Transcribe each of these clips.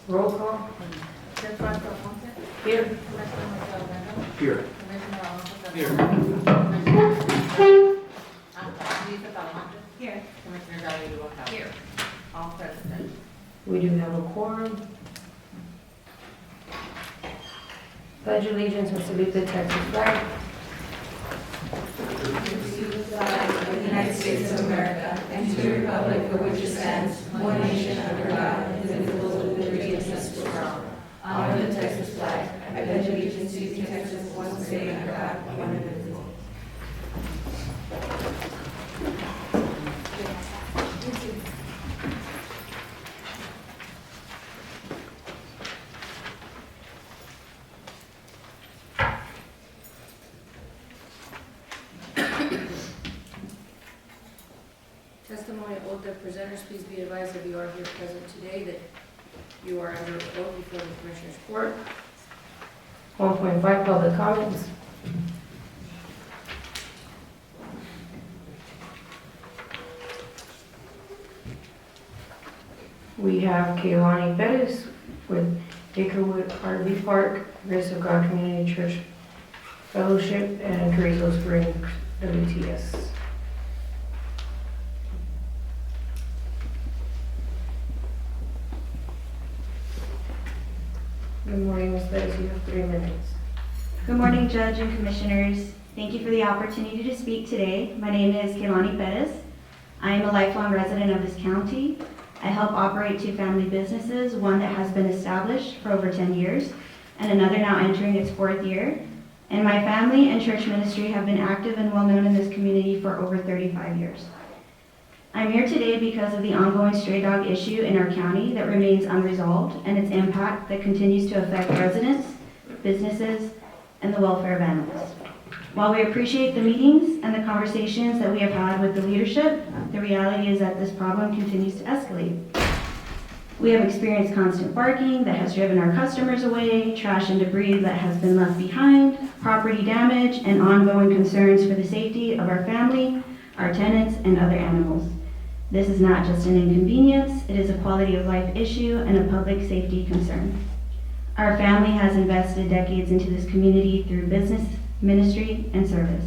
Roll call. Commissioner Alonso? Here. Commissioner Marcelo Randall? Here. Commissioner Alonso? Here. Lisa Talamantes? Here. Commissioner Godu Duval? Here. All present. We do have a quorum. Pledge allegiance and salute the Texas flag. Of the United States of America and to the republic for which it stands, one nation under God, indivisible with liberty and justice for all. Honor the Texas flag. I pledge allegiance to the Texas, one state under God, one indivisible. Testimony of oath of presenters, please be advised that you are here present today, that you are under oath before the Commissioners Court. 1.5 Public comments. We have Kehlani Bettis with Acrewood RV Park, Grace of God Community Church Fellowship, and Carrizo Springs WTS. Good morning, Ms. Bettis. You have 3 minutes. Good morning, Judge and Commissioners. Thank you for the opportunity to speak today. My name is Kehlani Bettis. I am a lifelong resident of this county. I help operate 2 family businesses, one that has been established for over 10 years and another now entering its 4th year. And my family and church ministry have been active and well known in this community for over 35 years. I'm here today because of the ongoing stray dog issue in our county that remains unresolved and its impact that continues to affect residents, businesses, and the welfare of animals. While we appreciate the meetings and the conversations that we have had with the leadership, the reality is that this problem continues to escalate. We have experienced constant barking that has driven our customers away, trash and debris that has been left behind, property damage, and ongoing concerns for the safety of our family, our tenants, and other animals. This is not just an inconvenience, it is a quality of life issue and a public safety concern. Our family has invested decades into this community through business, ministry, and service.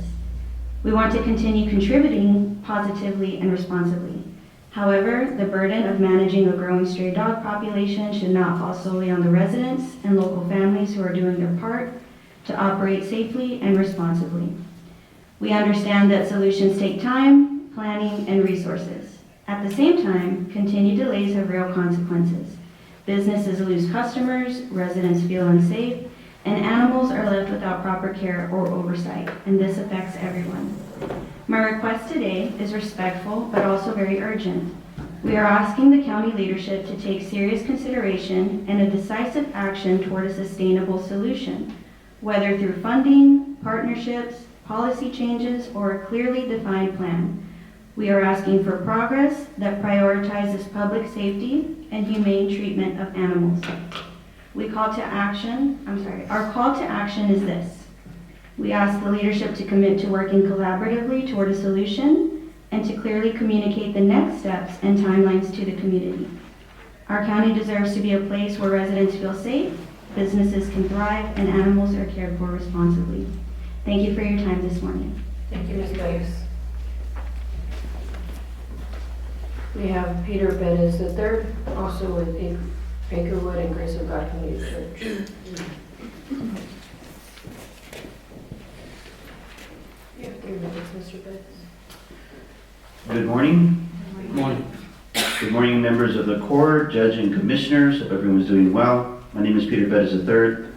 We want to continue contributing positively and responsibly. However, the burden of managing a growing stray dog population should not fall solely on the residents and local families who are doing their part to operate safely and responsibly. We understand that solutions take time, planning, and resources. At the same time, continued delays have real consequences. Businesses lose customers, residents feel unsafe, and animals are left without proper care or oversight, and this affects everyone. My request today is respectful, but also very urgent. We are asking the county leadership to take serious consideration and a decisive action toward a sustainable solution, whether through funding, partnerships, policy changes, or a clearly defined plan. We are asking for progress that prioritizes public safety and humane treatment of animals. Our call to action is this. We ask the leadership to commit to working collaboratively toward a solution and to clearly communicate the next steps and timelines to the community. Our county deserves to be a place where residents feel safe, businesses can thrive, and animals are cared for responsibly. Thank you for your time this morning. Thank you, Ms. Bettis. We have Peter Bettis III, also with Acrewood and Grace of God Community Church. You have 3 minutes, Mr. Bettis. Good morning. Good morning. Good morning, members of the court, judge, and commissioners. Hope everyone's doing well. My name is Peter Bettis III.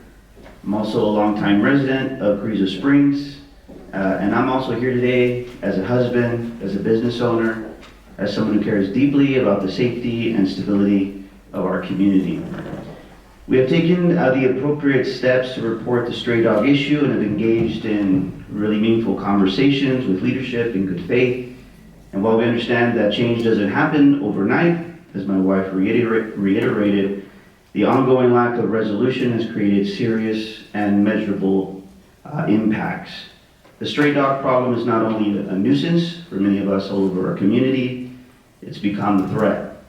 I'm also a longtime resident of Carrizo Springs, and I'm also here today as a husband, as a business owner, as someone who cares deeply about the safety and stability of our community. We have taken the appropriate steps to report the stray dog issue and have engaged in really meaningful conversations with leadership in good faith. And while we understand that change doesn't happen overnight, as my wife reiterated, the ongoing lack of resolution has created serious and measurable impacts. The stray dog problem is not only a nuisance for many of us all over our community, it's become a threat.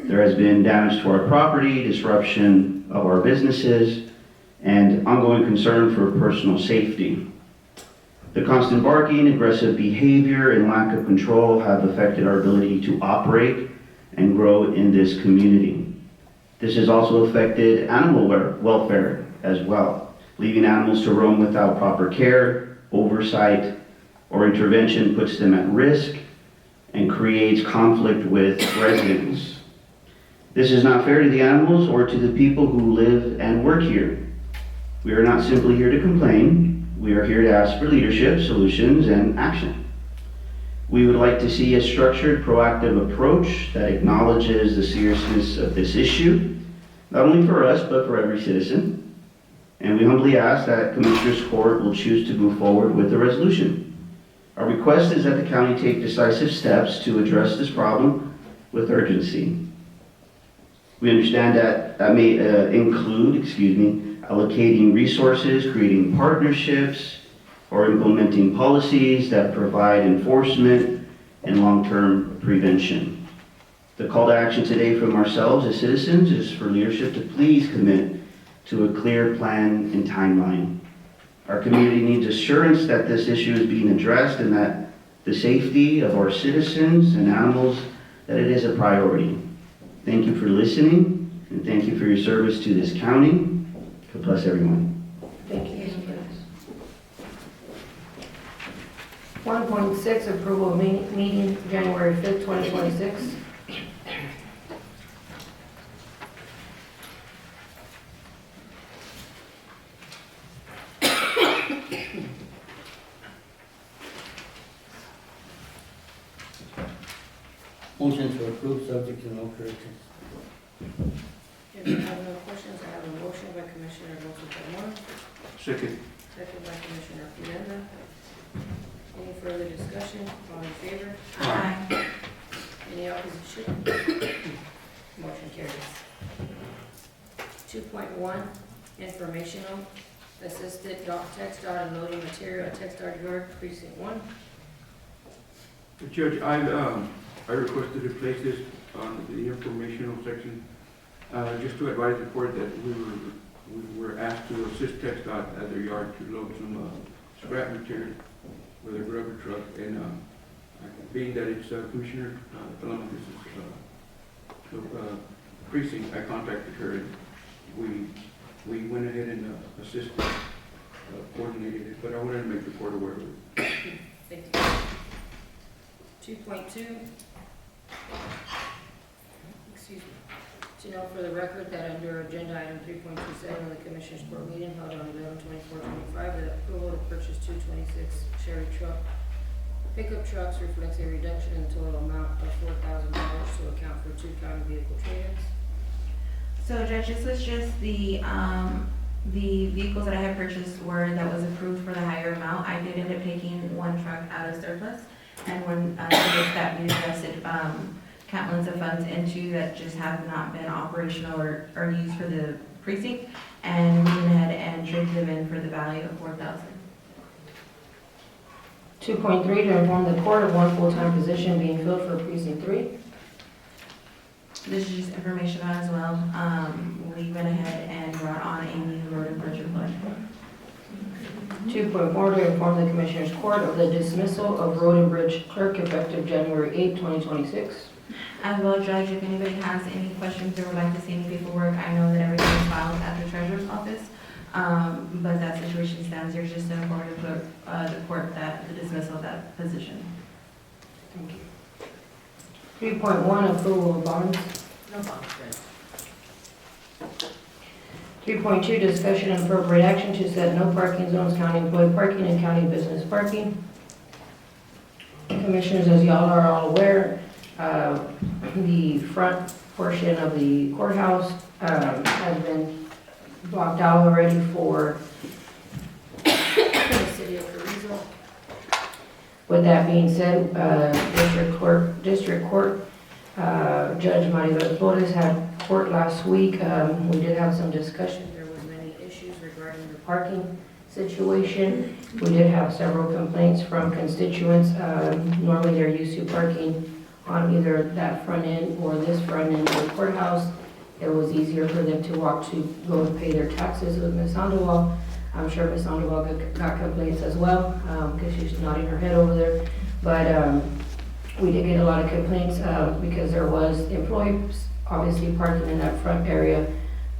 There has been damage to our property, disruption of our businesses, and ongoing concern for personal safety. The constant barking, aggressive behavior, and lack of control have affected our ability to operate and grow in this community. This has also affected animal welfare as well, leaving animals to roam without proper care, oversight, or intervention puts them at risk and creates conflict with residents. This is not fair to the animals or to the people who live and work here. We are not simply here to complain. We are here to ask for leadership, solutions, and action. We would like to see a structured, proactive approach that acknowledges the seriousness of this issue, not only for us, but for every citizen. And we humbly ask that Commissioners Court will choose to move forward with the resolution. Our request is that the county take decisive steps to address this problem with urgency. We understand that may include, allocating resources, creating partnerships, or implementing policies that provide enforcement and long-term prevention. The call to action today from ourselves as citizens is for leadership to please commit to a clear plan and timeline. Our community needs assurance that this issue is being addressed and that the safety of our citizens and animals, that it is a priority. Thank you for listening, and thank you for your service to this county. God bless everyone. Thank you. 1.6, approval of meeting January 5th, 2026. Motion to approve, subject to no corrections. If you have no questions, I have a motion by Commissioner Alonso Carmona, Second. second by Commissioner Fidanza. Any further discussion? All in favor? Aye. Any opposition? Motion carries. 2.1, informational, assisted text dot and loading material at text dot yard, precinct 1. Judge, I requested to place this on the informational section, just to advise the court that we were asked to assist TxDOT at their yard to load some scrap material with a rubber truck, and being that it's Commissioner Talamantes' precinct, I contacted her, and we went ahead and assisted, coordinated it, but I wanted to make the court aware of it. Thank you. 2.2. Excuse me. To note for the record that under agenda item 3.27 of the Commissioners Court meeting held on 11/24/25, the approval to purchase 226 Chevy pickup trucks reflects a reduction in the total amount of $4,000 to account for 2 county vehicle trade-ins. So Judge, this was just the vehicles that I had purchased that was approved for the higher amount. I did end up taking one truck out of surplus, and one that we invested countless of funds into that just have not been operational or used for the precinct, and we went ahead and traded them in for the value of $4,000. 2.3, to inform the court of one full-time position being filled for precinct 3. This is just information as well. We went ahead and brought on a new road and bridge employee. 2.4, to inform the Commissioners Court of the dismissal of road and bridge clerk effective January 8, 2026. As well, Judge, if anybody has any questions or would like to see any paperwork, I know that everything is filed at the Treasurer's office. But that situation stands, there's just an authority to put the court that the dismissal of that position. Thank you. 3.1, approval of bonds. No bonds, Judge. 3.2, discussion and appropriate action to set no parking zones, county employee parking and county business parking. Commissioners, as y'all are all aware, the front portion of the courthouse has been blocked out already for The city of Carrizo. With that being said, District Court Judge Maribel Flores had court last week. We did have some discussion. There was many issues regarding the parking situation. We did have several complaints from constituents. Normally they're used to parking on either that front end or this front front end of the courthouse. It was easier for them to walk to go and pay their taxes with Ms. Sandoval. I'm sure Ms. Sandoval got complaints as well, because she's nodding her head over there. But we did get a lot of complaints because there was employees obviously parking in that front area,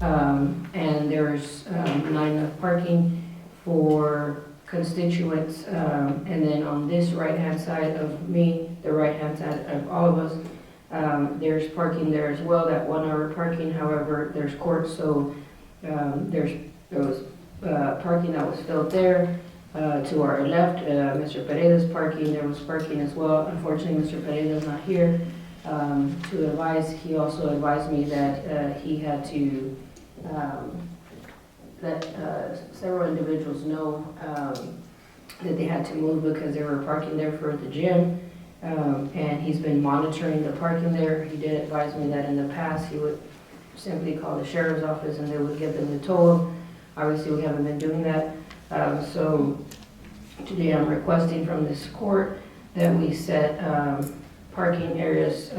and there's not enough parking for constituents. And then on this right-hand side of me, the right-hand side of all of us, there's parking there as well, that 1 hour parking. However, there's court, so there was parking that was filled there. To our left, Mr. Pereira's parking, there was parking as well. Unfortunately, Mr. Pereira's not here to advise. He also advised me that he had to let several individuals know that they had to move because they were parking there for the gym. And he's been monitoring the parking there. He did advise me that in the past he would simply call the sheriff's office and they would give them the toll. Obviously, we haven't been doing that. So today I'm requesting from this court that we set parking areas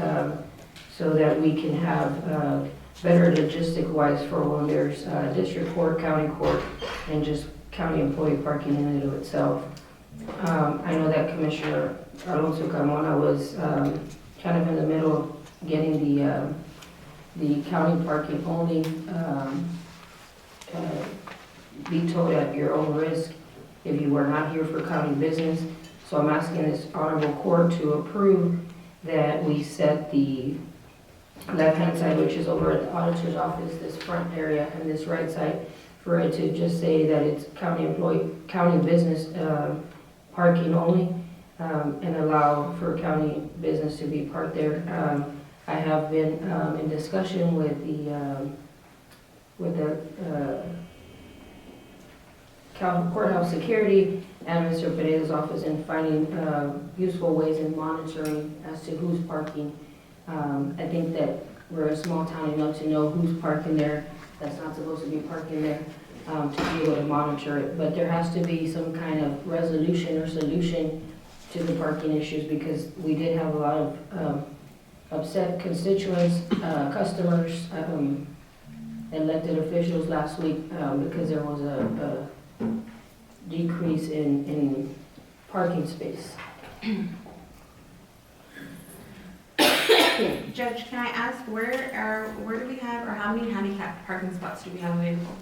so that we can have better logistic-wise for when there's district court, county court, and just county employee parking in and of itself. I know that Commissioner Alonso Carmona was kind of in the middle of getting the county parking only vetoed at your own risk if you were not here for county business. So I'm asking this honorable court to approve that we set the left-hand side, which is over at the auditor's office, this front area, and this right side, for it to just say that it's county business parking only, and allow for county business to be parked there. I have been in discussion with the courthouse security and Mr. Pereira's office in finding useful ways in monitoring as to who's parking. I think that we're a small town enough to know who's parking there that's not supposed to be parking there, to be able to monitor it. But there has to be some kind of resolution or solution to the parking issues, because we did have a lot of upset constituents, customers, elected officials last week because there was a decrease in parking space. Judge, can I ask where do we have, or how many handicap parking spots do we have available?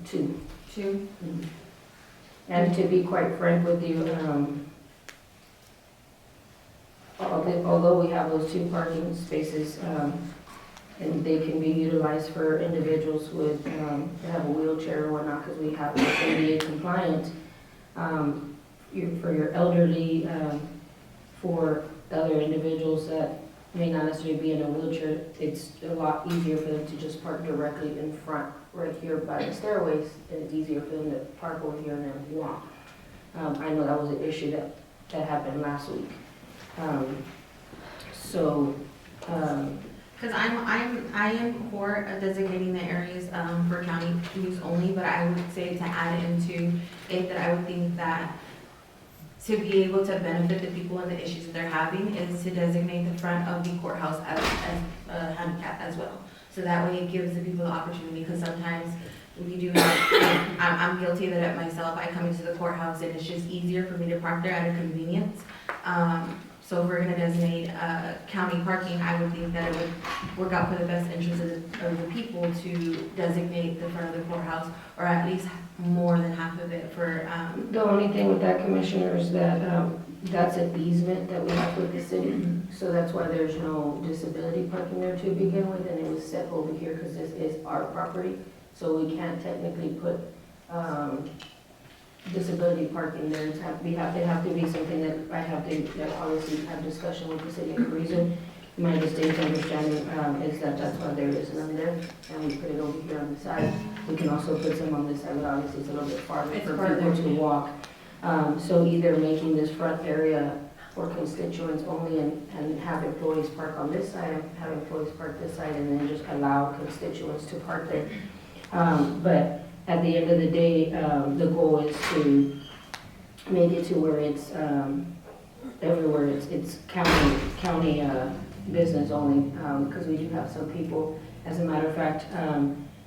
2. 2? And to be quite frank with you, although we have those 2 parking spaces, and they can be utilized for individuals with, that have a wheelchair or whatnot, because we have ADA compliant, for your elderly, for other individuals that may not necessarily be in a wheelchair, it's a lot easier for them to just park directly in front, right here by the stairways, and it's easier for them to park over here and then walk. I know that was an issue that happened last week. Because I am for designating the areas for county use only, but I would say to add into it that I would think that to be able to benefit the people and the issues that they're having is to designate the front of the courthouse as a handicap as well. So that way it gives the people the opportunity, because sometimes we do have, I'm guilty of it myself. I come into the courthouse and it's just easier for me to park there at a convenience. So if we're gonna designate county parking, I would think that it would work out for the best interest of the people to designate the front of the courthouse, or at least more than half of it for, The only thing with that, Commissioner, is that that's an easement that we have with the city. So that's why there's no disability parking there to begin with, and it was set over here because this is our property. So we can't technically put disability parking there. It'd have to be something that that obviously have discussion with the city of Carrizo. My distinct understanding is that that's why there is none there, and we put it over here on the side. We can also put some on this side, but obviously it's a little bit farther It's for farther. people to walk. So either making this front area for constituents only and have employees park on this side, and have employees park this side, and then just allow constituents to park there. But at the end of the day, the goal is to make it to where it's everywhere. It's county business only, because we do have some people, as a matter of fact,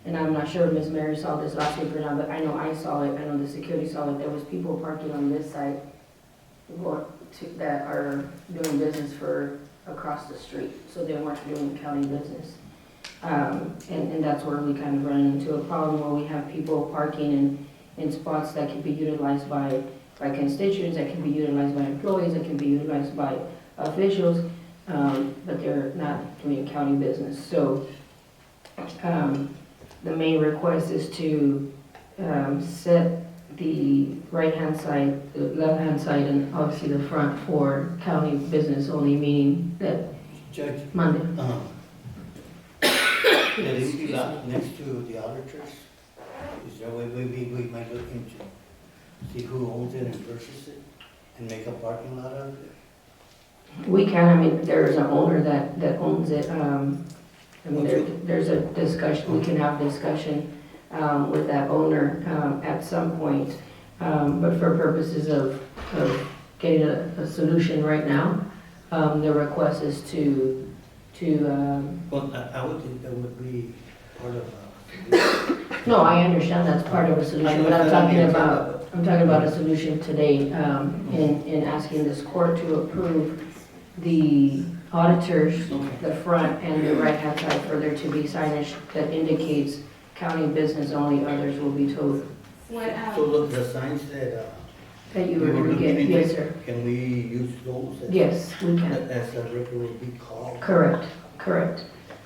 and I'm not sure if Ms. Mary saw this last week or not, but I know I saw it, I know the security saw it, there was people parking on this side that are doing business for across the street, so they weren't doing county business. And that's where we kind of run into a problem where we have people parking in spots that can be utilized by constituents, that can be utilized by employees, that can be utilized by officials, but they're not doing county business. So the main request is to set the right-hand side, the left-hand side, and obviously the front for county business only, meaning that Judge, Monday. will it be lot next to the auditors? Is there a way we might look into, see who owns it and purchase it, and make a parking lot out of it? We can, I mean, there's an owner that owns it. I mean, there's a discussion, we can have discussion with that owner at some point. But for purposes of getting a solution right now, the request is to Well, I would think that would be part of no, I understand that's part of a solution, but I'm talking about a solution today, in asking this court to approve the auditors, the front and the right-hand side, for there to be signage that indicates county business only, others will be told. So look, the signs That you we were were going to looking get, into, yes, sir. can we use those Yes, we can. as a record will be called? Correct.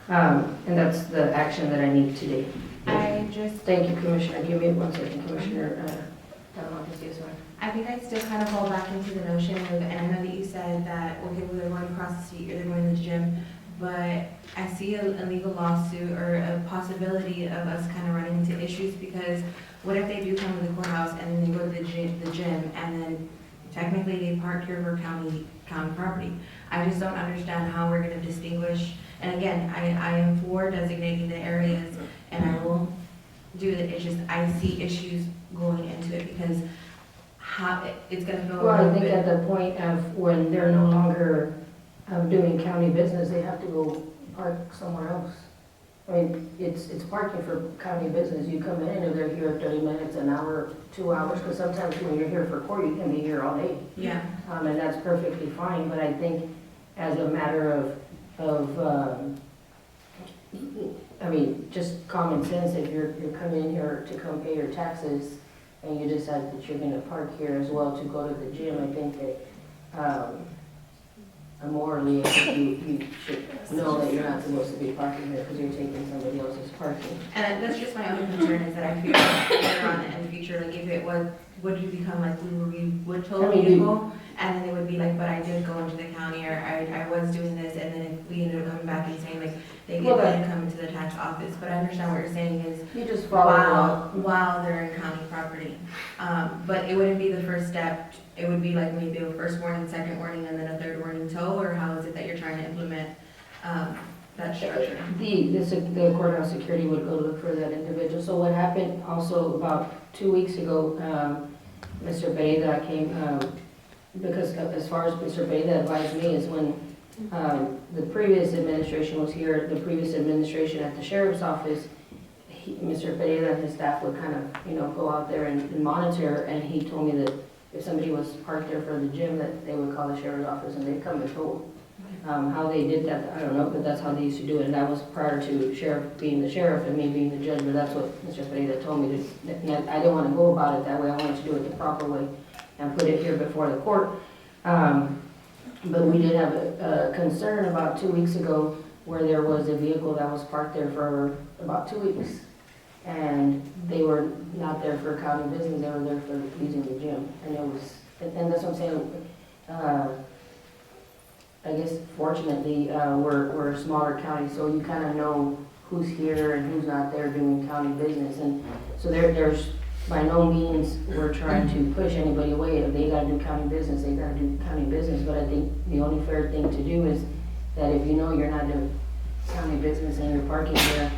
And that's the action that I need today. I just, Thank you, Commissioner. Give me 1 second, Commissioner. Yes, ma'am. I think I still kind of fall back into the notion of, and I know that you said that, okay, well, they're going across the street or they're going to the gym, but I see a legal lawsuit or a possibility of us kind of running into issues, because what if they do come to the courthouse and then they go to the gym and then technically they park here for county property? I just don't understand how we're gonna distinguish, and again, I am for designating the areas, and I will do it, it's just, I see issues going into it, because how, it's gonna feel a Well, I little think bit. at the point of when they're no longer doing county business, they have to go park somewhere else. I mean, it's parking for county business. You come in and if they're here 30 minutes, an hour, 2 hours, because sometimes when you're here for court, you can be here all day. Yeah, And that's perfectly fine, but I think as a matter of I mean, just common sense, if you're coming in here to come pay your taxes and you decide that you're gonna park here as well to go to the gym, I think that, morally, I think you should know that you're not supposed to be parking here because you're taking somebody else's parking. and that's just my only concern, is that I feel like later on in the future, like if it would you become like we would tow I mean, vehicle, and then it would be like, but I did go into the county, or I was doing this, and then if we ended up coming back and saying like, they Well, get to come into the tax office, but I understand what you're saying is, You just follow along. while they're in county property. But it wouldn't be the first step, it would be like maybe a first warning, second warning, and then a third warning tow, or how is it that you're trying to implement, that structure? The courthouse security would go look for that individual. So what happened also about 2 weeks ago, Mr. Beda came, because as far as Mr. Beda advised me is when the previous administration was here, the previous administration at the sheriff's office, Mr. Beda and his staff would kind of, go out there and monitor, and he told me that if somebody was parked there for the gym, that they would call the sheriff's office and they'd come and tow. How they did that, I don't know, but that's how they used to do it, and that was prior to sheriff being the sheriff and me being the judge, but that's what Mr. Pereira told me to, and I didn't want to go about it that way, I wanted to do it the proper way and put it here before the court. But we did have a concern about 2 weeks ago where there was a vehicle that was parked there for about 2 weeks, and they were not there for county business, they were there for using the gym, and it was, and that's what I'm saying, I guess fortunately, we're a smaller county, so you kind of know who's here and who's not there doing county business. And so there's, by no means, we're trying to push anybody away. If they gotta do county business, they gotta do county business. But I think the only fair thing to do is that if you know you're not doing county business and you're parking there,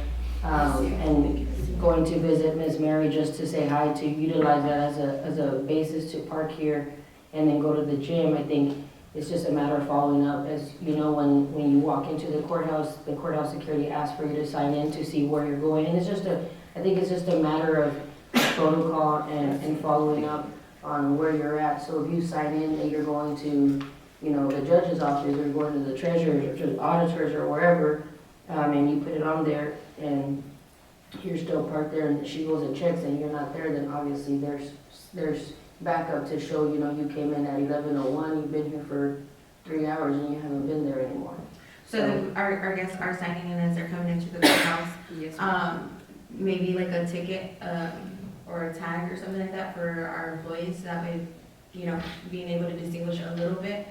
and going to visit Ms. Mary just to say hi, to utilize that as a basis to park here and then go to the gym, I think it's just a matter of following up. As you know, when you walk into the courthouse security asks for you to sign in to see where you're going. And I think it's just a matter of protocol and following up on where you're at. So if you sign in that you're going to, the judge's office, or going to the treasurer's or to the auditors or wherever, and you put it on there and you're still parked there and she goes and checks and you're not there, then obviously there's backup to show, you came in at 11:01, you've been here for 3 hours and you haven't been there anymore. So our guests are signing in as they're coming into the courthouse. Yes. Maybe like a ticket, or a tag or something like that for our employees, that way, being able to distinguish a little bit.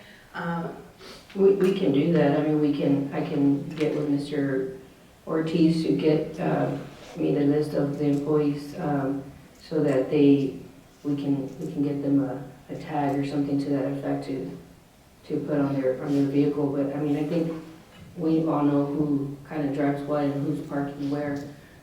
We can do that. I mean, I can get with Mr. Ortiz to get me the list of the employees, so that we can get them a tag or something to that effect to put on their vehicle. But I mean, I think we all know who kind of drives what and who's parking where.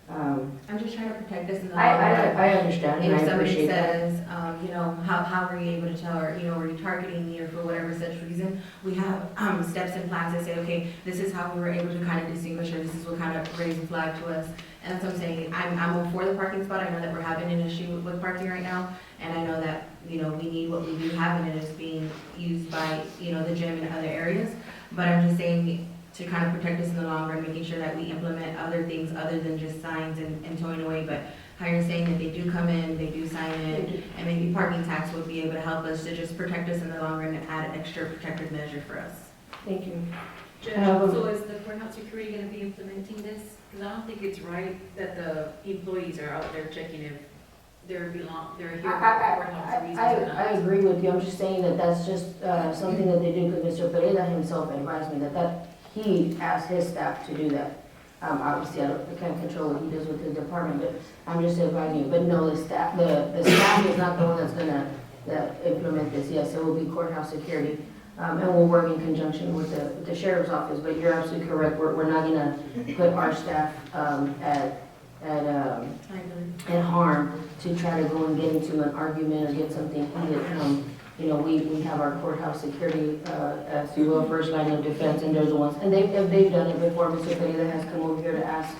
I'm just trying to protect this in the long I run. understand and I If somebody appreciate that. says, how were you able to tell, or, were you targeting me, or for whatever such reason, we have steps and plans that say, okay, this is how we were able to kind of distinguish, or this is what kind of raised a flag to us. And that's what I'm saying. I'm all for the parking spot. I know that we're having an issue with parking right now, and I know that, we need what we do have, and it is being used by, the gym and other areas. But I'm just saying, to kind of protect us in the long run, making sure that we implement other things other than just signs and towing away. But how you're saying that they do come in, they do sign in, and maybe parking tax would be able to help us to just protect us in the long run and add an extra protective measure for us. Thank you. Judge, so is the courthouse security gonna be implementing this? Because I don't think it's right that the employees are out there checking if they're here for courthouse reasons or not. I agree with you. I'm just saying that that's just something that they do, because Mr. Pereira himself advised me that he asked his staff to do that. Obviously, I can't control what he does with his department, but I'm just advising you. But no, the staff is not the one that's gonna implement this. Yes, it will be courthouse security. And we'll work in conjunction with the sheriff's office. But you're absolutely correct. We're not gonna put our staff at harm to try to go and get into an argument or get something heated. We have our courthouse security, as you will, first line of defense, and they're the ones, and if they've done it before. Mr. Pereira has come over here to ask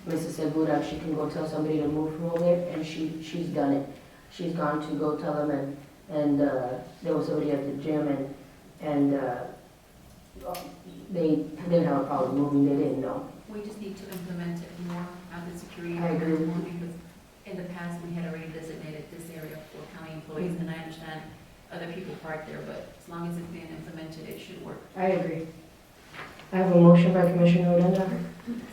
Mrs. Segura if she can go tell somebody to move from over there, and she's done it. She's gone to go tell them, and there was somebody at the gym, and they didn't have a problem moving, they didn't know. We just need to implement it more of the security. I agree. More because in the past, we had already designated this area for county employees, and I understand other people park there, but as long as it's being implemented, it should work. I agree. I have a motion by Commissioner Odena,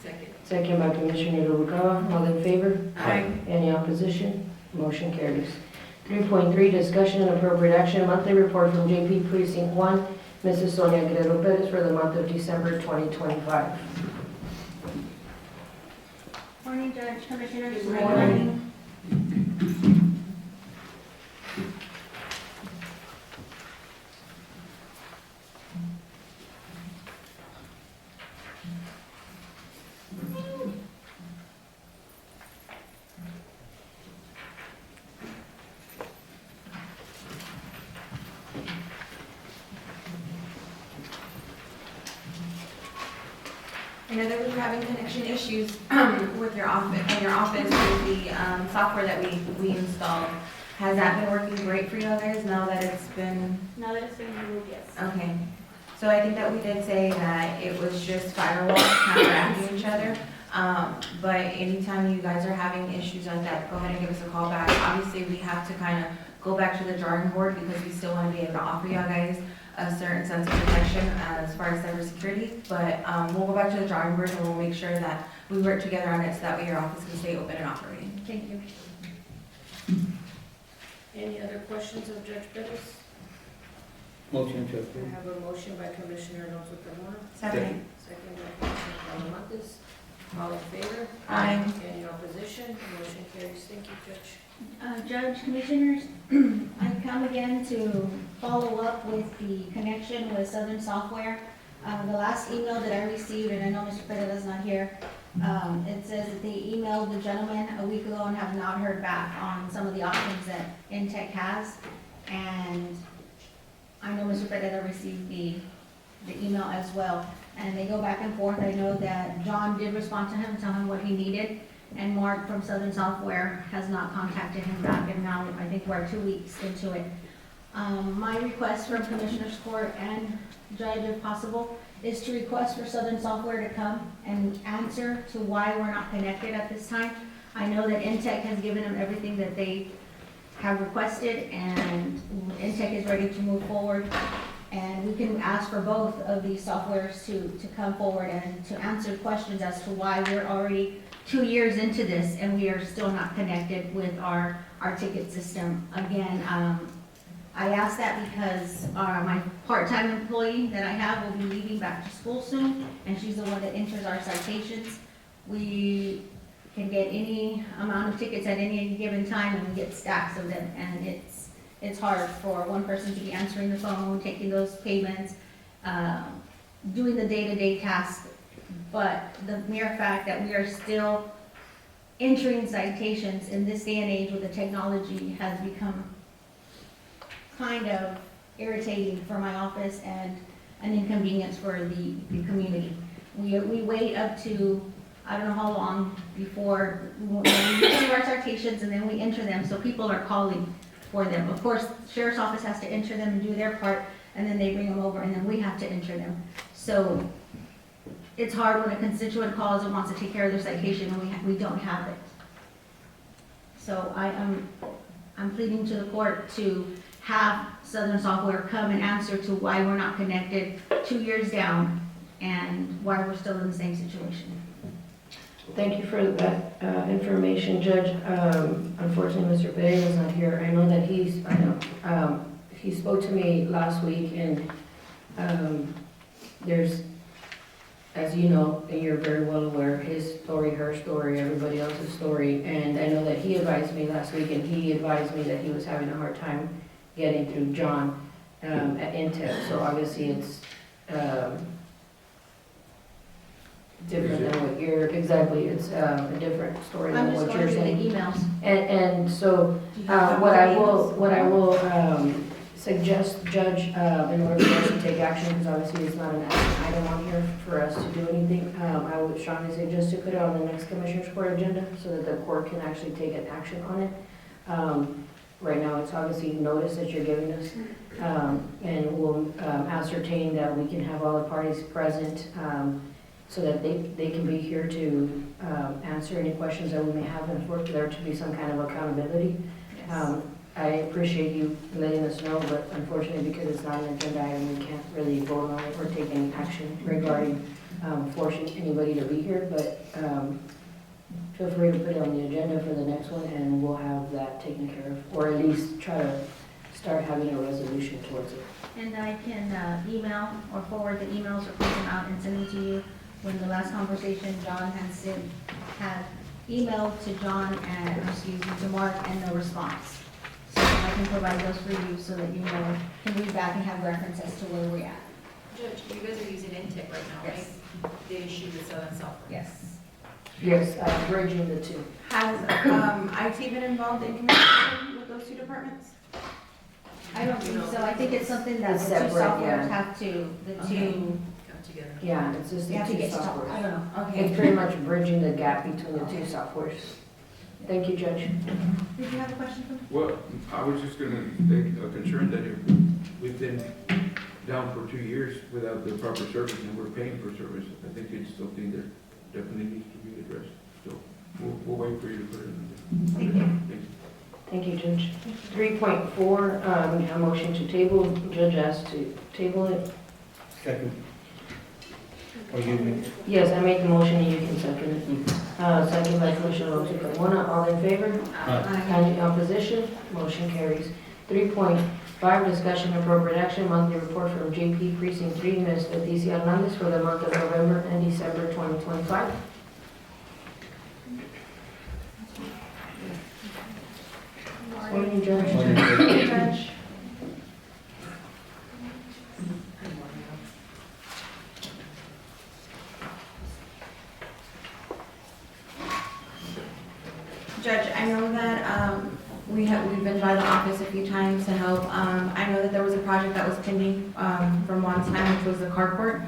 Second. second by Commissioner Noguera. All in favor? Aye. Any opposition? Motion carries. 3.3, discussion and appropriate action, monthly report from JP Precinct 1, Mrs. Sonia Guerrero Perez for the month of December 2025. Morning, Judge, Commissioners. Good morning. I know that we were having connection issues with your office, with the software that we installed. Has that been working great for you guys now that it's been? Now that it's been removed, yes. Okay. So I think that we did say that it was just firewalls counteracting each other. But anytime you guys are having issues like that, go ahead and give us a call back. Obviously, we have to kind of go back to the drawing board because we still want to be able to offer y'all guys a certain sense of protection as far as cybersecurity. But we'll go back to the drawing board and we'll make sure that we work together on it so that way your office can stay open and operating. Thank you. Any other questions of Judge Perez? Motion to I approve. have a motion by Commissioner Alonso Carmona, Second. second by Commissioner Talamantes. All in favor? Aye. Any opposition? Motion carries. Thank you, Judge. Judge, Commissioners, I come again to follow up with the connection with Southern Software. The last email that I received, and I know Mr. Pereira's not here, it says that they emailed the gentleman a week ago and have not heard back on some of the options that Intech has. And I know Mr. Pereira received the email as well, and they go back and forth. I know that John did respond to him, tell him what he needed, and Mark from Southern Software has not contacted him back, and now I think we're 2 weeks into it. My request from Commissioners Court and Judge, if possible, is to request for Southern Software to come and answer to why we're not connected at this time. I know that Intech has given them everything that they have requested, and Intech is ready to move forward. And we can ask for both of these softwares to come forward and to answer questions as to why we're already 2 years into this and we are still not connected with our ticket system. Again, I ask that because my part-time employee that I have will be leaving back to school soon, and she's the one that enters our citations. We can get any amount of tickets at any given time, and we get stacks of them, and it's hard for one person to be answering the phone, taking those payments, doing the day-to-day tasks. But the mere fact that we are still entering citations in this day and age with the technology has become kind of irritating for my office and an inconvenience for the community. We wait up to, I don't know how long before we receive our citations, and then we enter them, so people are calling for them. Of course, Sheriff's Office has to enter them and do their part, and then they bring them over, and then we have to enter them. So it's hard when a constituent calls and wants to take care of their citation and we don't have it. So I'm pleading to the court to have Southern Software come and answer to why we're not connected 2 years down and why we're still in the same situation. Thank you for that information, Judge. Unfortunately, Mr. Pereira is not here. I know that he spoke to me last week, and there's, as you know, and you're very well aware, his story, her story, everybody else's story. And I know that he advised me last week, and he advised me that he was having a hard time getting through John at Intech. So obviously it's different than what you're, exactly, it's a different story I'm than just what going you're through the saying. emails. And so what I will suggest, Judge, in order for us to take action, because obviously it's not an action item on here for us to do anything, I would strongly suggest to put it on the next Commissioners Court agenda so that the court can actually take an action on it. Right now, it's obviously notice that you're giving us, and we'll ascertain that we can have all the parties present, so that they can be here to answer any questions that we may have, and for there to be some kind of accountability. Yes. I appreciate you letting us know, but unfortunately, because it's not an agenda item, we can't really vote on it or take any action regarding forcing anybody to be here. But feel free to put it on the agenda for the next one, and we'll have that taken care of, or at least try to start having a resolution towards it. And I can email or forward the emails or print them out and send them to you. When the last conversation, John had emailed to John and, to Mark, and no response. So I can provide those for you so that you know, can read back and have reference as to where we're at. Judge, you guys are using Intech right now, right? Yes. They issue the Southern Software. Yes. Yes, bridging the two. Has IT been involved in communication with those two departments? I don't think so. I think it's something that It's the two separate, softwares yeah. have to, Okay. Come together. Yeah, it's just they the have to two get to talk. I softwares. don't know. Okay. It's pretty much bridging the gap between the two softwares. Thank you, Judge. Did you have a question for me? Well, I was just gonna state a concern that if we've been down for 2 years without the proper service and we're paying for service, I think it's something that definitely needs to be addressed. So we'll wait for you to put it in there. Thank you. Thank you. Thank you, Judge. 3.4, we have a motion to table. Judge asked to table it. Second. Or you, Yes, I made the motion and you can second it. Second by Commissioner Alonso Carmona. All in favor? Any opposition? Motion carries. 3.5, discussion and appropriate action, monthly report from JP Precinct 3, Ms. Leticia Hernandez for the month of November and December 2025. Morning, Judge. Judge. Judge, I know that we've been by the office a few times to help. I know that there was a project that was pending, from Juan's time, which was the carport.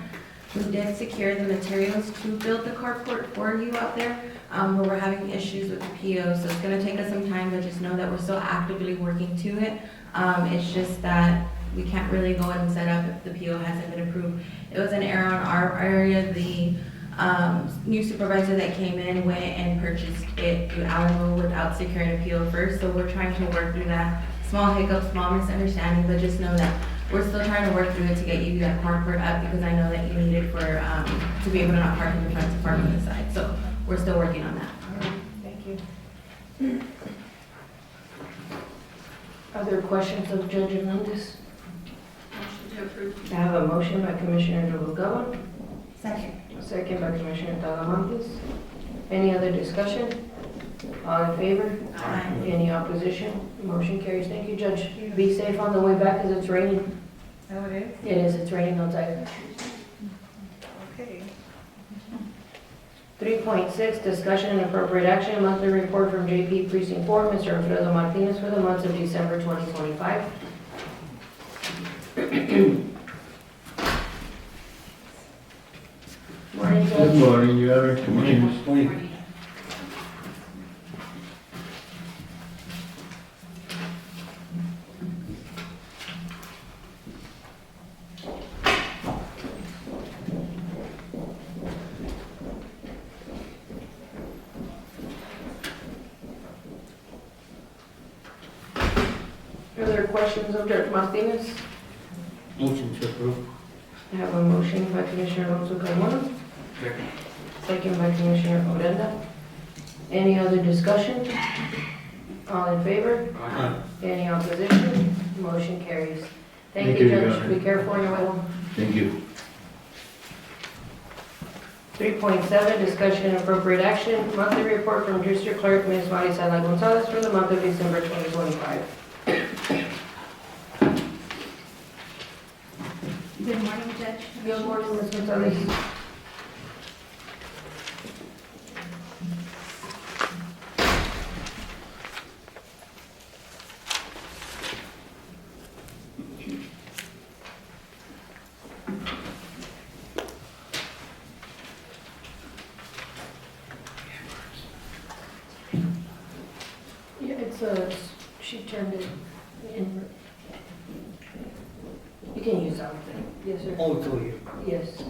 We did secure the materials to build the carport for you out there, but we're having issues with the PO, so it's gonna take us some time, but just know that we're still actively working to it. It's just that we can't really go and set up if the PO hasn't been approved. It was an error on our area. The new supervisor that came in went and purchased it through Alamo without securing a PO first, so we're trying to work through that. Small hiccup, small misunderstanding, but just know that we're still trying to work through it to get you that carport up, because I know that you need it for, to be able to not park in the front, to park on the side, so we're still working on that. Thank you. Other questions of Judge Hernandez? Motion to approve. I have a motion by Commissioner Noguera, Second. second by Commissioner Talamantes. Any other discussion? All in favor? Aye. Any opposition? Motion carries. Thank you, Judge. Be safe on the way back, because it's raining. Oh, it is? It is, it's raining outside. Okay. 3.6, discussion and appropriate action, monthly report from JP Precinct 4, Mr. Alfredo Martinez for the months of December 2025. Morning, Good Judge. morning, Your Honor, Commissioners. Morning. Other questions of Judge Martinez? Motion to approve. I have a motion by Commissioner Alonso Carmona, Second. second by Commissioner Odena. Any other discussion? All in favor? Aye. Any opposition? Motion carries. Thank Thank you, you, Your Judge. Honor. Be careful on your way home. Thank you. 3.7, discussion and appropriate action, monthly report from District Clerk Ms. Marisela Gonzalez for the month of December 2025. Good morning, Judge. Good morning, Ms. Gonzalez. Yeah, she turned it in. You can use that one. Yes, sir. Oh, it's over here. Yes.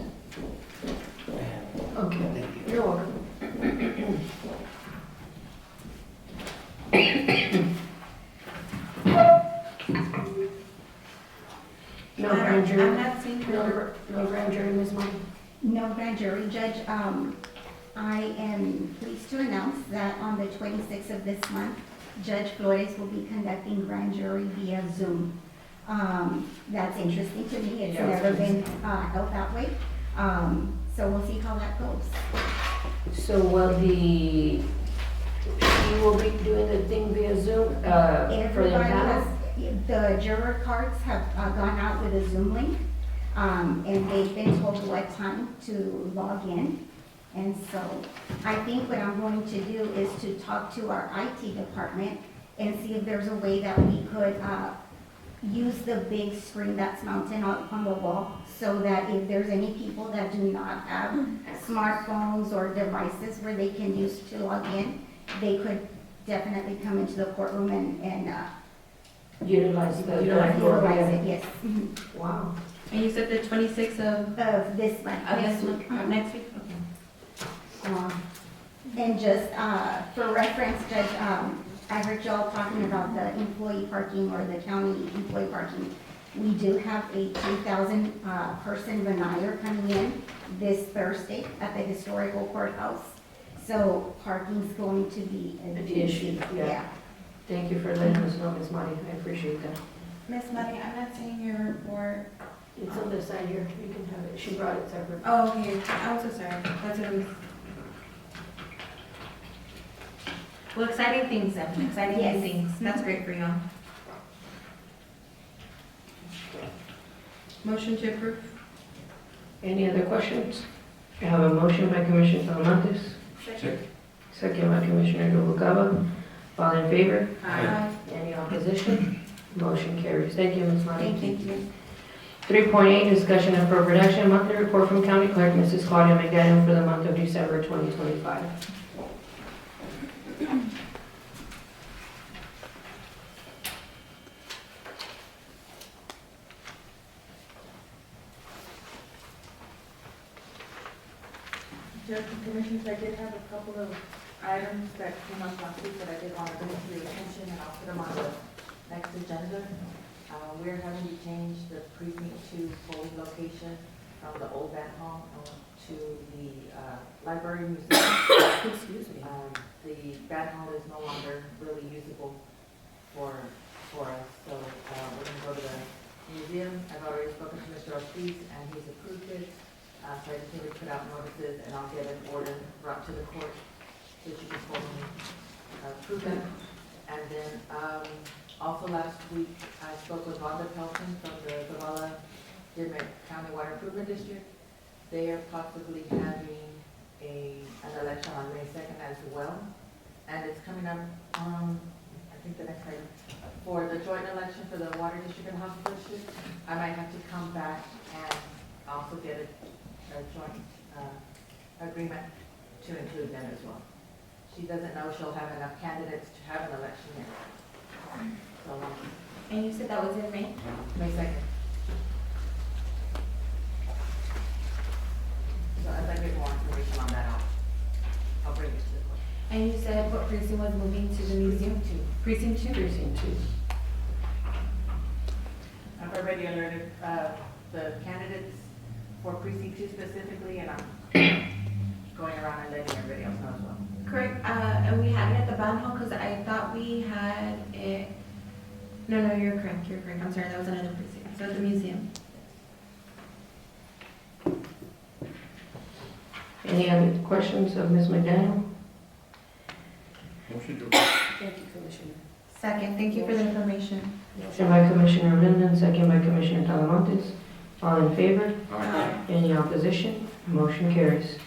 Okay, Thank you. you're welcome. No grand jury, I'm not seeing her. no grand jury, Ms. Molly? No grand jury, Judge. I am pleased to announce that on the 26th of this month, Judge Flores will be conducting grand jury via Zoom. That's interesting to me. It's Yeah. never been held that way. So we'll see how that goes. So will she will be doing the thing via Zoom, for the Everybody panel? the juror cards have gone out with a Zoom link, and they've been told what time to log in. And so I think what I'm going to do is to talk to our IT department and see if there's a way that we could use the big screen that's mounted on the wall, so that if there's any people that do not have smartphones or devices where they can use to log in, they could definitely come into the courtroom and Utilize the. utilize it, yes. Wow. And you said the 26th of Of this month. this week, of next week? Okay. And just for reference, Judge, I heard y'all talking about the employee parking or the county employee parking. We do have a 2,000 person veneer coming in this Thursday at the historical courthouse. So parking's going to be an issue, yeah. Thank you for letting us know, Ms. Molly. I appreciate that. Miss Money, I'm not seeing your report. It's on the side here. You can have it. She brought it separate. Oh, okay, I'm so sorry, that's what it was. Well, exciting things, Evan, exciting Yes. things, that's great for y'all. Motion to approve? Any other questions? I have a motion by Commissioner Talamantes, Second. second by Commissioner Noguera. All in favor? Aye. Any opposition? Motion carries. Thank you, Ms. Lonnie. Thank you. 3.8, discussion and appropriate action, monthly report from County Clerk, Mrs. Claudia McDaniel, for the month of December 2025. Judge and Commissioners, I did have a couple of items that came up last week that I did want to bring to your attention, and I'll put them on the next agenda. We're having to change the precinct 2 polling location from the old band hall to the library museum. Excuse me. The band hall is no longer really usable for us, so we're going to go to the museum. I've already spoken to Mr. Ortiz, and he's approved it. So I just need to put out notices, and I'll get an order brought to the court so that you can formally approve them. And then also last week, I spoke with Rhonda Pelton from the Zavala Dimmit County Water Improvement District. They are possibly having an election on May 2nd as well. And it's coming up, I think the next item, for the joint election for the Water District and Hospital District. I might have to come back and also get a joint agreement to include them as well. She doesn't know she'll have enough candidates to have an election yet. So, And you said that was in May? May 2nd. So as I get more information on that, I'll bring it to the court. And you said what precinct was moving to the museum? Precinct 2? Precinct 2. I've already alerted the candidates for precinct 2 specifically, and I'm going around and letting everybody else know as well. Correct, and we had it at the band hall, because I thought we had it, no, you're correct, I'm sorry, that was another precinct, so at the museum. Any other questions of Ms. McDaniel? Motion to Thank you, Commissioner. Second, thank you for the information. Motion by Commissioner Linden, second by Commissioner Talamontes. All in favor? Aye. Any opposition? Motion carries.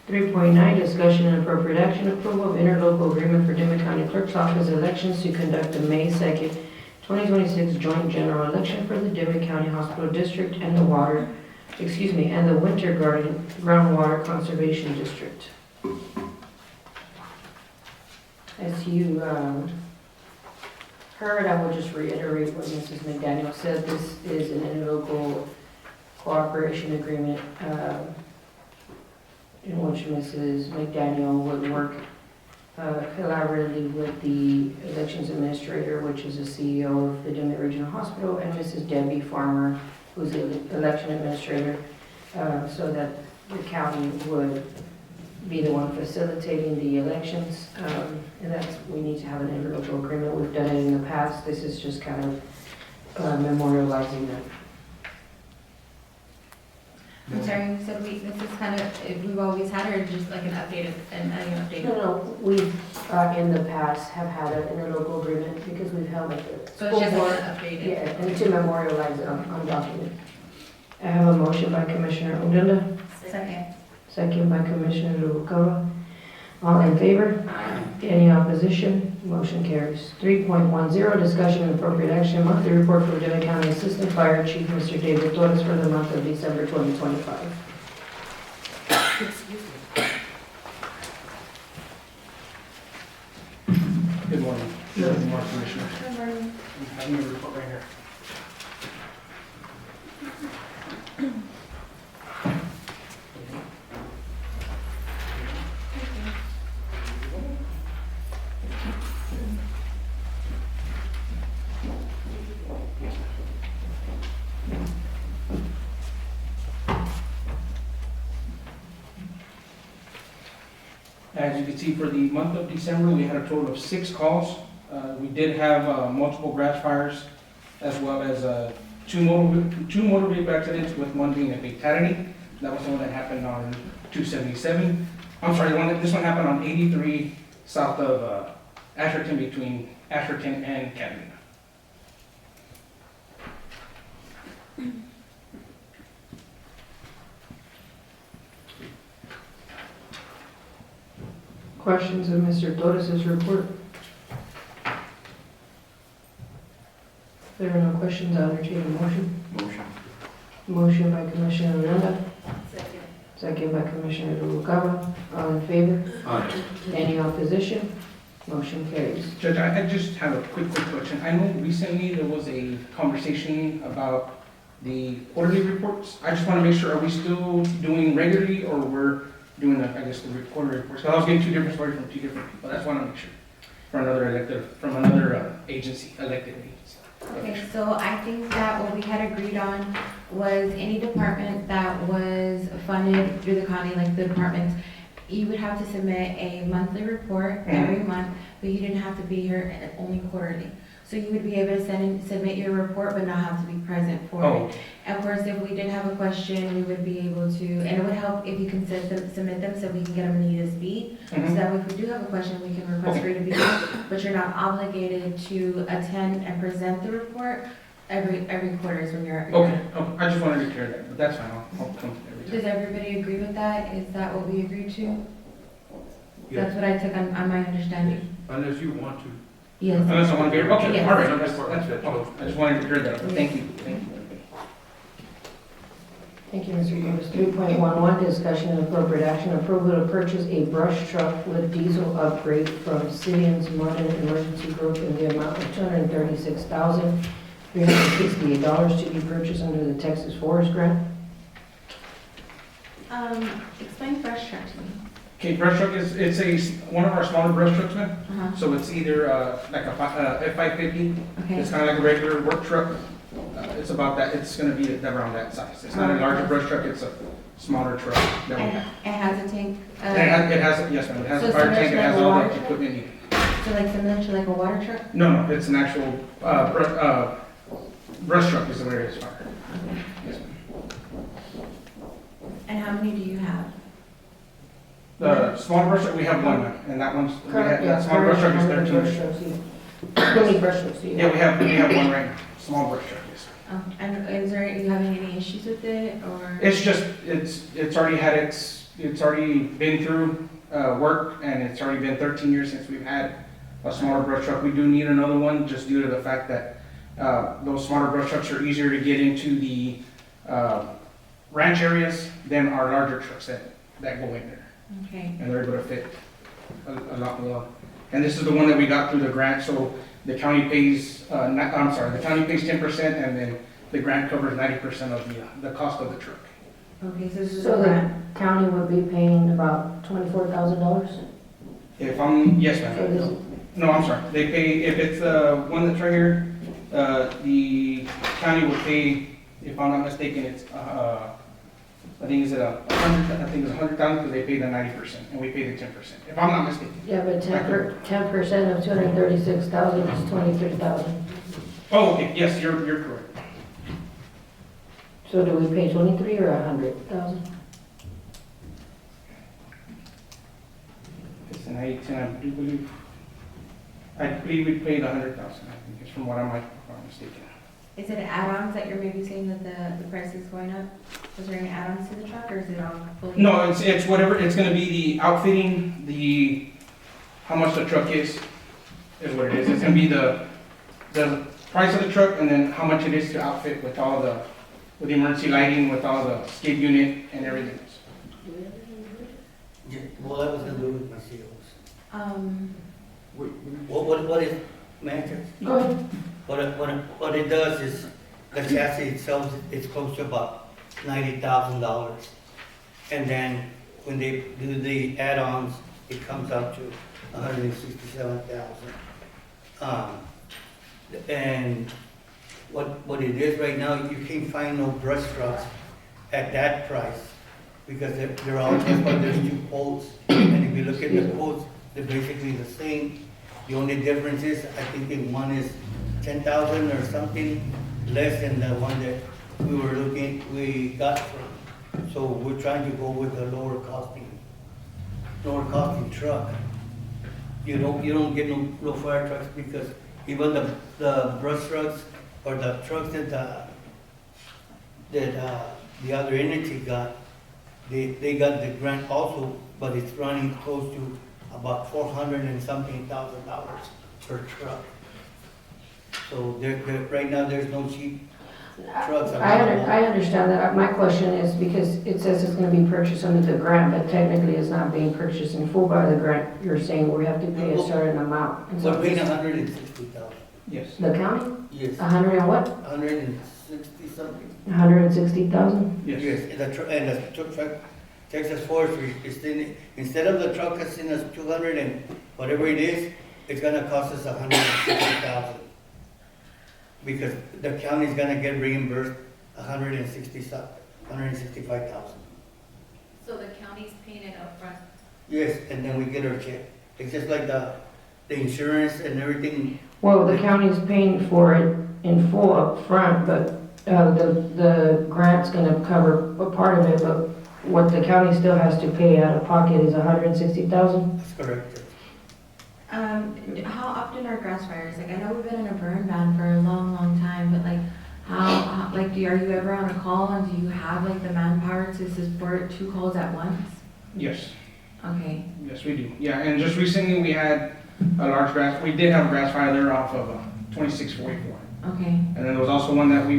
3.9, discussion and appropriate action, approval of interlocal agreement for Dimmit County Clerk's Office elections to conduct the May 2nd, 2026 joint general election for the Dimmit County Hospital District and the Winter Garden Groundwater Conservation District. As you heard, I will just reiterate what Mrs. McDaniel said. This is an interlocal cooperation agreement in which Mrs. McDaniel would work collaboratively with the elections administrator, which is the CEO of the Dimmit Regional Hospital, and Mrs. Debbie Farmer, who's the election administrator, so that the county would be the one facilitating the elections. And that's, we need to have an interlocal agreement. We've done it in the past. This is just kind of memorializing that. I'm sorry, you said this is kind of, we've always had, or just like an updated, No, we've in the past have had an interlocal agreement because we've held it. So it's just like an updated? Yeah, and to memorialize it on document. I have a motion by Commissioner Odena, Second. second by Commissioner Noguera. All in favor? Any opposition? Motion carries. 3.10, discussion and appropriate action, monthly report for the Dimmit County Assistant Fire Chief, Mr. David Torres, for the month of December 2025. Excuse me. Good morning. Good morning, Commissioners. Good morning. I'm having a report right here. As you can see, for the month of December, we had a total of 6 calls. We did have multiple grass fires, as well as two motor vehicle accidents, with one being a fatality. That was the one that happened on 277. I'm sorry, this one happened on 83 south of Asherton, between Asherton and Catalina. Questions of Mr. Torres' report? questions, I'll entertain a motion. Motion. Motion by Commissioner Odena, Second. second by Commissioner Noguera. All in favor? Aye. Any opposition? Motion carries. Judge, I just have a quick question. I know recently there was a conversation about the quarterly reports. I just want to make sure, are we still doing regularly or we're doing, I guess, the quarterly reports? Because I was getting two different stories from two different people. I just want to make sure. From another agency, elected agency. Okay, so I think that what we had agreed on was any department that was funded through the county, like the departments, you would have to submit a monthly report every month, but you didn't have to be here only quarterly. So you would be able to submit your report, but not have to be present for it. And of course, if we did have a question, we would be able to, and it would help if you can submit them so we can get them in need speed. So that if we do have a question, we can request for you to be here, but you're not obligated to attend and present the report every quarter is when you're. Okay, I just wanted to clear that, but that's fine, I'll come every time. Does everybody agree with that? Is that what we agreed to? Yes, That's what I took on my understanding. unless you want to. Yes. Unless I want to be, okay, Yes. all right, that's fine. I just wanted to clear that up. Thank you. Thank you, Mr. Davis. 3.11, discussion and appropriate action, approval to purchase a brush truck with diesel upgrade from Siemens Modern Emergency Group in the amount of $236,368 to be purchased under the Texas Forest Grant. Explain brush truck to me. Okay, brush truck it's one of our smaller brush trucks, man. Uh-huh, So it's either like a F-550, okay. it's kind of like a regular work truck. It's about that, it's gonna be around that size. It's not a larger brush truck, it's a smaller truck that we And have. it has a tank? And it has, yes ma'am, it has So a fire similar tank, to it like has a all water the truck? equipment needed. So like similar to like a water truck? No, it's an actual, brush truck is the way it is, fire. Yes, ma'am. And how many do you have? The smaller brush truck, we have one, ma'am, and that one's, Current- that small brush truck is current 13 brush years. trucks, How many brush trucks do you Yeah, have? we have one right now, small brush truck, yes. And is there, are you having any issues with it, or? It's just, it's already been through, work, and it's already been 13 years since we've had a smaller brush truck. We do need another one, just due to the fact that, those smaller brush trucks are easier to get into the, ranch areas than our larger trucks that go in there. Okay, And they're able to fit a lot more. And this is the one that we got through the grant, so the county pays, the county pays 10%, and then the grant covers 90% of the cost of the truck. okay, so this is So a the grant. county would be paying about $24,000? Yes, So ma'am. this, No, I'm sorry. They pay, if it's one that's right here, the county would pay, if I'm not mistaken, it's, I think it's a hundred, I think it's 100,000 because they pay the 90% and we pay the 10%, if I'm not mistaken. yeah, but 10% of 236,000 is 23,000. Oh, okay, yes, you're correct. So do we pay 23 or 100,000? It's an 8, and I believe we paid 100,000, I think, it's from what I might, if I'm mistaken. Is it add-ons that you're maybe saying that the price is going up? Was there any add-ons to the truck, or is it all fully? No, it's whatever, it's gonna be the outfitting, how much the truck is what it is. It's gonna be the price of the truck and then how much it is to outfit with the emergency lighting, with all the skid unit and everything else. Yeah, well, I was gonna do with my COs. Wait, What is, manager? Go ahead. What it does is, the chassis itself, it's close to about $90,000. And then when they do the add-ons, it comes out to $167,000. And what it is right now, you can't find no brush trucks at that price, because they're all, that's why there's two quotes. And if you look at the quotes, they're basically the same. The only difference is, I think in one is 10,000 or something less than the one that we got from. So we're trying to go with a lower costing truck. You don't get no fire trucks, because even the brush trucks or the trucks that the other entity got, they got the grant also, but it's running close to about $400 and something thousand per truck. So right now, there's no cheap trucks I available. understand that. My question is because it says it's gonna be purchased under the grant, but technically it's not being purchased in full by the grant. You're saying we have to pay a certain amount. And so We're paying 160,000. Yes. the county, Yes, 100 and what? 160 something. 160,000? Yes. Yes, and the truck, Texas Forestry, instead of the truck costing us 200 and whatever it is, it's gonna cost us 160,000. Because the county's gonna get reimbursed 165,000. So the county's paying it upfront. Yes, and then we get our check. It's just like the insurance and everything. Well, the county's paying for it in full up front, but the grant's gonna cover a part of it, but what the county still has to pay out of pocket is 160,000? That's correct. How often are grass fires? Like, I know we've been in a burn ban for a long, long time, but like, how like, are you ever on a call and do you have like the manpower to support 2 calls at once? Yes. Okay. Yes, we do. Yeah, and just recently we had a large we did have a grass fire there off of 2644. Okay. And then there was also one that we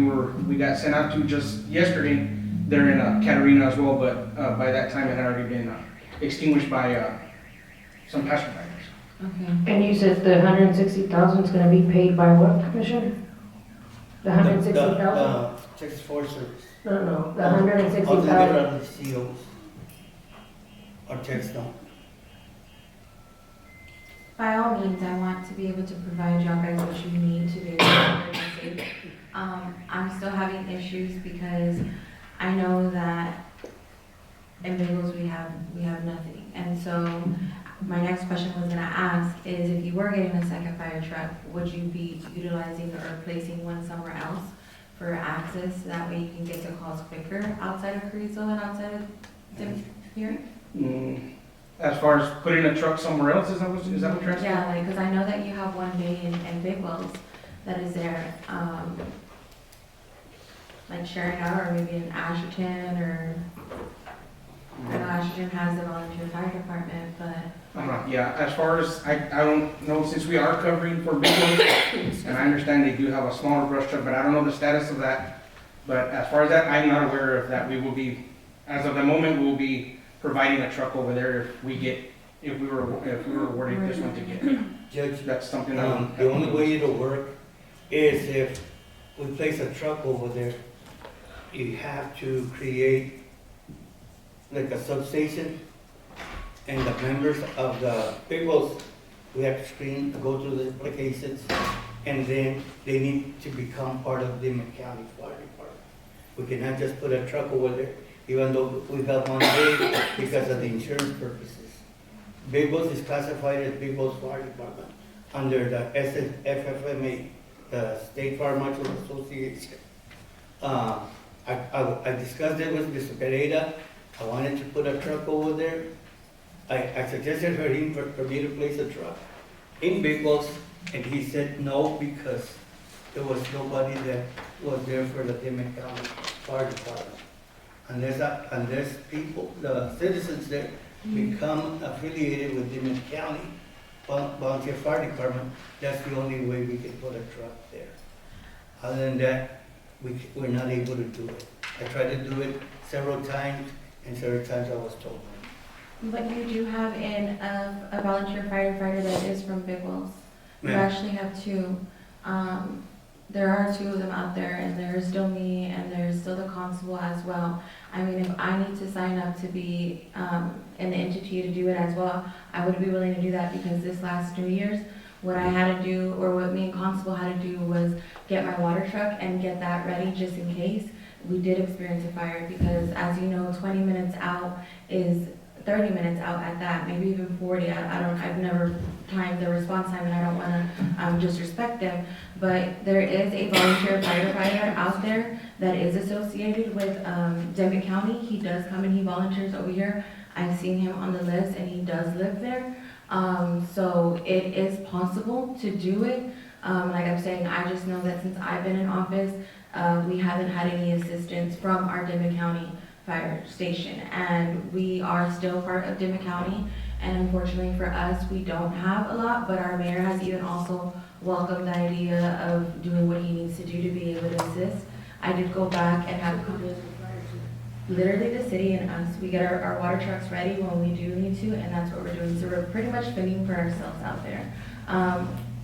got sent out to just yesterday. They're in Catarina as well, but by that time it had already been extinguished by some passenger fires. Okay. And you said the 160,000 is gonna be paid by what, Commissioner? The 160,000? Texas Forest Service. No, the I'll get 160,000. it out of the COs. Or text them. By all means, I want to be able to provide y'all guys what you need to be able to operate and safe. I'm still having issues because I know that in Bagels we have nothing. And so my next question was gonna ask is if you were getting a second fire truck, would you be utilizing or placing one somewhere else for access? That way you can get the calls quicker outside of Carrizo and outside of here? As far as putting a truck somewhere else, is that what you're asking? Yeah, like, because I know that you have one bay in Big Wells that is there, like sharing out, or maybe in Asherton, or, I know Asherton has a volunteer fire department, but. Yeah, as far as, I don't know, since we are covering for Big Wells, and I understand they do have a smaller brush truck, but I don't know the status of that. But as far as that, I'm not aware of that. We will be, as of the moment, we'll be providing a truck over there if we were awarded this one to get. Judge, That's something the only way it'll work is if we place a truck over there, you have to create like a substation, and the members of the people, we have to screen, go through the applications, and then they need to become part of Dimmit County Fire Department. We cannot just put a truck over there, even though we have one day because of the insurance purposes. Big Boss is classified as Big Boss Fire Department under the FFMA, the State Fire Marshal Association. I discussed it with Mr. Pereira. I wanted to put a truck over there. I suggested for him for me to place a truck in Big Boss, and he said no because there was nobody that was there for the Dimmit County Fire Department. Unless people, the citizens there, become affiliated with Dimmit County Volunteer Fire Department, that's the only way we can put a truck there. Other than that, we're not able to do it. I tried to do it several times, and several times I was told. But you do have a volunteer firefighter that is from Big Wells. You actually have 2. There are 2 of them out there, and there's still me, and there's still the constable as well. I mean, if I need to sign up to be an entity to do it as well, I would be willing to do that, because this last New Year's, what I had to do, or what me and constable had to do, was get my water truck and get that ready just in case we did experience a fire, because as you know, 20 minutes out is 30 minutes out at that, maybe even 40. I've never timed the response time, and I don't want to disrespect them, but there is a volunteer firefighter out there that is associated with Dimmit County. He does come and he volunteers over here. I've seen him on the list, and he does live there. So it is possible to do it. Like I'm saying, I just know that since I've been in office, we haven't had any assistance from our Dimmit County fire station, and we are still part of Dimmit County, And unfortunately for us, we don't have a lot, but our mayor has even also welcomed the idea of doing what he needs to do to be able to assist. I did go back and have literally the city and us, we get our water trucks ready when we do need to, and that's what we're doing. So we're pretty much fending for ourselves out there.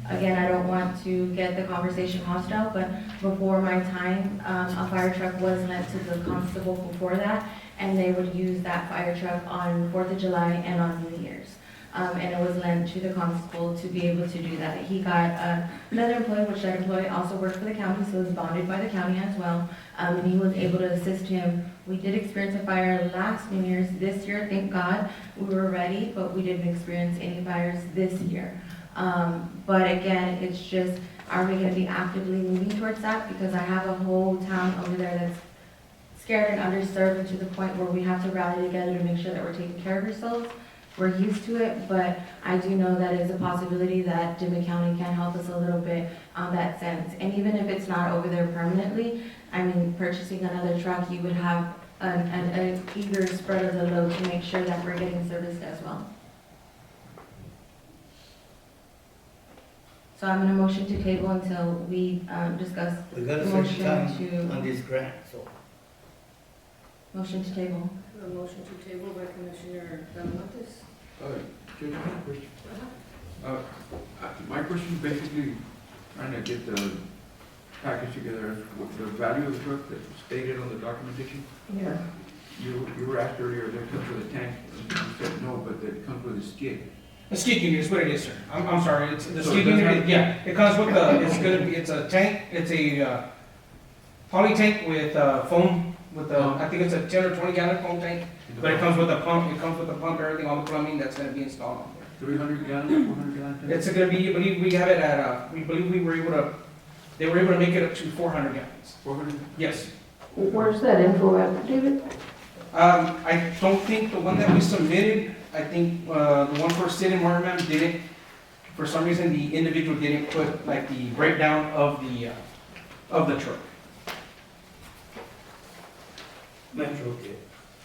Again, I don't want to get the conversation hostile, but before my time, a fire truck was lent to the constable before that, and they would use that fire truck on 4th of July and on New Year's. And it was lent to the constable to be able to do that. He got another employee, which that employee also worked for the county, so was bonded by the county as well, and he was able to assist him. We did experience a fire last New Year's. This year, thank God, we were ready, but we didn't experience any fires this year. But again, it's just, are we gonna be actively moving towards that? Because I have a whole town over there that's scared and underserved, and to the point where we have to rally together to make sure that we're taking care of ourselves. We're used to it, but I do know that it's a possibility that Dimmit County can help us a little bit on that sense. And even if it's not over there permanently, I mean, purchasing another truck, you would have an eager spread of the load to make sure that we're getting serviced as well. So I'm gonna motion to table until we discuss. We got a Motion certain to- time on this grant, so. Motion to table. A motion to table by Commissioner Talamontes. Judge, I have a question. My question is basically trying to get the package together, the value of the truck that's stated on the documentation. Yeah. You were asked earlier, that comes with a tank, and you said no, but that comes with a skid. The skid unit is what it is, sir. I'm sorry, it's, the So skid it doesn't unit, have- yeah, it comes with the, it's gonna be, it's a tank, it's a, poly tank with, foam, with the, I think it's a 10 or 20 gallon foam tank, but it comes with a pump, everything, all the plumbing that's gonna be installed on there. 300 gallon, 400 gallon tank? It's gonna be, I believe we have it at, we believe we were able to, they were able to make it up to 400 gallons. 400? Yes. Where's that info at, David? I don't think the one that we submitted, I think, the one for Sid and Martin didn't, for some reason, the individual didn't put like the breakdown of the truck. Metro did.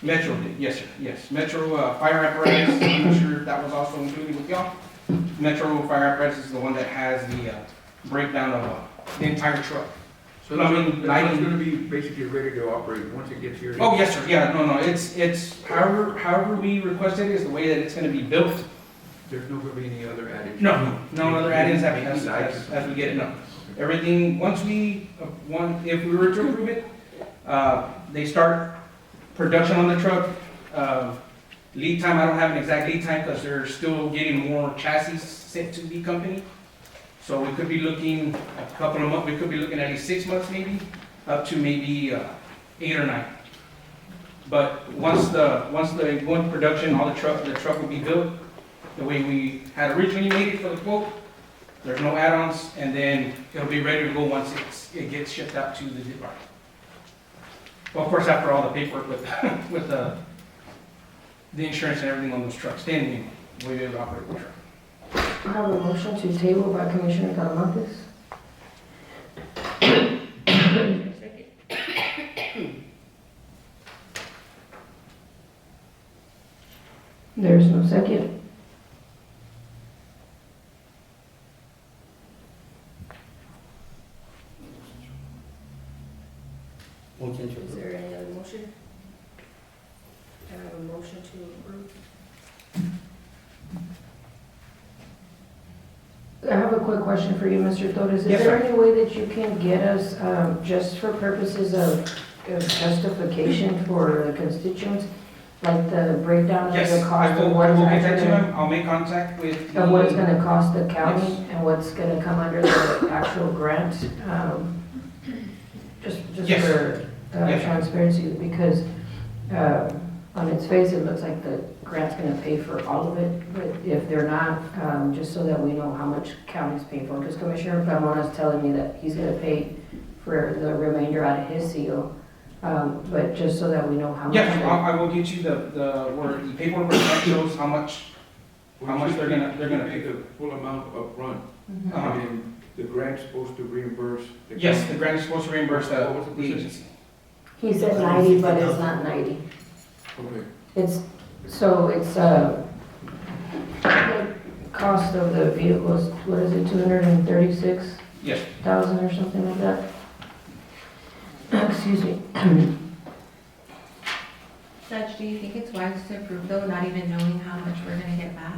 Metro did, yes, sir, yes. Metro, fire apparatus, I'm not sure if that was also included with y'all. Metro fire apparatus is the one that has the, breakdown of, the entire truck. So I the mean, truck's lighting- gonna be basically ready to operate once it gets here? Oh, yes, sir, yeah, no, it's, however we request it is the way that it's gonna be built. There's no gonna be any other added? No other add-ins Maybe as we get it, no. Everything, once we, if we were to approve it, they start production on the truck. Lead time, I don't have an exact lead time because they're still getting more chassis sent to the company. So we could be looking a couple of months, we could be looking at least 6 months maybe, up to maybe 8 or 9. But once they go into production, the truck will be built the way we had originally made it for the quote. There's no add-ons, and then it'll be ready to go once it gets shipped out to the department. Well, of course, after all the paperwork with the insurance and everything on those trucks, then we'll be able to operate the truck. I have a motion to table by Commissioner Talamontes. There's no second. Motion to Is approve. there any other motion? I have a motion to approve. I have a quick question for you, Mr. Torres. Is Yes, there sir. any way that you can get us, just for purposes of justification for the constituents, like the breakdown of Yes, the I cost of will what is get that to actually, him. I'll make contact with. of what it's gonna cost the county Yes. and what's gonna come under the actual grant? Just Yes. for Yes. transparency, because on its face, it looks like the grant's gonna pay for all of it, but if they're not, just so that we know how much county's paying for, because Commissioner Carmona's telling me that he's gonna pay for the remainder out of his CO, but just so that we know how much. Yes, I will get you where the paperwork that shows how much they're gonna pay. the full amount up front, Uh-huh. and then the grant's supposed to reimburse the Yes, county. the grant is supposed to reimburse What was the the percentage? agency. He said 90, but it's not 90. Okay. It's, so it's, cost of the vehicles, what is it, 236,000 Yes. or something like that? Excuse me. Judge, do you think it's wise to approve though, not even knowing how much we're gonna get back?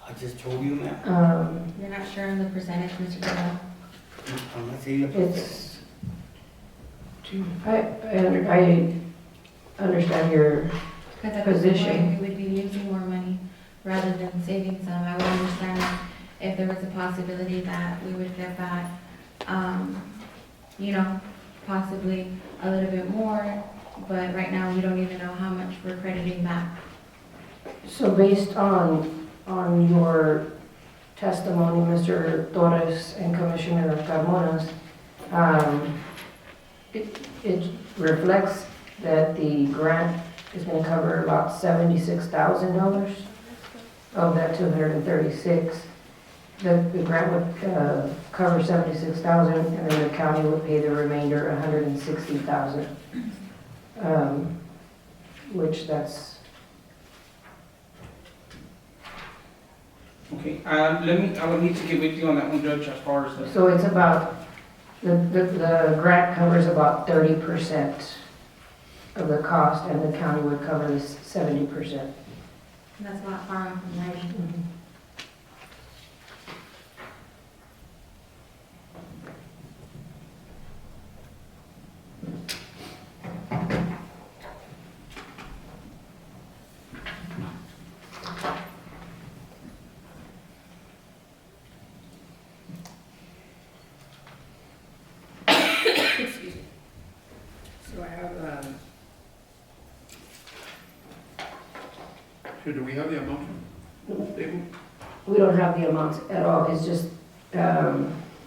I just told you, ma'am. You're not sure on the percentage, Mr. Guerrero? I'm not saying It's, I understand your, Because at this Position. point, we would be losing more money rather than saving some. I would understand if there was a possibility that we would get back, possibly a little bit more, but right now, we don't even know how much we're crediting back. so based on your testimony, Mr. Torres and Commissioner Carmonas, it reflects that the grant is gonna cover about $76,000 of that 236. The grant would cover 76,000, and then the county would pay the remainder, 160,000. Which that's, Okay, I would need to get with you on that one, Judge, as far as the, so it's about, the grant covers about 30% of the cost, and the county would cover the 70%. And that's not far off from right. Excuse me. So I have, So do we have the amount stable? We don't have the amounts at all, it's just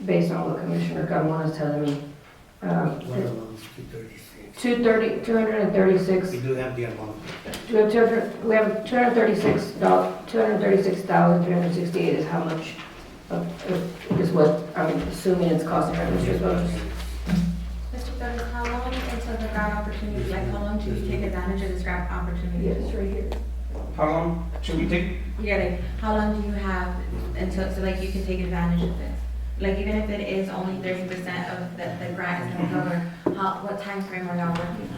based on what Commissioner Carmona is telling me. what amounts to 36. 236, We do have the amount. we have 236,368 is how much, is what I'm assuming it's costing, right, Mr. Rose? Mr. Torres, how long until the grant opportunity, like how long do you take advantage of this grant opportunity? Yes, right here. how long should we take? Yeah, like, how long do you have until, so like you can take advantage of this? Like, even if it is only 30% of the grant is gonna cover, what time frame are y'all working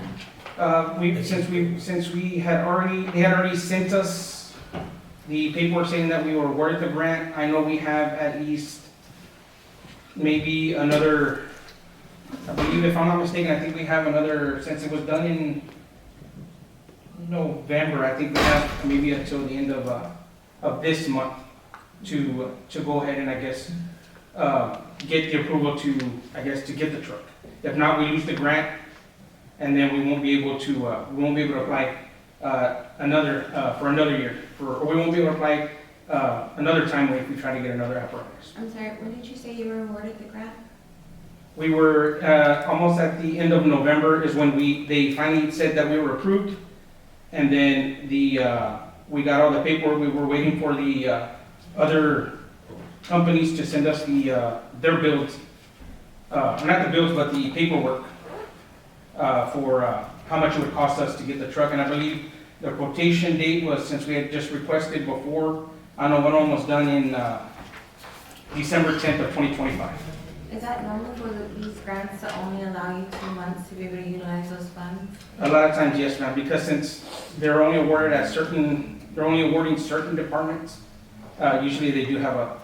on? Since we had already, they had already sent us the paperwork saying that we were awarded the grant, I know we have at least maybe another, I believe if I'm not mistaken, I think we have another, since it was done in November, I think we have maybe until the end of this month to go ahead and I guess, get the approval to get the truck. If not, we lose the grant, and then we won't be able to apply for another year, or we won't be able to apply another time if we try to get another apparatus. I'm sorry, when did you say you were awarded the grant? We were almost at the end of November is when they finally said that we were approved, and then we got all the paperwork. We were waiting for the other companies to send us their bills, not the bills, but the paperwork for how much it would cost us to get the truck. And I believe the quotation date was, since we had just requested before, I know one of them was done in December 10th of 2025. Is that normal for these grants to only allow you 2 months to be able to utilize those funds? A lot of times, yes, ma'am, because since they're only awarded they're only awarding certain departments, usually they do have a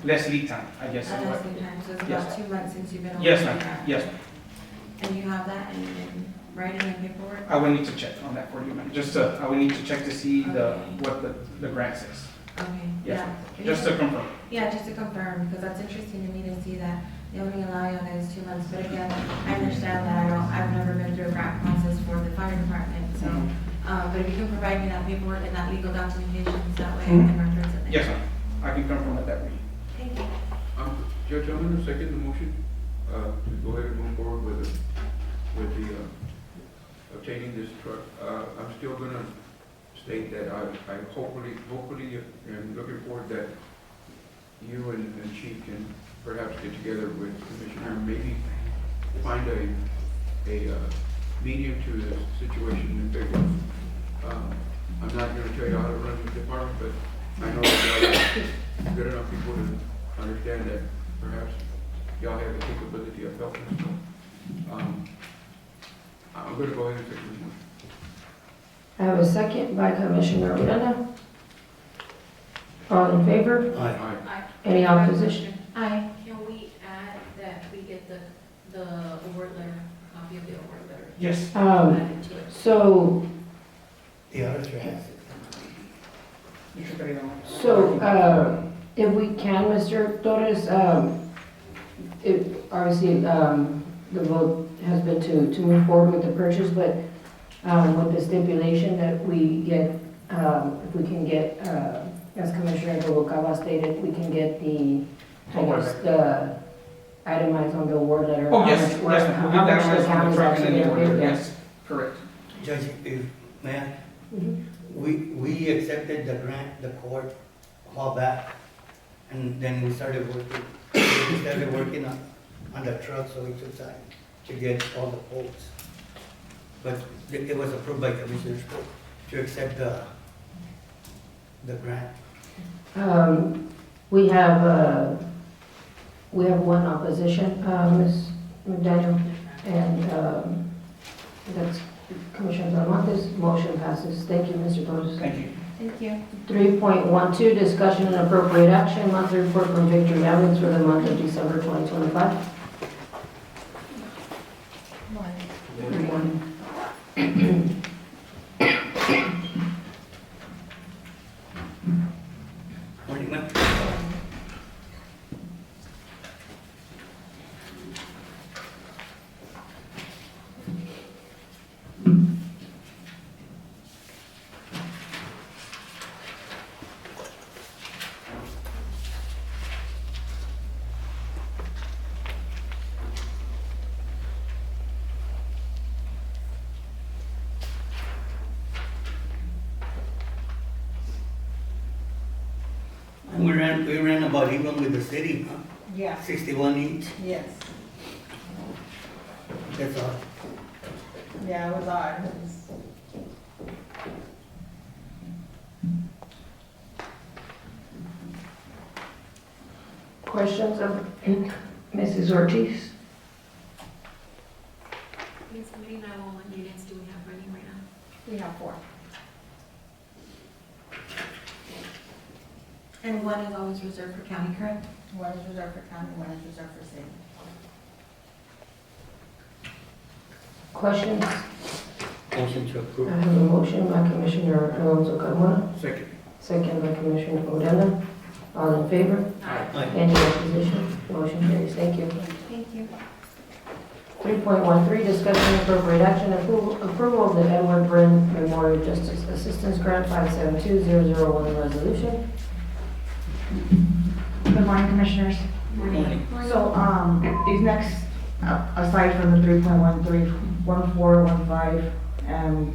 less lead time, I guess. At the same time, so it's Yes. about 2 months since you've been awarded Yes, the ma'am, grant? yes, ma'am. And you have that in writing and paperwork? I would need to check on that for you, ma'am. I would need to check to see what the grant says, Okay, Yes, yeah. just to confirm. Yeah, just to confirm, because that's interesting to me to see that they only allow you guys 2 months. But again, I understand that I've never been through a grant process for the fire department, so. But if you can provide me that paperwork and that legal documentation, so that way I can reference it there. Yes, ma'am. I can confirm that way. Thank you. Judge, I'm going to second the motion to go ahead and move forward with the obtaining this truck. I'm still going to state that I hopefully am looking forward that you and Chief can perhaps get together with Commissioner, maybe find a medium to the situation in favor. I'm not going to tell you how to run the department, but I know that y'all are good enough people to understand that perhaps y'all have the capability of helping, so, I'm gonna go ahead and take this one. I have a second by Commissioner Odena. All in favor? Aye. Aye. Any opposition? Aye. Can we add that we get the award letter, a copy of the award letter? Yes. Added to it. So, The auditor has it. Mr. Pereira. if we can, Mr. Torres, obviously, the vote has been to move forward with the purchase, but with the stipulation that we get, if we can get, as Commissioner Noguera stated, we can get the, I guess, the itemized on the award letter. Oh, yes, how much yes, we're- we'll how get much that the on the county's truck and actually then the gonna order, pay, yes, correct. Judge, if, man, Mhm. we accepted the grant, the court, a while back, and then we started working on the truck, so it took time to get all the quotes. But it was approved by Commissioner's Court to accept the grant. We have one opposition, Ms. McDaniel, and that's Commissioner Talamantes. Motion passes. Thank you, Mr. Torres. Thank you. Thank you. 3.12, discussion and appropriate action, monthly report from Victory Ambulance for the month of December 2025. Good morning. Morning, ma'am. We ran about even with the city, huh? Yeah, 61 each, yes, that's all. yeah, it was odd. Questions of Mrs. Ortiz? Yes, how many 911 units do we have running right now? We have 4. And one is always reserved for county, correct? One is reserved for county, one is reserved for city. Questions? Motion to I approve. have a motion by Commissioner Alonso Carmona, Second. second by Commissioner Odena. All in favor? Aye. Any opposition? Motion carries. Thank you. Thank you. 3.13, discussion and appropriate action, approval of the Edward Brin Memorial Justice Assistance Grant 572001 resolution. Good morning, Commissioners. Morning. So, these next, aside from the 3.13, 14, 15, and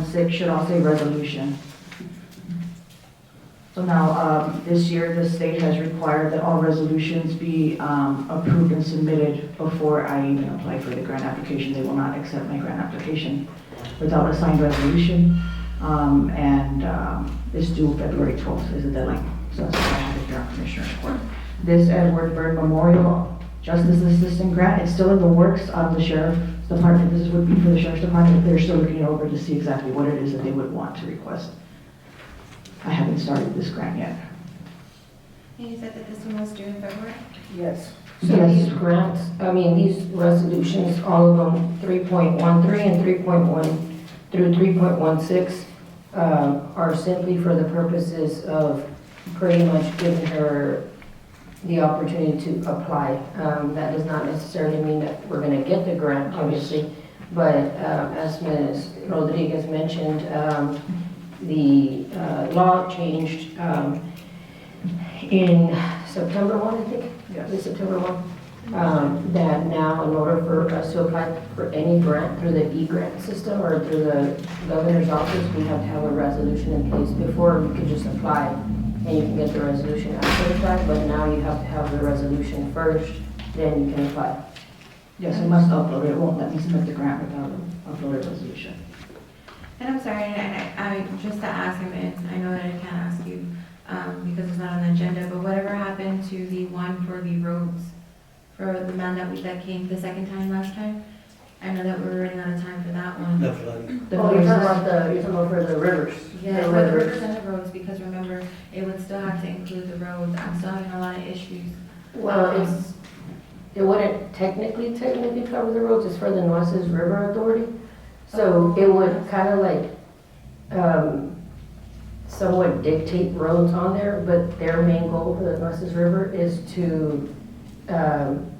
16 should all say resolution. So now, this year, the state has required that all resolutions be approved and submitted before I even apply for the grant application. They will not accept my grant application without a signed resolution. It's due February 12th is the deadline. So that's why I have it here on Commissioner's Court. This Edward Byrne Memorial Justice Assistant Grant, it's still in the works of the Sheriff's Department. This would be for the Sheriff's Department. They're still looking it over to see exactly what it is that they would want to request. I haven't started this grant yet. And you said that this one was due in February? Yes. So these grants, these resolutions, all of them, 3.13 and 3.1 through 3.16, are simply for the purposes of pretty much giving her the opportunity to apply. That does not necessarily mean that we're going to get the grant, obviously, but as Ms. Rodriguez mentioned, the law changed in September 1, I think, this September 1, that now in order for us to apply for any grant through the e-grant system or through the governor's office, we have to have a resolution in place. Before, we could just apply and you can get the resolution after the fact, but now you have to have the resolution first, then you can apply. Yes, I must upload it. It won't let me submit the grant without an uploaded resolution. And I'm sorry, and I just to ask him, and I know that I can't ask you, for the man that came the second time last time. I know that we're running out of time for that one. The flooding. The Oh, you're talking noises. about you're talking about for the rivers. Yeah, The for the rivers. rivers and the roads, because remember, it would still have to include the roads. I'm still having a lot of issues. Well, it wouldn't technically cover the roads, it's for the Nueces River Authority. So it would kind of like, somewhat dictate roads on there, but their main goal for the Nueces River is to,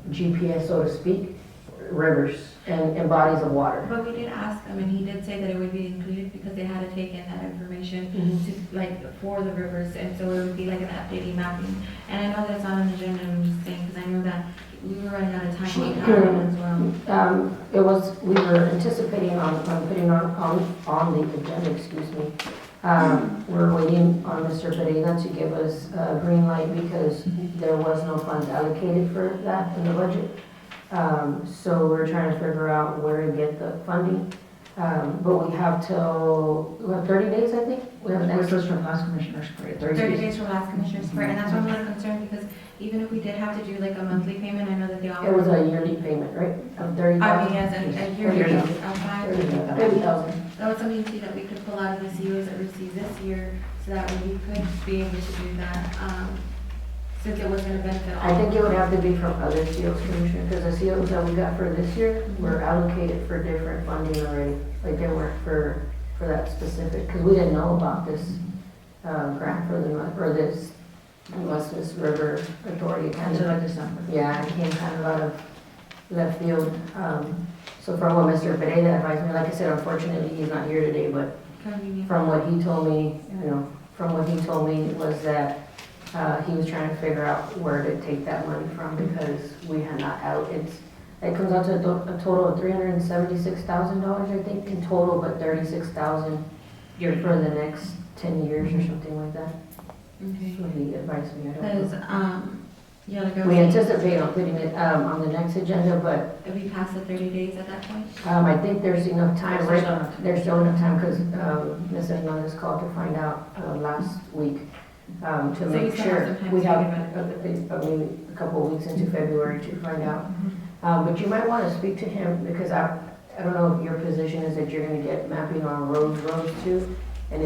GPS, so to speak, rivers and bodies of water. But we did ask him, and he did say that it would be included because they had to take in that information to, like, for the rivers, and so it would be like an updating mapping. And I know that's not on the agenda, I'm just saying, because I know that we were running out of time on that one as well. We were anticipating on putting on the agenda, excuse me. We're waiting on Mr. Pereira to give us a green light because there was no funds allocated for that in the budget. So we're trying to figure out where to get the funding. But we have 30 days, I think. We have This was from last commissioner's court, 30 days from last commissioner's court, and that's why I'm a little concerned, because even if we did have to do like a monthly payment, I know that they all. It was a yearly payment, right, of 30,000? I mean, yes, and yearly, Yearly. of 5. 30,000. That was something too that we could pull out of the COs that received this year, so that way we could be able to do that, since it was gonna benefit all. I think it would have to be from other COs, Commissioner, because the COs that we got for this year were allocated for different funding already. Like they weren't for that specific, because we didn't know about this, grant for this Nueces River Authority. Kind until of, like December. yeah, it came kind of out of left field. So from what Mr. Pereira advised me, like I said, unfortunately, he's not here today, but Convenient. from what he told me, was that he was trying to figure out where to take that money from because we had not it comes out to a total of $376,000, I think, in total, but $36,000 for the next 10 years or something like that. Okay. So he advised me, I don't know. Because, yeah, like I was We saying, anticipate on putting it on the next agenda, but if we pass the 30 days at that point. I think there's enough time, There's right? still enough time. There's still enough time because Ms. Hernandez called to find out last week to So make you still have sure. some time We to have think maybe a couple of weeks into February to find out. But you might want to speak to him because I don't know if your position is that you're going to get mapping on roads too. And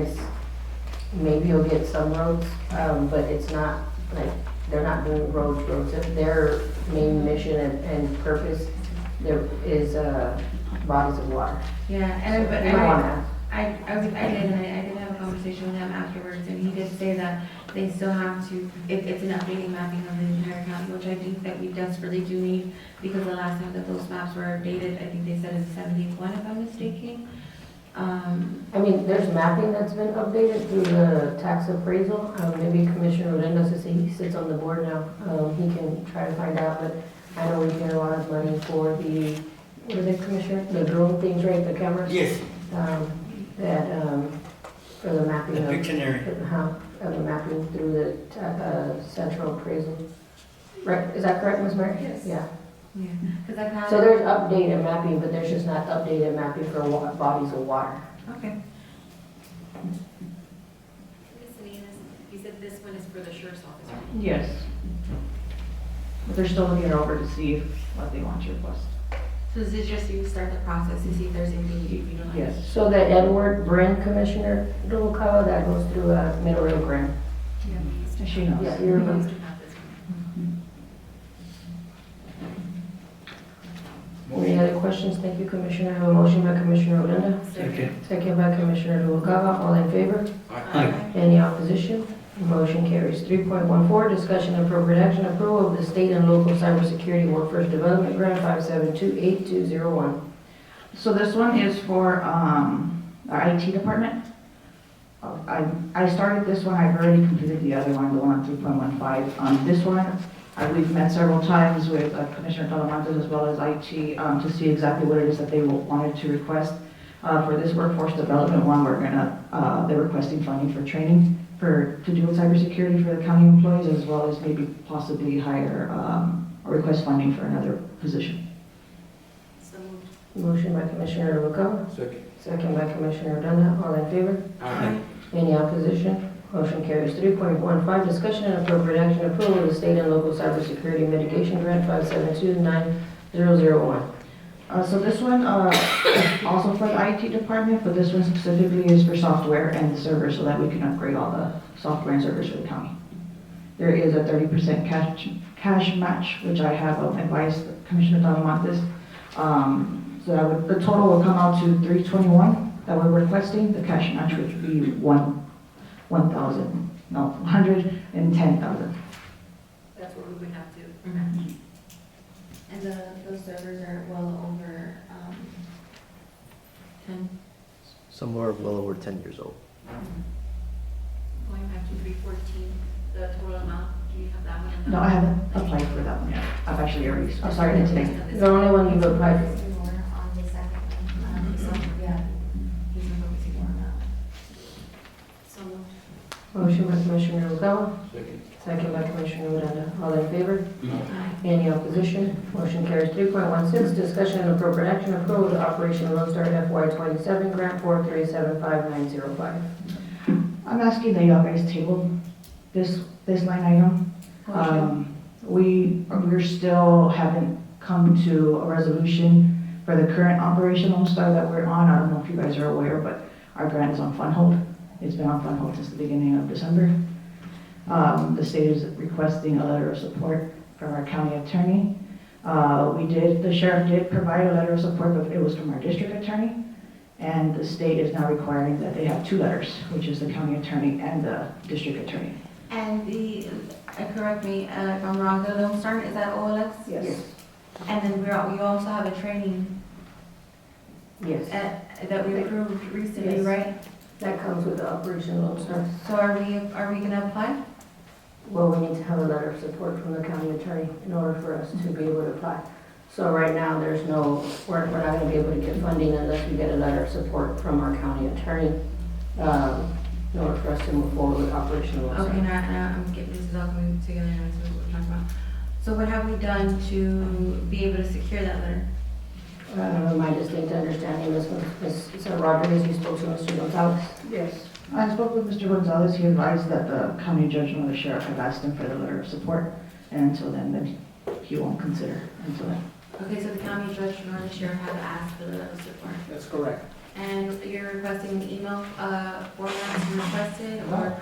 maybe you'll get some roads, but it's not like, they're not doing roads. If their main mission and purpose there is bodies of water. Yeah, So and, but you might want to ask. I did have a conversation with him afterwards, and he did say that they still have to, it's an updating mapping of the entire county, which I think that we desperately do need, because the last time that those maps were updated, I think they said it's 71, if I'm mistaken. I mean, there's mapping that's been updated through the tax appraisal. Maybe Commissioner Odena, since he sits on the board now, he can try to find out, but I know we get a lot of money for the, what is it, Commissioner? The drone things, right, the cameras? Yes, For the mapping the of. Pictionary. Of the mapping through the central appraisal. Right, is that correct, Ms. Mary? Yes. Yeah. Yeah, because I've had. So there's updated mapping, but there's just not updated mapping for bodies of water. Okay. Ms. Salinas, you said this one is for the sheriff's office, right? Yes. But they're still looking it over to see what they want to request. So this is just you start the process to see if there's anything you don't like? Yes. So the Edward Brin Commissioner Duokawa, that goes through Middle Rio Grande. Yeah, we used to. She knows. Yeah, you We remember. used to have this one. Any other questions? Thank you, Commissioner. I have a motion by Commissioner Odena, Second. second by Commissioner Duokawa. All in favor? Aye. Any opposition? Motion carries. 3.14, discussion and appropriate action, approval of the state and local cybersecurity workforce development grant 5728201. So this one is for our IT department. I started this one, I've already completed the other one, the one on 3.15. This one, we've met several times with Commissioner Talamantes as well as IT to see exactly what it is that they wanted to request. For this workforce development one, they're requesting funding for training to do with cybersecurity for the county employees, as well as maybe possibly hire or request funding for another position. So moved. Motion by Commissioner Duokawa, Second. second by Commissioner Odena. All in favor? Aye. Any opposition? Motion carries. 3.15, discussion and appropriate action approval of the state and local cybersecurity mitigation grant 5729001. So this one, also for the IT department, but this one specifically is for software and the servers so that we can upgrade all the software and servers for the county. There is a 30% cash match, which I have advised Commissioner Talamantes. So that would, the total will come out to $321 that we're requesting. The cash match would be $110,000. That's what we would have to. And those servers are well over, 10. Some are well over 10 years old. Going back to 314, the total amount, do you have that one? No, I haven't applied for that one yet. I've actually already started it today. The only one you've applied for. More on the second one. So, yeah, he's been focusing more on that one. So moved. Motion by Commissioner Noguera, Second. second by Commissioner Odena. All in favor? Aye. Any opposition? Motion carries. 3.16, discussion and appropriate action approval to Operation Lone Star FY27 Grant 4375905. I'm asking that y'all guys table this line item. We're still haven't come to a resolution for the current Operation Lone Star that we're on. I don't know if you guys are aware, but our grant is on fund hold. It's been on fund hold since the beginning of December. The state is requesting a letter of support from our county attorney. The sheriff did provide a letter of support, but it was from our district attorney. And the state is now requiring that they have two letters, which is the county attorney and the district attorney. And correct me if I'm wrong, the Lone Star, is that OLX? Yes. And then you also have a training Yes. that we approved recently, Yes. right? That comes with the Operation Lone Star. So are we gonna apply? Well, we need to have a letter of support from the county attorney in order for us to be able to apply. So right now, we're not gonna be able to get funding unless we get a letter of support from our county attorney, in order for us to move forward with Operation Lone Star. Okay, now I'm getting, this is all coming together, and this is what we're talking about. So what have we done to be able to secure that letter? My distinct understanding is Ms. Rodriguez, you spoke to Mr. Gonzalez? Yes. I spoke with Mr. Gonzalez. He advised that the county judge and the sheriff have asked him for the letter of support. And until then he won't consider until then. Okay, so the county judge nor the sheriff have asked for the letter of support. That's correct. And you're requesting the email format as requested, or?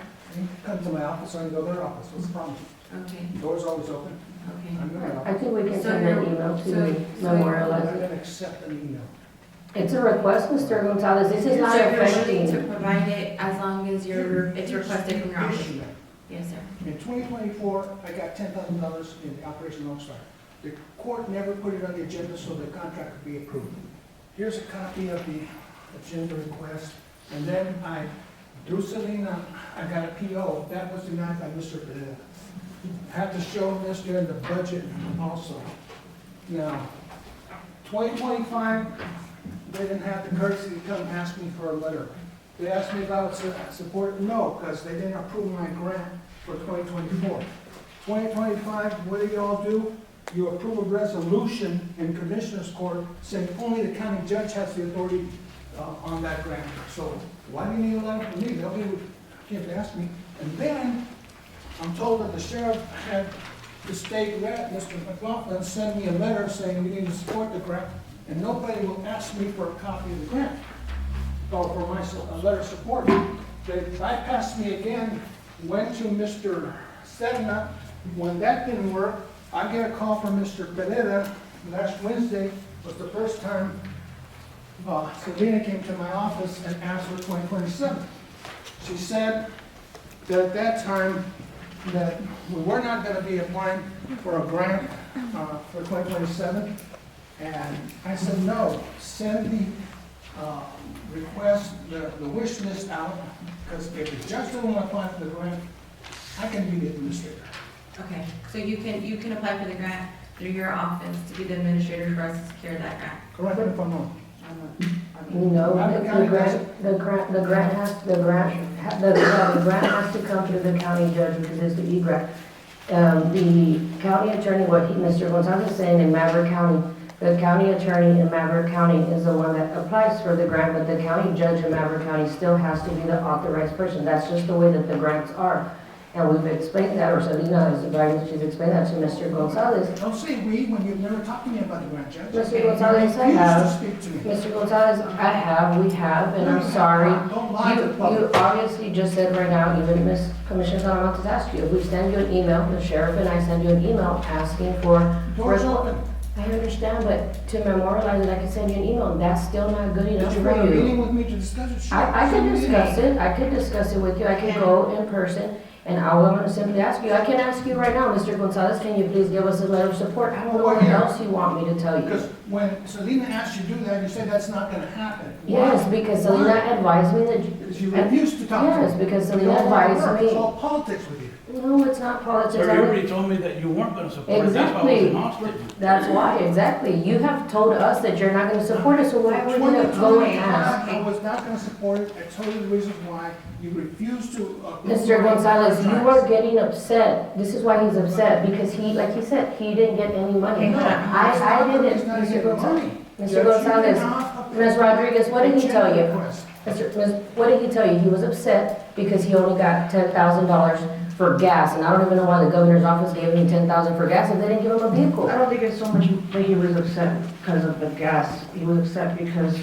Come to my office or go to their office, what's the problem? Okay, Door's always open. okay. I'm in my I office. think we can So send an you're- email to so you're memorialize I'm it. gonna accept an email. It's a request, Mr. Gonzalez. This is not So you're willing to affecting. provide it as long as it's requested from your office? Issue. Yes, sir. In 2024, I got $10,000 in Operation Lone Star. The court never put it on the agenda so the contract could be approved. Here's a copy of the agenda request, and then through Selena, I got a PO. That was denied by Mr. Pereira. I have to show this during the budget also. Now, 2025, they didn't have the courtesy to come ask me for a letter. They asked me if I would support it. No, because they didn't approve my grant for 2024. 2025, what do you all do? You approve a resolution in Commissioner's Court saying only the county judge has the authority on that grant. So why do you need a letter from me? Nobody came to ask me. And then I'm told that the sheriff had the state rep, Mr. McLaughlin, send me a letter saying we need to support the grant, and nobody will ask me for a copy of the grant or for my letter of support. They bypassed me again, went to Mr. Sedna. When that didn't work, I get a call from Mr. Pereira. Last Wednesday was the first time Selena came to my office and asked for 2027. She said that at that time that we were not going to be applying for a grant for 2027. And I said, no, send the request, the wish list out, because if the judge doesn't want to apply for the grant, I can be the administrator. Okay, so you can apply for the grant through your office to be the administrator for us to secure that grant. Correct me if I'm wrong. No, the grant has to come through the county judge because it's the E-grant. The county attorney, Mr. Gonzalez is saying in Maverick County, The county attorney in Maverick County is the one that applies for the grant, but the county judge in Maverick County still has to be the authorized person. That's just the way that the grants are. And we've explained that, or Selena has advised, she's explained that to Mr. Gonzalez. Don't say we when you've never talked to me about the grant, Judge. Mr. Gonzalez, I You have. refuse to speak to me. Mr. Gonzalez, I have, we have, and I'm sorry. Don't lie to the You public. obviously just said right now, even Ms. Commissioner Salamantes asked you, if we send you an email, the sheriff and I send you an email asking for. Door's open. I understand, but to memorialize it, I can send you an email, and that's still not good enough Did you for want a meeting you. with me to discuss it? Sure. I Send could me the discuss email. it, I could discuss it with you, I could go in person, and I will simply ask you, I can ask you right now, Mr. Gonzalez, can you please give us a letter of support? I don't know what else you want me to tell you. Because when Selena asked you to do that, you said that's not gonna happen. Yes, Why? because Selena Why? advised me that. Because you refused to talk to me. Yes, because Selena You don't wanna advised work. me. It's all politics with you. No, it's not politics. But I you don't- already told me that you weren't gonna support it, that's why I was Exactly. in hostage. That's why, exactly. You have told us that you're not gonna support it, so why would we go and ask? I was not gonna support it. I told you the reasons why. You refused to. Mr. Gonzalez, you are getting upset. This is why he's upset, because he, like he said, he didn't get any money. No, I didn't, he's not Mr. getting Gonzalez. money. Mr. Judge, Gonzalez, you cannot Ms. Rodriguez, what did he tell you? request. What did he tell you? He was upset because he only got $10,000 for gas, and I don't even know why the governor's office gave him $10,000 for gas if they didn't give him a vehicle. I don't think it's so much that he was upset because of the gas. He was upset because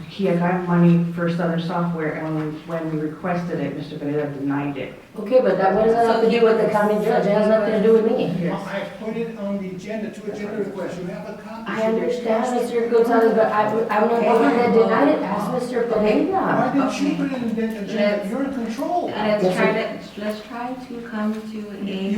he had gotten money for Southern Software, and when we requested it, Mr. Pereira denied it. Okay, but what does that have to do with the county judge? It has nothing to do with me. I put it on the agenda, two agenda requests. You have a copy. I understand, Mr. Gonzalez, but I'm not the one that denied it. Ask Mr. Pereira. Why didn't you put it in the agenda? You're in control. Let's try to come to You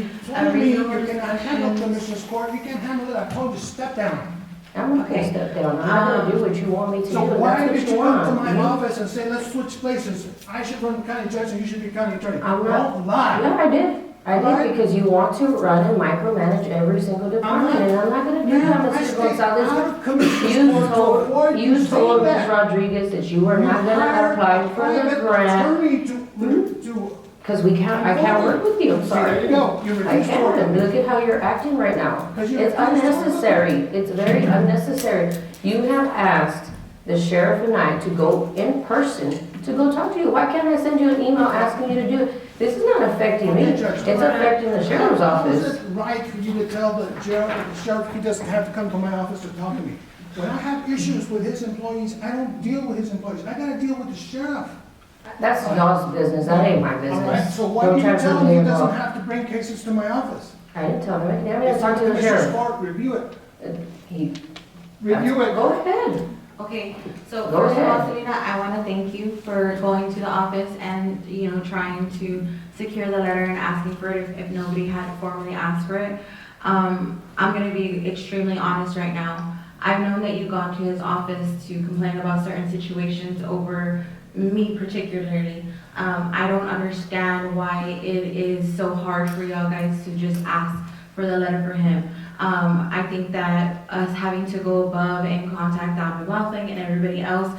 a told me you reasonable cannot handle discussion. Commissioner's Court. You can't handle it. I told you, step down. I'm not gonna step down. I'm not gonna do what you want me to do. So and why that's did what you come to want. my office and say, let's switch places? I should run county judge and you should be county attorney. I'm not- Don't lie. Yeah, I did. I Right. did because you want to run and micromanage every single department, and I'm not gonna do that, Ma'am, I Mr. stayed Gonzalez. out of Commissioner's You Court to avoid you saying told Ms. that. Rodriguez that you were not You gonna hired apply a for the private grant, attorney to. because I can't work with you, I'm See, sorry. there you go. You I refused to work with can't, me. look at how you're acting right now. 'Cause you It's refuse to work with me. unnecessary, it's very unnecessary. You have asked the sheriff and I to go in person to go talk to you. Why can't I send you an email asking you to do it? This is not affecting me, Okay, it's Judge, affecting the sheriff's How is office. it right for you to tell the sheriff he doesn't have to come to my office to talk to me? When I have issues with his employees, I don't deal with his employees. I gotta deal with the sheriff. That's y'all's business, that ain't my All right, business. so why Don't do try you to tell put him me he involved. doesn't have to bring cases to my office? I didn't tell him, I'm gonna It's talk to the Commissioner's sheriff. Court, review it. He, Review it. go ahead. Okay, so Go first of all, ahead. Selena, I want to thank you for going to the office and, trying to secure the letter and asking for it if nobody had formally asked for it. I'm going to be extremely honest right now. I've known that you've gone to his office to complain about certain situations over me particularly. I don't understand why it is so hard for y'all guys to just ask for the letter for him. I think that us having to go above and contact Dominic Laughlin and everybody else,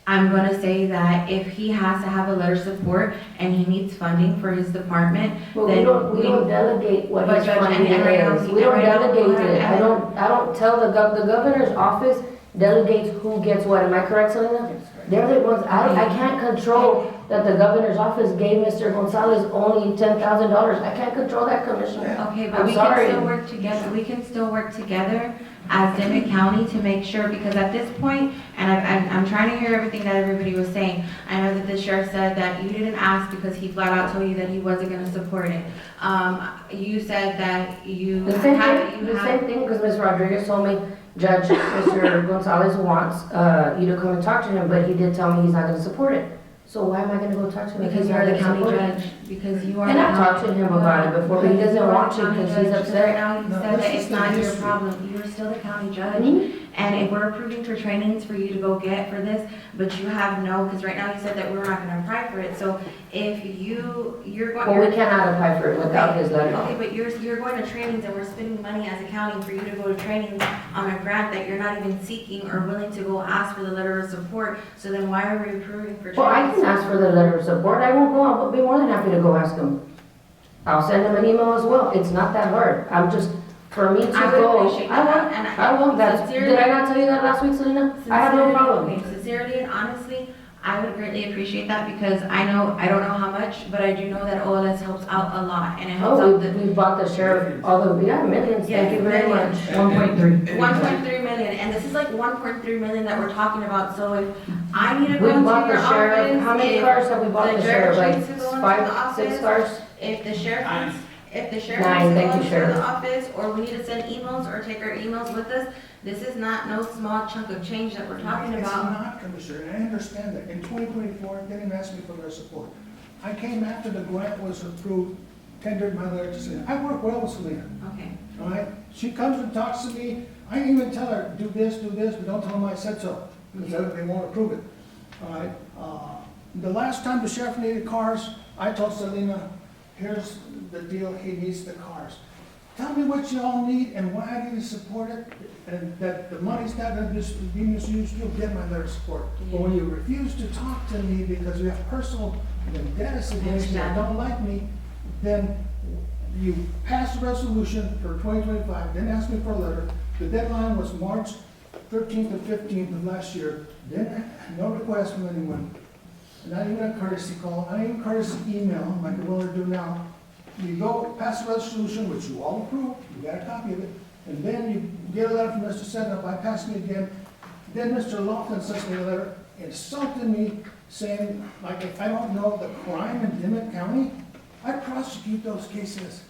I'm gonna say that if he has to have a letter of support and he needs funding for his department, Well, then we don't delegate what But his Judge, funding and right now- is. We don't and right now- delegate it. I and- don't tell the governor's office delegates who gets what. Am I correct, Selena? They're the ones, I can't control that the governor's office gave Mr. Gonzalez only $10,000. I can't control that, Commissioner. Okay, but I'm we sorry. can still work together, we can still work together as Dimmit County to make sure, because at this point, and I'm trying to hear everything that everybody was saying. I know that the sheriff said that you didn't ask because he flat out told you that he wasn't gonna support it. You said that you The same have, thing, because Ms. Rodriguez told me, Judge, Mr. Gonzalez wants you to come and talk to him, but he did tell me he's not gonna support it. So why am I gonna go talk to him if because he's you not are the gonna county support it? judge, because you are. And the I've talked to county- him about it before, but he doesn't You are want the to county because judge, he's because upset. right now you No, said this that is it's the not your history. problem, you are still the county judge. Mhm. And if we're approving for trainings for you to go get for this, but you have no, because right now you said that we're not gonna apply for it, so if you're going. Well, we cannot apply for it without his letter. Okay, but you're going to trainings and we're spending money as a county for you to go to trainings on a grant that you're not even seeking or willing to go ask for the letter of support, so then why are we approving for trainings? Well, I can ask for the letter of support. I won't go, I'll be more than happy to go ask him. I'll send him an email as well. It's not that hard. I'm just for me to I would go, appreciate I that, want, and I want that. Did I not tell you that last week, Selena? I have no problem. Sincerely and honestly, I would greatly appreciate that because I know, I don't know how much, but I do know that OLS helps out a lot and it helps Oh, out the. we bought the sheriff, millions, thank you very much. 1.3 million, and this is like 1.3 million that we're talking about, so if I need to We go into bought your the sheriff, office, how many if cars have we bought the the sheriff? sheriff Like needs to go into the 5, 6 office, cars? if the sheriff, Nine. if the sheriff Nine, needs to thank go you, into Sheriff. the office, or we need to send emails or take our emails with us, this is not no small chunk of change that we're talking It's about. not, Commissioner, and I understand that. In 2024, they didn't ask me for their support. I came after the grant was approved, tendered my letter to Selena. I work well with Selena, Okay. all right? She comes and talks to me. I didn't even tell her, do this, but don't tell them I said so, because they won't approve it, all right? The last time the sheriff needed cars, I told Selena, here's the deal, he needs the cars. Tell me what you all need and why I need to support it, and that the money's not gonna be misused, you'll get my letter of support. But when you refuse to talk to me because you have personal vendettas against me, or don't like me, then you pass a resolution for 2025, then ask me for a letter. The deadline was March 13th and 15th of last year, then no request from anyone. Not even a courtesy call, not even a courtesy email, like the will do now. You go pass a resolution, which you all approve, you got a copy of it, and then you get a letter from Mr. Sedna, bypass me again. Then Mr. Lofton sends me a letter insulting me, saying, like, if I don't know the crime in Dimmit County, I prosecute those cases.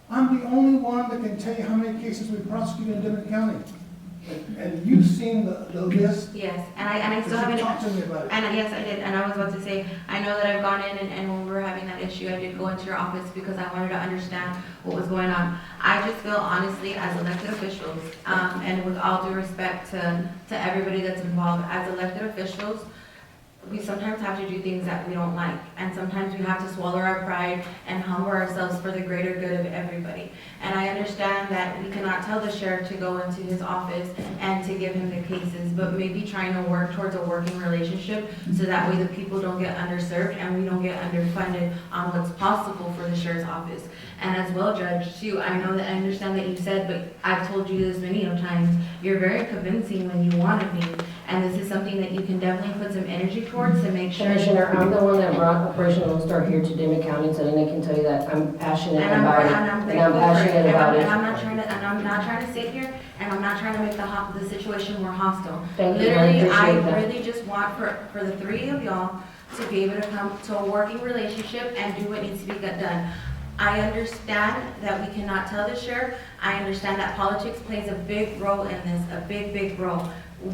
I'm the only one that can tell you how many cases we prosecute in Dimmit County. And you've seen the list. Yes, and I still haven't. Talk to me about it. And yes, I did, and I was about to say, I know that I've gone in and when we were having that issue, I did go into your office because I wanted to understand what was going on. I just feel honestly, as elected officials, and with all due respect to everybody that's involved, as elected officials, we sometimes have to do things that we don't like, and sometimes we have to swallow our pride and humble ourselves for the greater good of everybody. And I understand that we cannot tell the sheriff to go into his office and to give him the cases, but maybe trying to work towards a working relationship so that way the people don't get underserved and we don't get underfunded on what's possible for the sheriff's office. And as well, Judge, too, I know that I understand that you said, but I've told you this many times, you're very convincing when you want to be. And this is something that you can definitely put some energy towards to make sure. Commissioner, I'm the one that brought Operation Lone Star here to Dimmit County, and Selena can tell you that I'm passionate about it. And I'm passionate about it. And I'm not trying to sit here, and I'm not trying to make the situation more hostile. Thank you, I Literally, appreciate I that. really just want for the three of y'all to be able to come to a working relationship and do what needs to be done. I understand that we cannot tell the sheriff. I understand that politics plays a big role in this, a big, big role.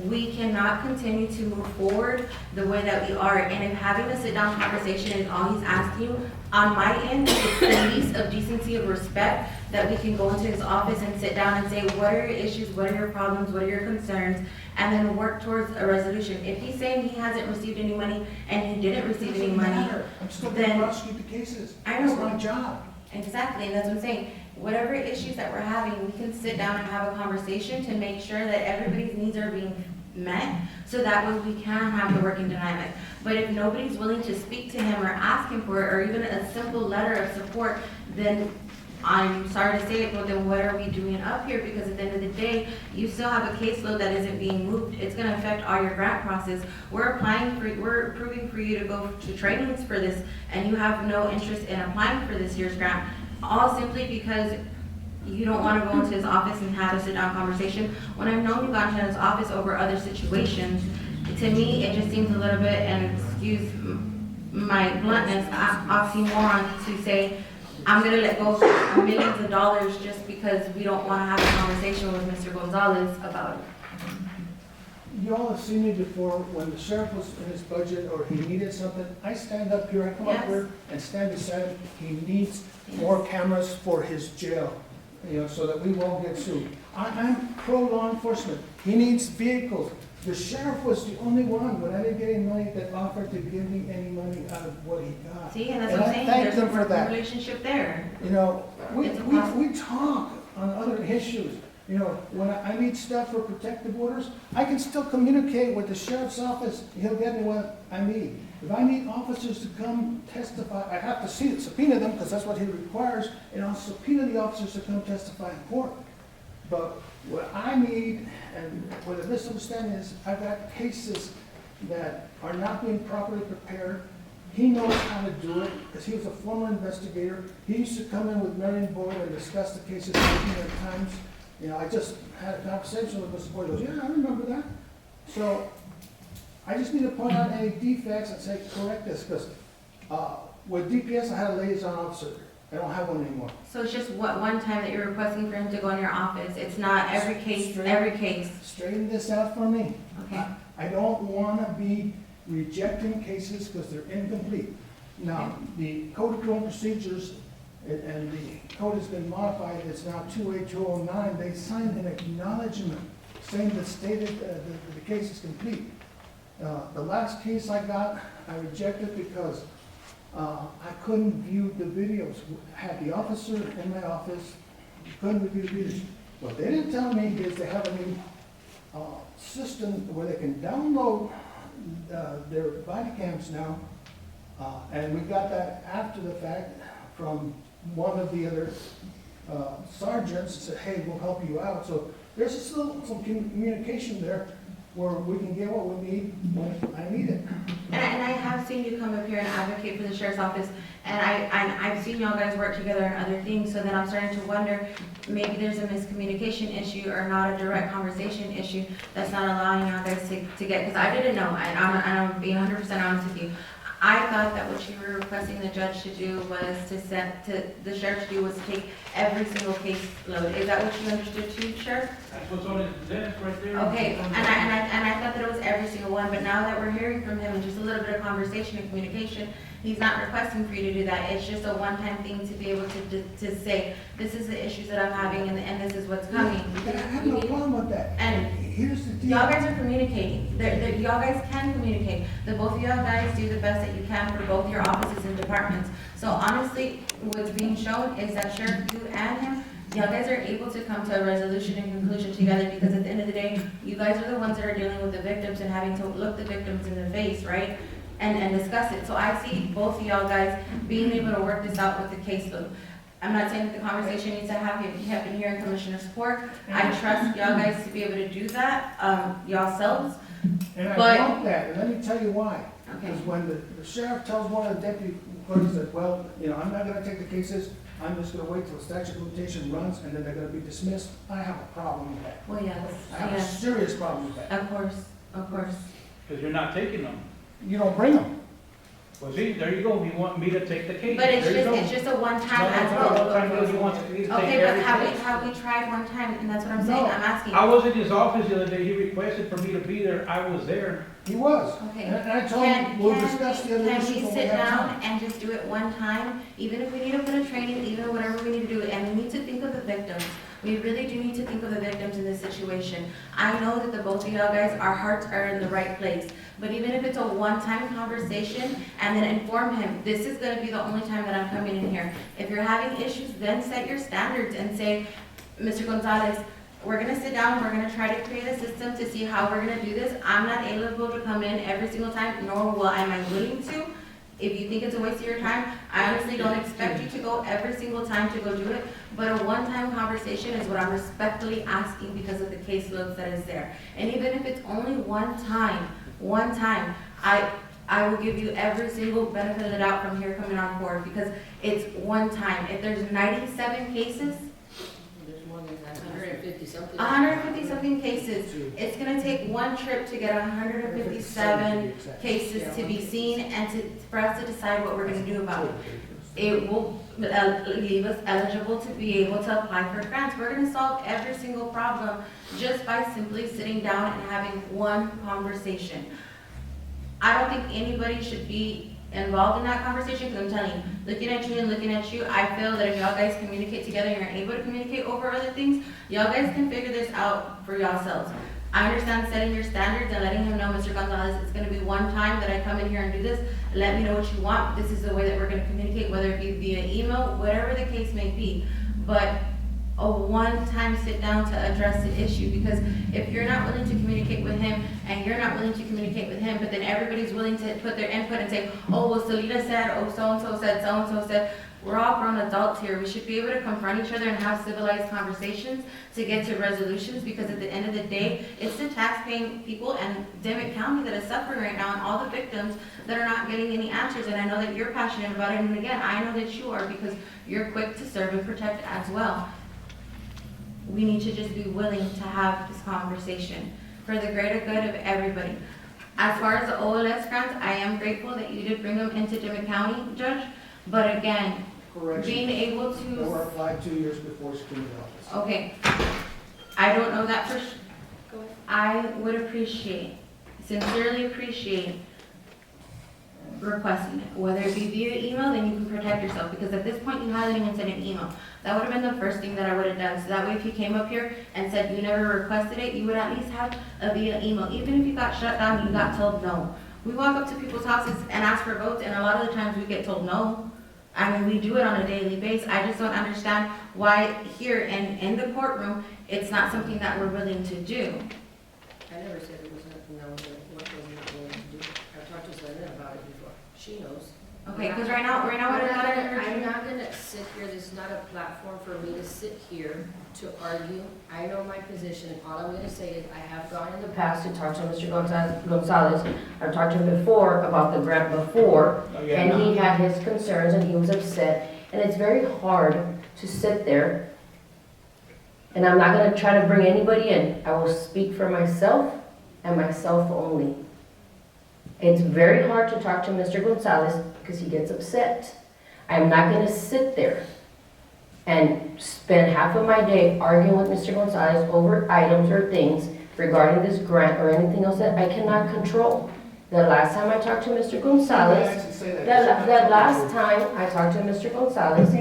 We cannot continue to move forward the way that we are. And if having a sit-down conversation is all he's asking you, on my end, it's the least of decency of respect that we can go into his office and sit down and say, what are your issues, what are your problems, what are your concerns, and then work towards a resolution. If he's saying he hasn't received any money and he didn't receive any money, I'm still going to prosecute the cases. I know. That's my job. Exactly, and that's what I'm saying. Whatever issues that we're having, we can sit down and have a conversation to make sure that everybody's needs are being met, so that way we can have the working dynamic. But if nobody's willing to speak to him or ask him for it, or even a simple letter of support, then I'm sorry to say it, but then what are we doing up here? Because at the end of the day, you still have a caseload that isn't being moved. It's gonna affect all your grant process. We're approving for you to go to trainings for this, and you have no interest in applying for this year's grant, all simply because you don't wanna go into his office and have a sit-down conversation. When I've known you gone to his office over other situations, to me, it just seems a little bit, and excuse my bluntness, oxymoron to say, I'm gonna let go of millions of dollars just because we don't wanna have a conversation with Mr. Gonzalez about it. You all have seen me before, when the sheriff was in his budget or he needed something, I stand up here, I come up Yes. here and stand beside him. He needs more cameras for his jail, so that we won't get sued. I'm pro law enforcement. He needs vehicles. The sheriff was the only one, when I didn't get any money, that offered to give me any money out of what he got. See, and that's And what I'm I saying, thank there's them a for working that. relationship there. We It's a process. we talk on other issues. When I need stuff for protective orders, I can still communicate with the sheriff's office. He'll get me what I need. If I need officers to come testify, I have to subpoena them, because that's what he requires, and I'll subpoena the officers to come testify in court. But what I need, and what the misunderstanding is, I've got cases that are not being properly prepared. He knows how to do it, because he was a former investigator. He used to come in with Marion Boyd and discuss the cases with me at times. You know, I just had a conversation with Mr. Boyd, he goes, yeah, I remember that. So, I just need to point out any defects and say, correct this, because, with DPS, I had a liaison officer. I don't have one anymore. So it's just one time that you're requesting for him to go in your office? It's not every case, every case? Straighten this out for me. Okay. I don't want to be rejecting cases because they're incomplete. Now, the Code of Criminal Procedures and the code has been modified, it's now 28209. They signed an acknowledgement saying that stated the case is complete. The last case I got, I rejected because I couldn't view the videos. I had the officer in my office, couldn't review the videos. What they didn't tell me is they have a new system where they can download their body cams now, and we got that after the fact from one of the other sergeants said, hey, we'll help you out. So there's still some communication there where we can get what we need when I need it. And I have seen you come up here and advocate for the sheriff's office, and I've seen y'all guys work together on other things, so then I'm starting to wonder, maybe there's a miscommunication issue or not a direct conversation issue that's not allowing y'all guys to get, because I didn't know, and I'm being 100% honest with you. I thought that what you were requesting the judge to do was the sheriff to do was take every single case load. Is that what you understood too, Sheriff? That's what's on his desk right there. Okay, and I thought that it was every single one, but now that we're hearing from him and just a little bit of conversation and communication, he's not requesting for you to do that. It's just a one-time thing to be able to say, this is the issues that I'm having and this is what's coming. I have no problem with that. And here's the deal. y'all guys are communicating. Y'all guys can communicate. The both of y'all guys do the best that you can for both your offices and departments. So honestly, what's being shown is that Sheriff, you and him, y'all guys are able to come to a resolution and conclusion together, because at the end of the day, you guys are the ones that are dealing with the victims and having to look the victims in the face, right? And discuss it. So I see both of y'all guys being able to work this out with the caseload. I'm not saying that the conversation needs to happen here in Commissioner's Court. I trust y'all guys to be able to do that, yourselves. And I But- want that, and let me tell you why. Okay. Because when the sheriff tells one of the deputy clerks that, well, you know, I'm not gonna take the cases, I'm just gonna wait till the statute of limitation runs, and then they're gonna be dismissed, I have a problem with that. Well, yes, I have a yes, serious problem with that. of course, of course. Because you're not taking them. You don't bring them. Well, see, there you go, you want me to take the case. But There you go. it's just a one-time No, as no, well. no, no, you want me to take Okay, every but case. have we tried one time, and that's what I'm saying, No. I'm asking. I was in his office the other day, he requested for me to be there, I was there. He was. Okay. And I told him, we'll discuss the other Can issues we when we sit have down time. and just do it one time, even if we need a bit of training, even whatever we need to do, and we need to think of the victims. We really do need to think of the victims in this situation. I know that the both of y'all guys, our hearts are in the right place, but even if it's a one-time conversation, and then inform him, this is gonna be the only time that I'm coming in here. If you're having issues, then set your standards and say, Mr. Gonzalez, we're gonna sit down, we're gonna try to create a system to see how we're gonna do this. I'm not able to come in every single time, nor am I willing to. If you think it's a waste of your time, I honestly don't expect you to go every single time to go do it, but a one-time conversation is what I'm respectfully asking because of the caseloads that is there. And even if it's only one time, I will give you every single benefit of the doubt from here coming on board, because it's one time. If there's 97 cases, There's more than that, 150 something. 150 something cases, it's gonna take one trip to get 157 cases to be seen and for us to decide what we're gonna do about it. It will leave us eligible to be able to apply for grants. We're gonna solve every single problem just by simply sitting down and having one conversation. I don't think anybody should be involved in that conversation, because I'm telling you, looking at you, I feel that if y'all guys communicate together and you're able to communicate over other things, y'all guys can figure this out for yourselves. I understand setting your standards and letting him know, Mr. Gonzalez, it's gonna be one time that I come in here and do this. Let me know what you want. This is the way that we're gonna communicate, whether it be via email, whatever the case may be. But a one-time sit down to address the issue, because if you're not willing to communicate with him and you're not willing to communicate with him, but then everybody's willing to put their input and say, oh, well, Solita said, oh, so-and-so said, we're all grown grown adults here. We should be able to confront each other and have civilized conversations to get to resolutions, because at the end of the day, it's the tax-paying people and Dimmit County that is suffering right now, and all the victims that are not getting any answers. And I know that you're passionate about it, and again, I know that you are, because you're quick to serve and protect as well. We need to just be willing to have this conversation for the greater good of everybody. As far as the OLS grants, I am grateful that you did bring them into Dimmit County, Judge, but again, being able They were to, applied 2 years before she came to office. okay, I don't know that for sure. I would appreciate, sincerely appreciate requesting it, whether it be via email, then you can protect yourself, because at this point, you haven't even sent an email. That would have been the first thing that I would have done, so that way if you came up here and said you never requested it, you would at least have a via email. Even if you got shut down, you got told no. We walk up to people's houses and ask for votes, and a lot of the times we get told no. I mean, we do it on a daily basis. I just don't understand why here in the courtroom, it's not something that we're willing to do. I never said it was not, no, what was not willing to do. I've talked to Selena about it before. She knows. Okay, because right now, what I'm not gonna sit here, this is not a platform for me to sit here to argue. I know my position. All I'm gonna say is I have gone in the past to talk to Mr. Gonzalez. I've talked to him before about the grant before, and he had his concerns and he was upset. And it's very hard to sit there, and I'm not gonna try to bring anybody in. I will speak for myself and myself only. It's very hard to talk to Mr. Gonzalez because he gets upset. I'm not going to sit there and spend half of my day arguing with Mr. Gonzalez over items or things regarding this grant or anything else that I cannot control. The last time I talked to Mr. Gonzalez, the last time I talked to Mr. Gonzalez,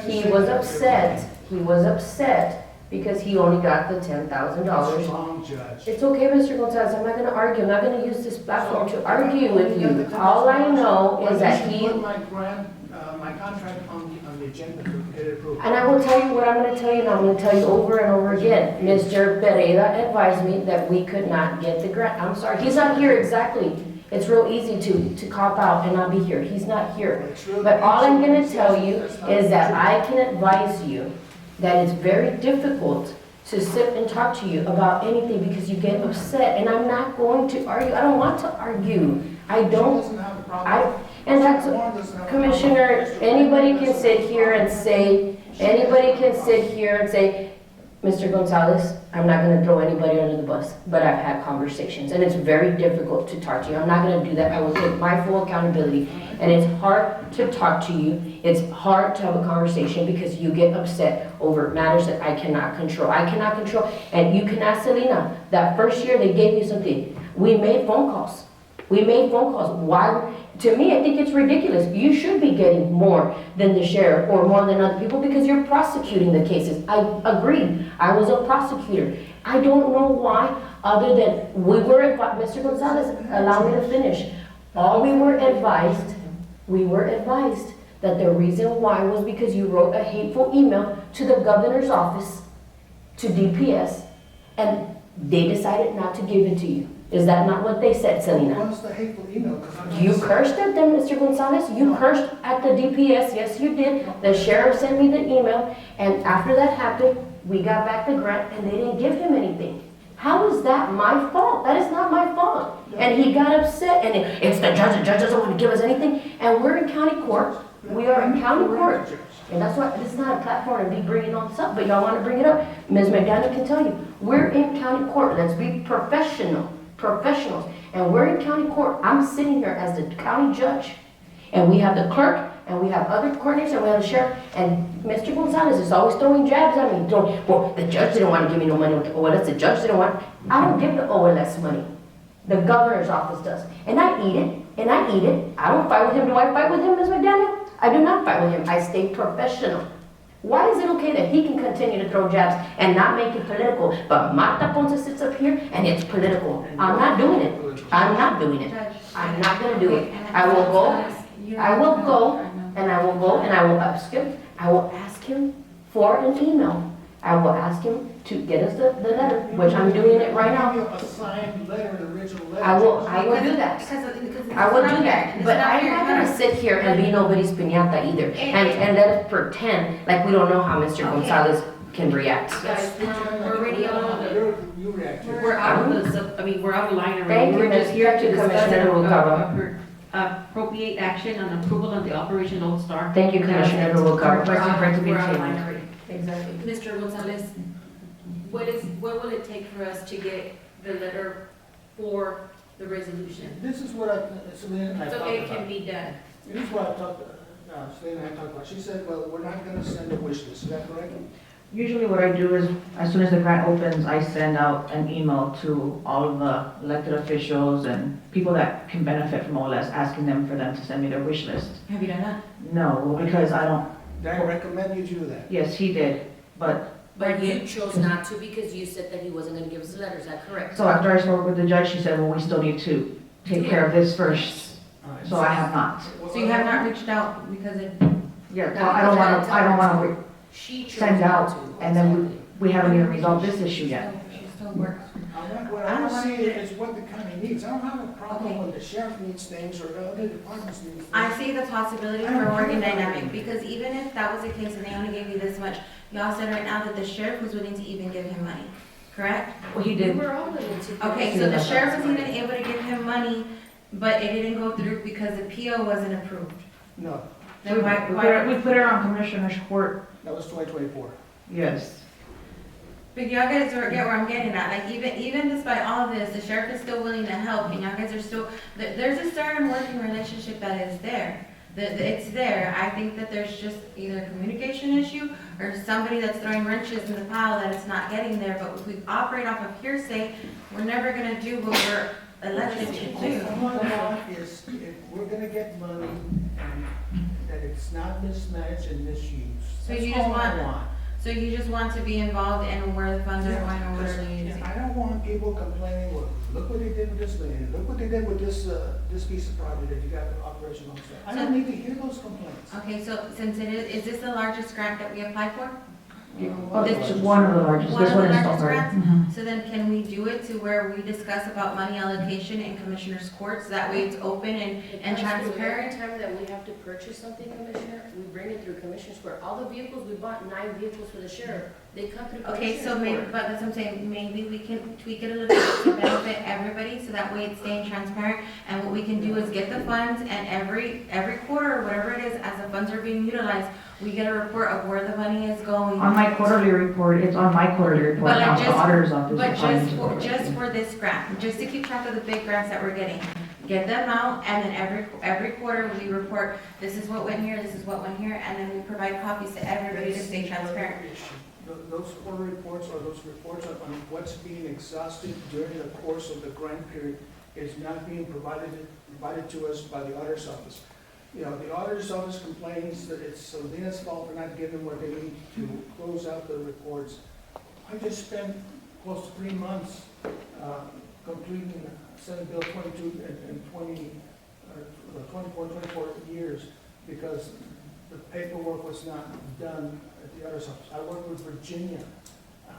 he was upset. He was upset because he only got the $10,000. Wrong, Judge. It's okay, Mr. Gonzalez, I'm not gonna argue, I'm not gonna use this platform to argue with you. All I know is that he, Put my grant, my contract on the agenda to get it approved. and I will tell you what I'm gonna tell you now, I'm gonna tell you over and over again. Mr. Pereira advised me that we could not get the grant. I'm sorry, he's not here exactly. It's real easy to cop out and not be here, he's not here. But all I'm gonna tell you is that I can advise you that it's very difficult to sit and talk to you about anything because you get upset, and I'm not going to argue. I don't want to argue. I don't. And that's, Commissioner, anybody can sit here and say, Mr. Gonzalez, I'm not going to throw anybody under the bus, but I've had conversations, and it's very difficult to talk to you. I'm not going to do that. I will take my full accountability, and it's hard to talk to you. It's hard to have a conversation because you get upset over matters that I cannot control. I cannot control, and you can ask Selena. That first year they gave you something. We made phone calls. Why? To me, I think it's ridiculous. You should be getting more than the sheriff or more than other people because you're prosecuting the cases. I agree. I was a prosecutor. I don't know why, other than we were advised, Mr. Gonzalez, allow me to finish. We were advised that the reason why was because you wrote a hateful email to the governor's office, to DPS, and they decided not to give it to you. Is that not what they said, Selena? What's the hateful email? You cursed at them, Mr. Gonzalez. You cursed at the DPS. Yes, you did. The sheriff sent me the email, and after that happened, we got back the grant, and they didn't give him anything. How is that my fault? That is not my fault. And he got upset, and it's the judge doesn't want to give us anything, and we're in county court. We are in county court. And that's why this is not a platform to be bringing all this up, but y'all want to bring it up. Ms. McDaniel can tell you, we're in county court. Let's be professionals. And we're in county court. I'm sitting here as the county judge. And we have the clerk, and we have other coordinators, and we have the sheriff. And Mr. Gonzalez is always throwing jabs at me. Well, the judge didn't want to give me no money with the OLS. The judge didn't want. I don't give the OLS money. The governor's office does. And I eat it. I don't fight with him. Do I fight with him, Ms. McDaniel? I do not fight with him. I stay professional. Why is it okay that he can continue to throw jabs and not make it political, but Marta Ponce sits up here and it's political? I'm not doing it. I'm not going to do it. I will go, and I will ask him for an email. I will ask him to get us the letter, which I'm doing it right now. I'll give you a signed letter, the original letter. I will do that. Because I will it's do not that, here. It's but not I'm here. not gonna sit here and be nobody's piñata either, and let us pretend like we don't know how Mr. Okay. Gonzalez can react. Guys, we're already on the, You react to it. we're out of the, we're out of line already. Thank you, We're just here to Commissioner discuss and Rubalcaba. appropriate action on approval of the Operation Lone Star. Thank you, Commissioner Rubalcaba. Requesting for it to be We're out of line tabled. already. Exactly. Mr. Gonzalez, what will it take for us to get the letter for the resolution? This is what Selena and I So talked it can about. be done. This is what I talked, Selena and I talked about. She said, well, we're not gonna send a wish list, is that correct? Usually what I do is, as soon as the grant opens, I send out an email to all of the elected officials and people that can benefit from OLS, asking them for them to send me their wish list. Have you done that? No, because I don't, Did I recommend you do that? yes, he did, but, But you chose not to because you said that he wasn't gonna give us the letter, is that correct? so after I spoke with the judge, she said, well, we still need to take care of this first, All right. so I have not. So you have not reached out because it, Yeah, well, I don't wanna She chose send not out, to. and then we haven't even resolved this issue yet. she still works. What I want to see is what the county needs. I don't have a problem when the sheriff needs things or other departments need things. I see the possibility for a working dynamic, because even if that was the case and they only gave you this much, y'all said right now that the sheriff was willing to even give him money, correct? Well, he We did, were all willing to. Okay, so the sheriff was even able to give him money, but it didn't go through because the PO wasn't approved. No, Then why, we put it on Commissioner's Court, that was 2024. yes. but y'all guys get where I'm getting at, like even despite all of this, the sheriff is still willing to help, and y'all guys are still, there's a certain working relationship that is there. It's there. I think that there's just either a communication issue or somebody that's throwing wrenches in the pile that it's not getting there, but if we operate off of hearsay, we're never gonna do what we're elected to do. What I want is, if we're gonna get money, that it's not mismanaged and misused. So That's you just all I want- So you just want to be involved in where the funds are going or where they're using? I don't want people complaining, well, look what they did with this land, look what they did with this, this piece of property that you got for Operation Lone Star. I don't need to hear those complaints. Okay, so since is this the largest grant that we applied for? Well, it's one of the largest, this One one of the is largest Stolper. grants? So then can we do it to where we discuss about money allocation in commissioners' courts? That way it's open and transparent? Every time that we have to purchase something, Commissioner, we bring it through Commissioner's Court. All the vehicles, we bought 9 vehicles for the sheriff. They come through Okay, so Commissioner's maybe, Court. but that's what I'm saying, maybe we can tweak it a little bit to benefit everybody, so that way it's staying transparent. And what we can do is get the funds, and every quarter, or whatever it is, as the funds are being utilized, we get a report of where the money is going. On my quarterly report, it's on my quarterly report, But like not the just- auditor's office. But according just to for, the- just for this grant, just to keep track of the big grants that we're getting, get them out, and then every quarter we report, this is what went here, this is what went here, and then we provide copies to everybody to stay transparent. Those quarter reports or those reports on what's being exhausted during the course of the grant period is not being provided to us by the auditor's office. You know, the auditor's office complains that it's Selena's fault for not giving them what they need to close out the reports. I just spent close to 3 months completing Senate Bill 22 and 24 years because the paperwork was not done at the auditor's office. I worked with Virginia.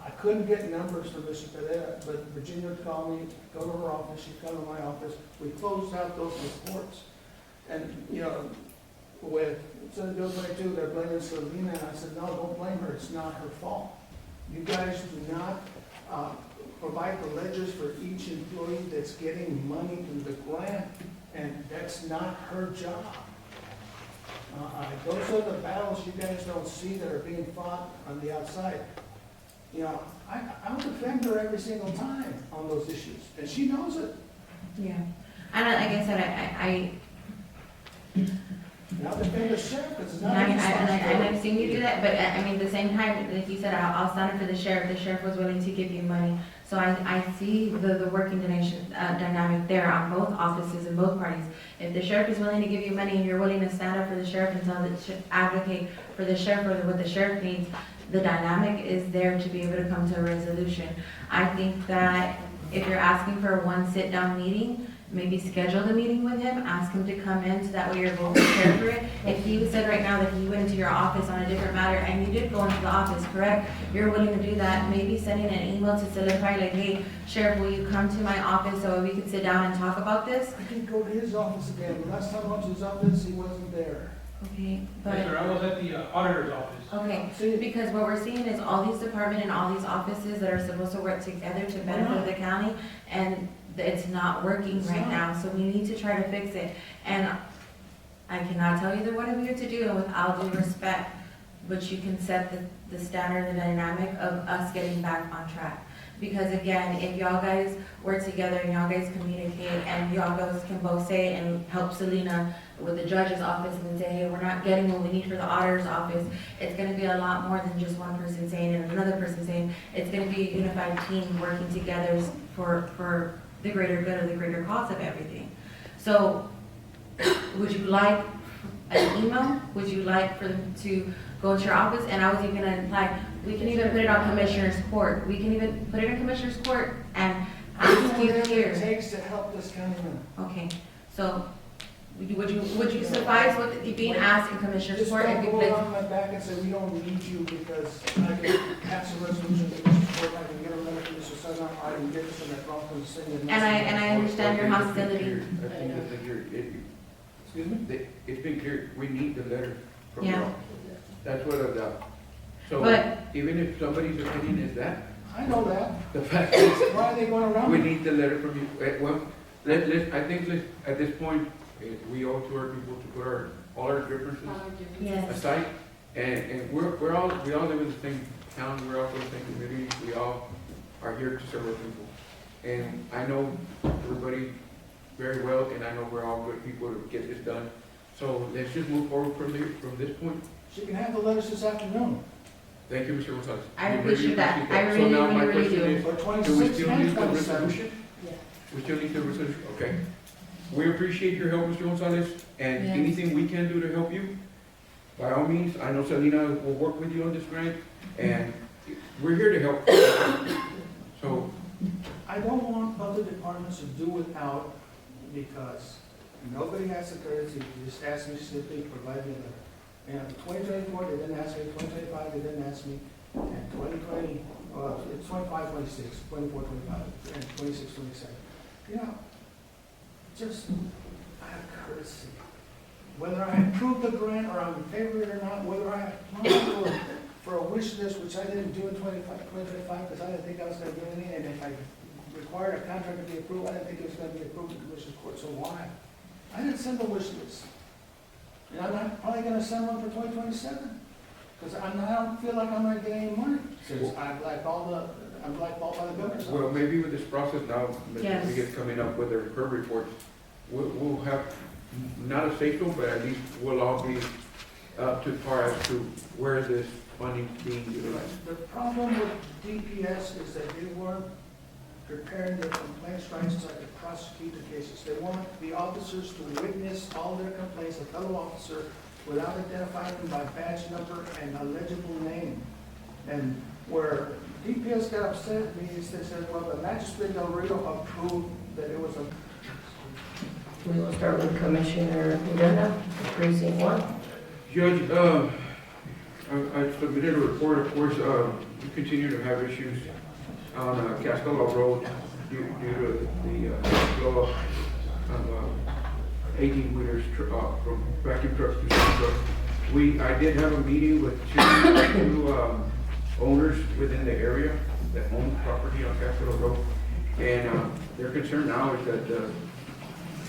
I couldn't get numbers from Mr. Pereira, but Virginia would call me, go to her office, she'd come to my office. We closed out those reports. And, you know, with Senate Bill 22, they're blaming Selena, and I said, no, don't blame her, it's not her fault. You guys do not provide the ledgers for each employee that's getting money through the grant, and that's not her job. Those are the battles you guys don't see that are being fought on the outside. You know, I'll defend her every single time on those issues, and she knows it. Yeah. And like I said, And I'll defend the sheriff, because it's and not his I've responsibility. seen you do that, but I mean, at the same time, like you said, I'll stand up for the sheriff was willing to give you money. So I see the working dynamic there on both offices and both parties. If the sheriff is willing to give you money and you're willing to stand up for the sheriff and advocate for the sheriff or what the sheriff needs, the dynamic is there to be able to come to a resolution. I think that if you're asking for one sit-down meeting, maybe schedule the meeting with him, ask him to come in, so that way you're both prepared for it. If he said right now that he went into your office on a different matter, and you did go into the office, correct? You're willing to do that, maybe sending an email to solidify, like, hey, Sheriff, will you come to my office so we could sit down and talk about this? I can go to his office again. The last time I went to his office, he wasn't there. Okay, but. Yes, sir, I was at the auditor's office. Okay, because what we're seeing is all these departments and all these offices that are supposed to work together to benefit the county, and it's not working right now, so we need to try to fix it. And I cannot tell either one of you to do it with all due respect, but you can set the standard and dynamic of us getting back on track. Because again, if y'all guys work together and y'all guys communicate and y'all guys can both say and help Selena with the judge's office and say, hey, we're not getting what we need for the auditor's office, it's gonna be a lot more than just one person saying and another person saying. It's gonna be a unified team working together for the greater good or the greater cause of everything. So, would you like an email? Would you like for them to go into your office? And I was even gonna imply, we can even put it on Commissioner's Court. We can even put it in Commissioner's Court and ask you Whatever here. it takes to help this county run. Okay, so would you suffice with being asked in Commissioner's Just Court if don't you go place? on my back and say, we don't need you because I can pass a resolution to Mr. Court, I can get a letter from Mr. Sessions, I can get this in that Rockland City. And I understand your hostility. I think that Excuse me? it's been clear, we need the letter from Yeah. y'all. That's what I doubt. So But- even if somebody's opinion is that, I know that. the fact is, Why are they going around? we need the letter from you. Well, I think at this point, we owe to our people to put all our differences Yes. aside. And we all live in the same town, we're all from the same community, we all are here to serve our people. And I know everybody very well, and I know we're all good people to get this done. So let's just move forward from this point. She can have the letters this afternoon. Thank you, Mr. Gonzalez. I We appreciate that. appreciate I that. really, So now my really, really question do. is, Or do we 26 still and need the 27. resolution? We still need the resolution, okay. We appreciate your help, Mr. Gonzalez, and Yes. anything we can do to help you, by all means, I know Selena will work with you on this grant, and we're here to help. So, I don't want other departments to do without, because nobody has the courtesy to just ask me simply to provide me a letter. And 2024, they didn't ask me, 2025, they didn't ask me, and 2020, it's 25, 26, 24, 25, and 26, 27. You know, just out of courtesy. Whether I approve the grant or I'm in favor of it or not, whether I apply for a wish list, which I didn't do in 2025, because I didn't think I was gonna do anything, and if I required a contract to be approved, I didn't think it was gonna be approved in Commissioner's Court, so why? I didn't send a wish list. And I'm not probably gonna send one for 2027, because I don't feel like I'm gonna get any money, since I'm blackballed by the governor's well, office. maybe with this process now, Mr. Yes. Rodriguez coming up with her reports, we'll have, not a say so, but at least we'll all be up to par as to where this funding is being utilized. The problem with DPS is that they weren't preparing their complaints rights so I could prosecute the cases. They want the officers to witness all their complaints, a fellow officer, without identifying them by badge number and a legible name. And where DPS got upset at me is they said, well, the magistrate Del Rio approved that it was a. We will start with Commissioner Odena, precinct 1. Judge, I submitted a report, of course, we continue to have issues on Cascala Road due to the flow of 18-wheelers from vacuum trucks to dump trucks. I did have a meeting with two owners within the area that own property on Cascala Road, and their concern now is that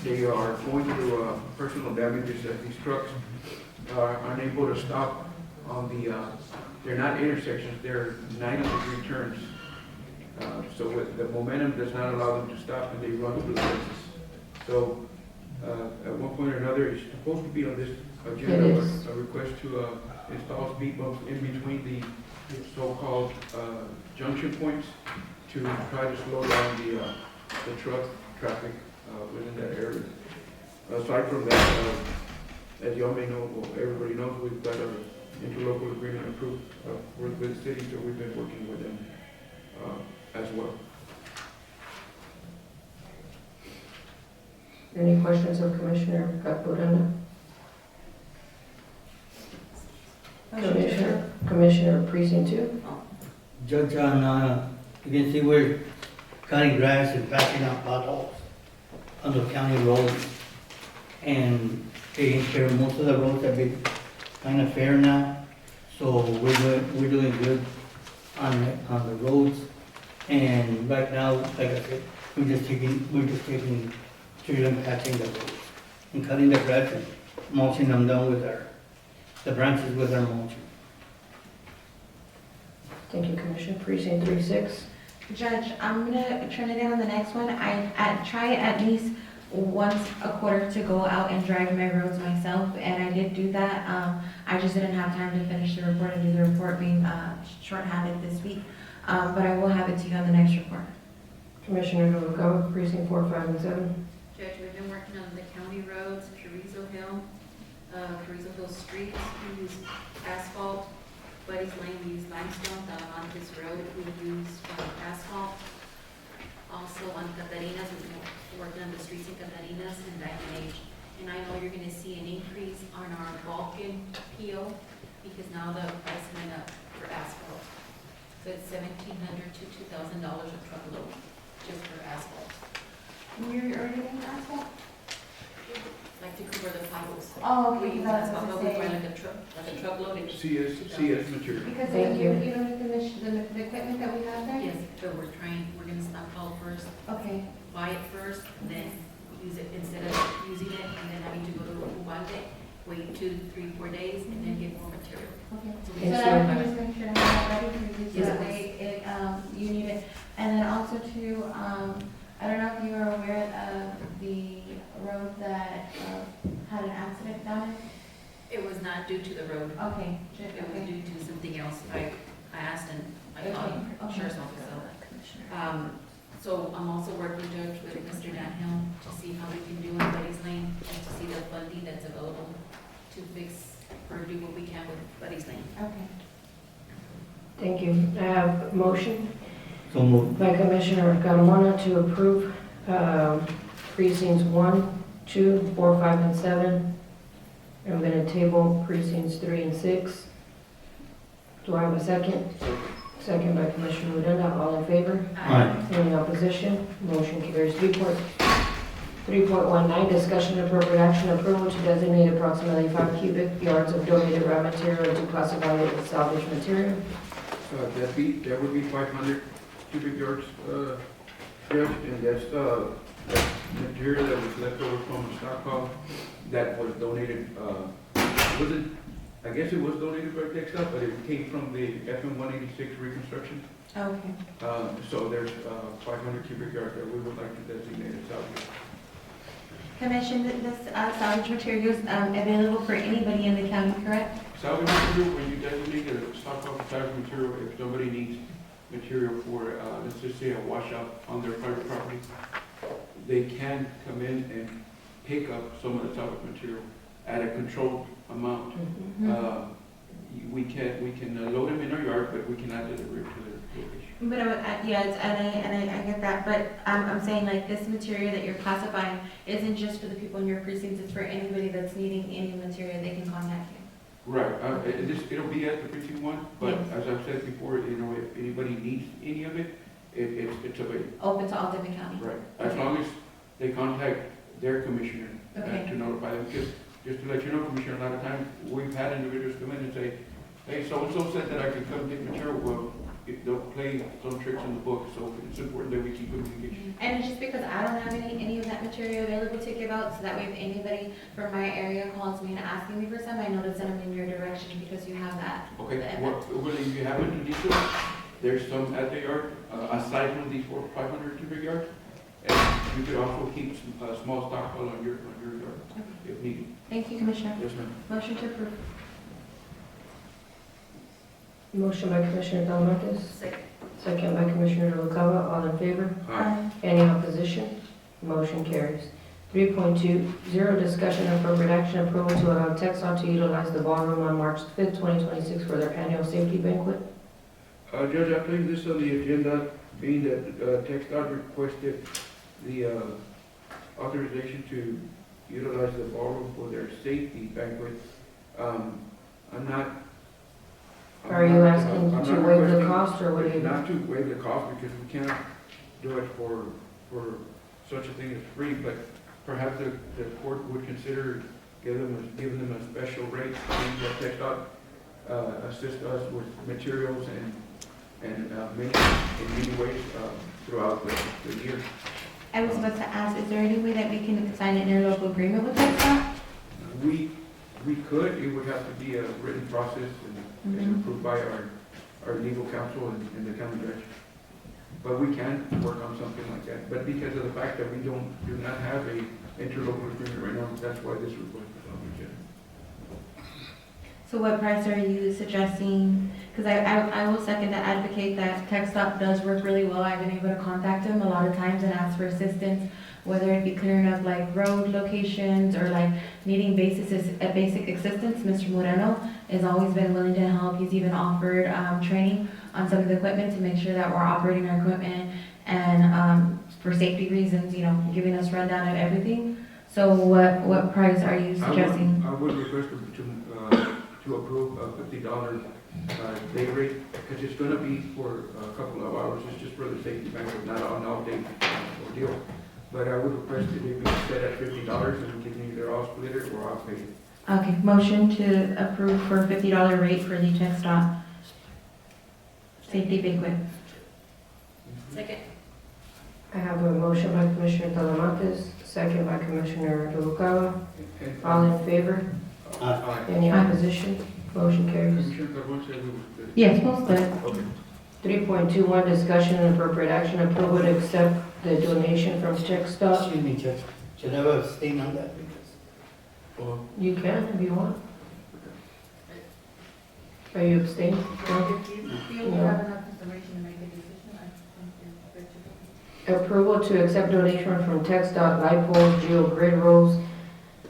they are going through personal damages as these trucks are unable to stop on they're not intersections, they're 90-degree turns. So the momentum does not allow them to stop and they run through the places. So at one point or another, it's supposed to be on this agenda, It is. a request to install speed bumps in between the so-called junction points to try to slow down the truck traffic within that area. Aside from that, as y'all may know, well, everybody knows, we've got an interlocal agreement approved with the city, so we've been working with them as well. Any questions of Commissioner Odena? Commissioner Precinct 2? Judge, you can see we're cutting grass and patching out potholes on the county roads and taking care of most of the roads have been kind of fair now. So we're doing good on the roads. And right now, like I said, we're just taking care and patching the roads and cutting the grass and mulching them down with the branches with our mulching. Thank you, Commissioner. Precinct 3-6? Judge, I'm gonna turn it in on the next one. I try at least once a quarter to go out and drive my roads myself, and I did do that. I just didn't have time to finish the report and do the report being shorthanded this week. But I will have it to you on the next report. Commissioner Noguera, Precinct 4, 5, and 7? Judge, we've been working on the county roads, Carrizo Hill Street, we use asphalt. Buddy's Lane, we use limestone. Talamantes Road, we use asphalt. Also on Catarinas, we've been working on the streets in Catarinas and Diamond Age. And I know you're gonna see an increase on our Vulcan PO because now the price went up for asphalt. So it's $1,700 to $2,000 a truckload just for asphalt. You're already getting asphalt? Like to cover the potholes. Oh, We okay, use that's asphalt, what but I we was buy like a truckload. and- CS material. Because Thank you you. don't need the equipment that we have there? Yes, but we're gonna stockpile first, Okay, buy it first, then use it instead of using it and then having to go to Ubalde, wait 2, 3, 4 days and then get more material. okay. So So we now just I buy can it. just make sure I'm not ready for you, so Yes, that way you need it. And then also too, I don't know if you are aware of the road that had an accident down It was not due to the road. it? Okay, It was okay. due to something else. I asked and I called the Okay. sheriff's office. So I'm also working, Judge, with Mr. Dan Hill to see how we can do on Buddy's Lane and to see the funding that's available to fix or do what we can with Buddy's Lane. Okay. Thank you. I have a motion So moved. by Commissioner Carmona to approve precincts 1, 2, 4, 5, and 7. I'm going to table precincts 3 and 6. Do I have a second? Second by Commissioner Odena. All in favor? Aye. Any opposition? Motion carries. 3.19, discussion and appropriate action approval to designate approximately 5 cubic yards of donated raw material to classify it as salvage material. That would be 500 cubic yards, Judge, and that's material that was left over from the stockpile that was donated, I guess it was donated by Textile, but it came from the FM 186 reconstruction. Okay. So there's 500 cubic yards that we would like to designate as salvage. Commission, this salvage material is available for anybody in the county, correct? Salvage material, when you designate a stockpile for salvage material, if somebody needs material for, let's just say a washout on their private property, they can come in and pick up some of the salvage material at a controlled amount. We can load them in our yard, but we cannot deliver it to their location. But yeah, I get that, but I'm saying like this material that you're classifying isn't just for the people in your precincts, it's for anybody that's needing any material, they can contact you. Right, it'll be at the precinct 1, but Yes. as I've said before, if anybody needs any of it, it's available. Open to all different counties. Right, as long as they contact their commissioner Okay. to notify them, because just to let you know, Commissioner, a lot of times, we've had individuals come in and say, hey, so-and-so said that I could come get material, well, they'll play some tricks in the book, so it's important that we keep communication. And it's just because I don't have any of that material available to give out, so that way if anybody from my area calls me and asking me for some, I know to send them in your direction because you have that. Okay, whether you happen to need some, there's some at the yard, aside from these 500 cubic yards, and you could also keep some small stockpile on your yard if needed. Thank you, Commissioner. Yes, ma'am. Motion to approve. Motion by Commissioner Talamantes. Second. Second by Commissioner Noguera. All in favor? Aye. Any opposition? Motion carries. 3.20, discussion and appropriate action approval to allow Texon to utilize the ballroom on March 5th, 2026 for their annual safety banquet. Judge, I placed this on the agenda, being that TxDOT requested the authorization to utilize the ballroom for their safety banquet. I'm not. Are you asking I'm to not waive the requesting- cost, or what do you? Not to waive the cost, because we cannot do it for such a thing as free, but perhaps the court would consider giving them a special rate, and that TxDOT assist us with materials and in many ways throughout the year. I was about to ask, is there any way that we can sign an interlocal agreement with TxDOT? We could, it would have to be a written process and approved by our legal counsel and the county judge. But we can work on something like that. But because of the fact that we do not have a interlocal agreement right now, that's why this request is on the agenda. So what price are you suggesting? Because I will second to advocate that TxDOT does work really well. I've been able to contact them a lot of times and ask for assistance, whether it be clearing up like road locations or like needing basic assistance. Mr. Moreno has always been willing to help. He's even offered training on some of the equipment to make sure that we're operating our equipment and for safety reasons, you know, giving us rundown of everything. So what price are you suggesting? I would request to approve a $50 day rate, because it's going to be for a couple of hours. It's just for the safety banquet, not an all-day ordeal. But I would request that it be set at $50, and we can either all split it or I'll pay it. Okay, motion to approve for a $50 rate for the TxDOT safety banquet. Second. I have a motion by Commissioner Talamantes, second by Commissioner Noguera. All in favor? Aye. Any opposition? Motion carries. Commissioner Carmona said we were split. Yes, we'll split. Okay. 3.21, discussion and appropriate action, approval to accept the donation from TxDOT. Excuse me, Judge, should I abstain on that? You can if you want. Are you abstaining? No? You have enough information to make a decision, I think you're Approval to accept donation from TxDOT light poles, geogrid rolls,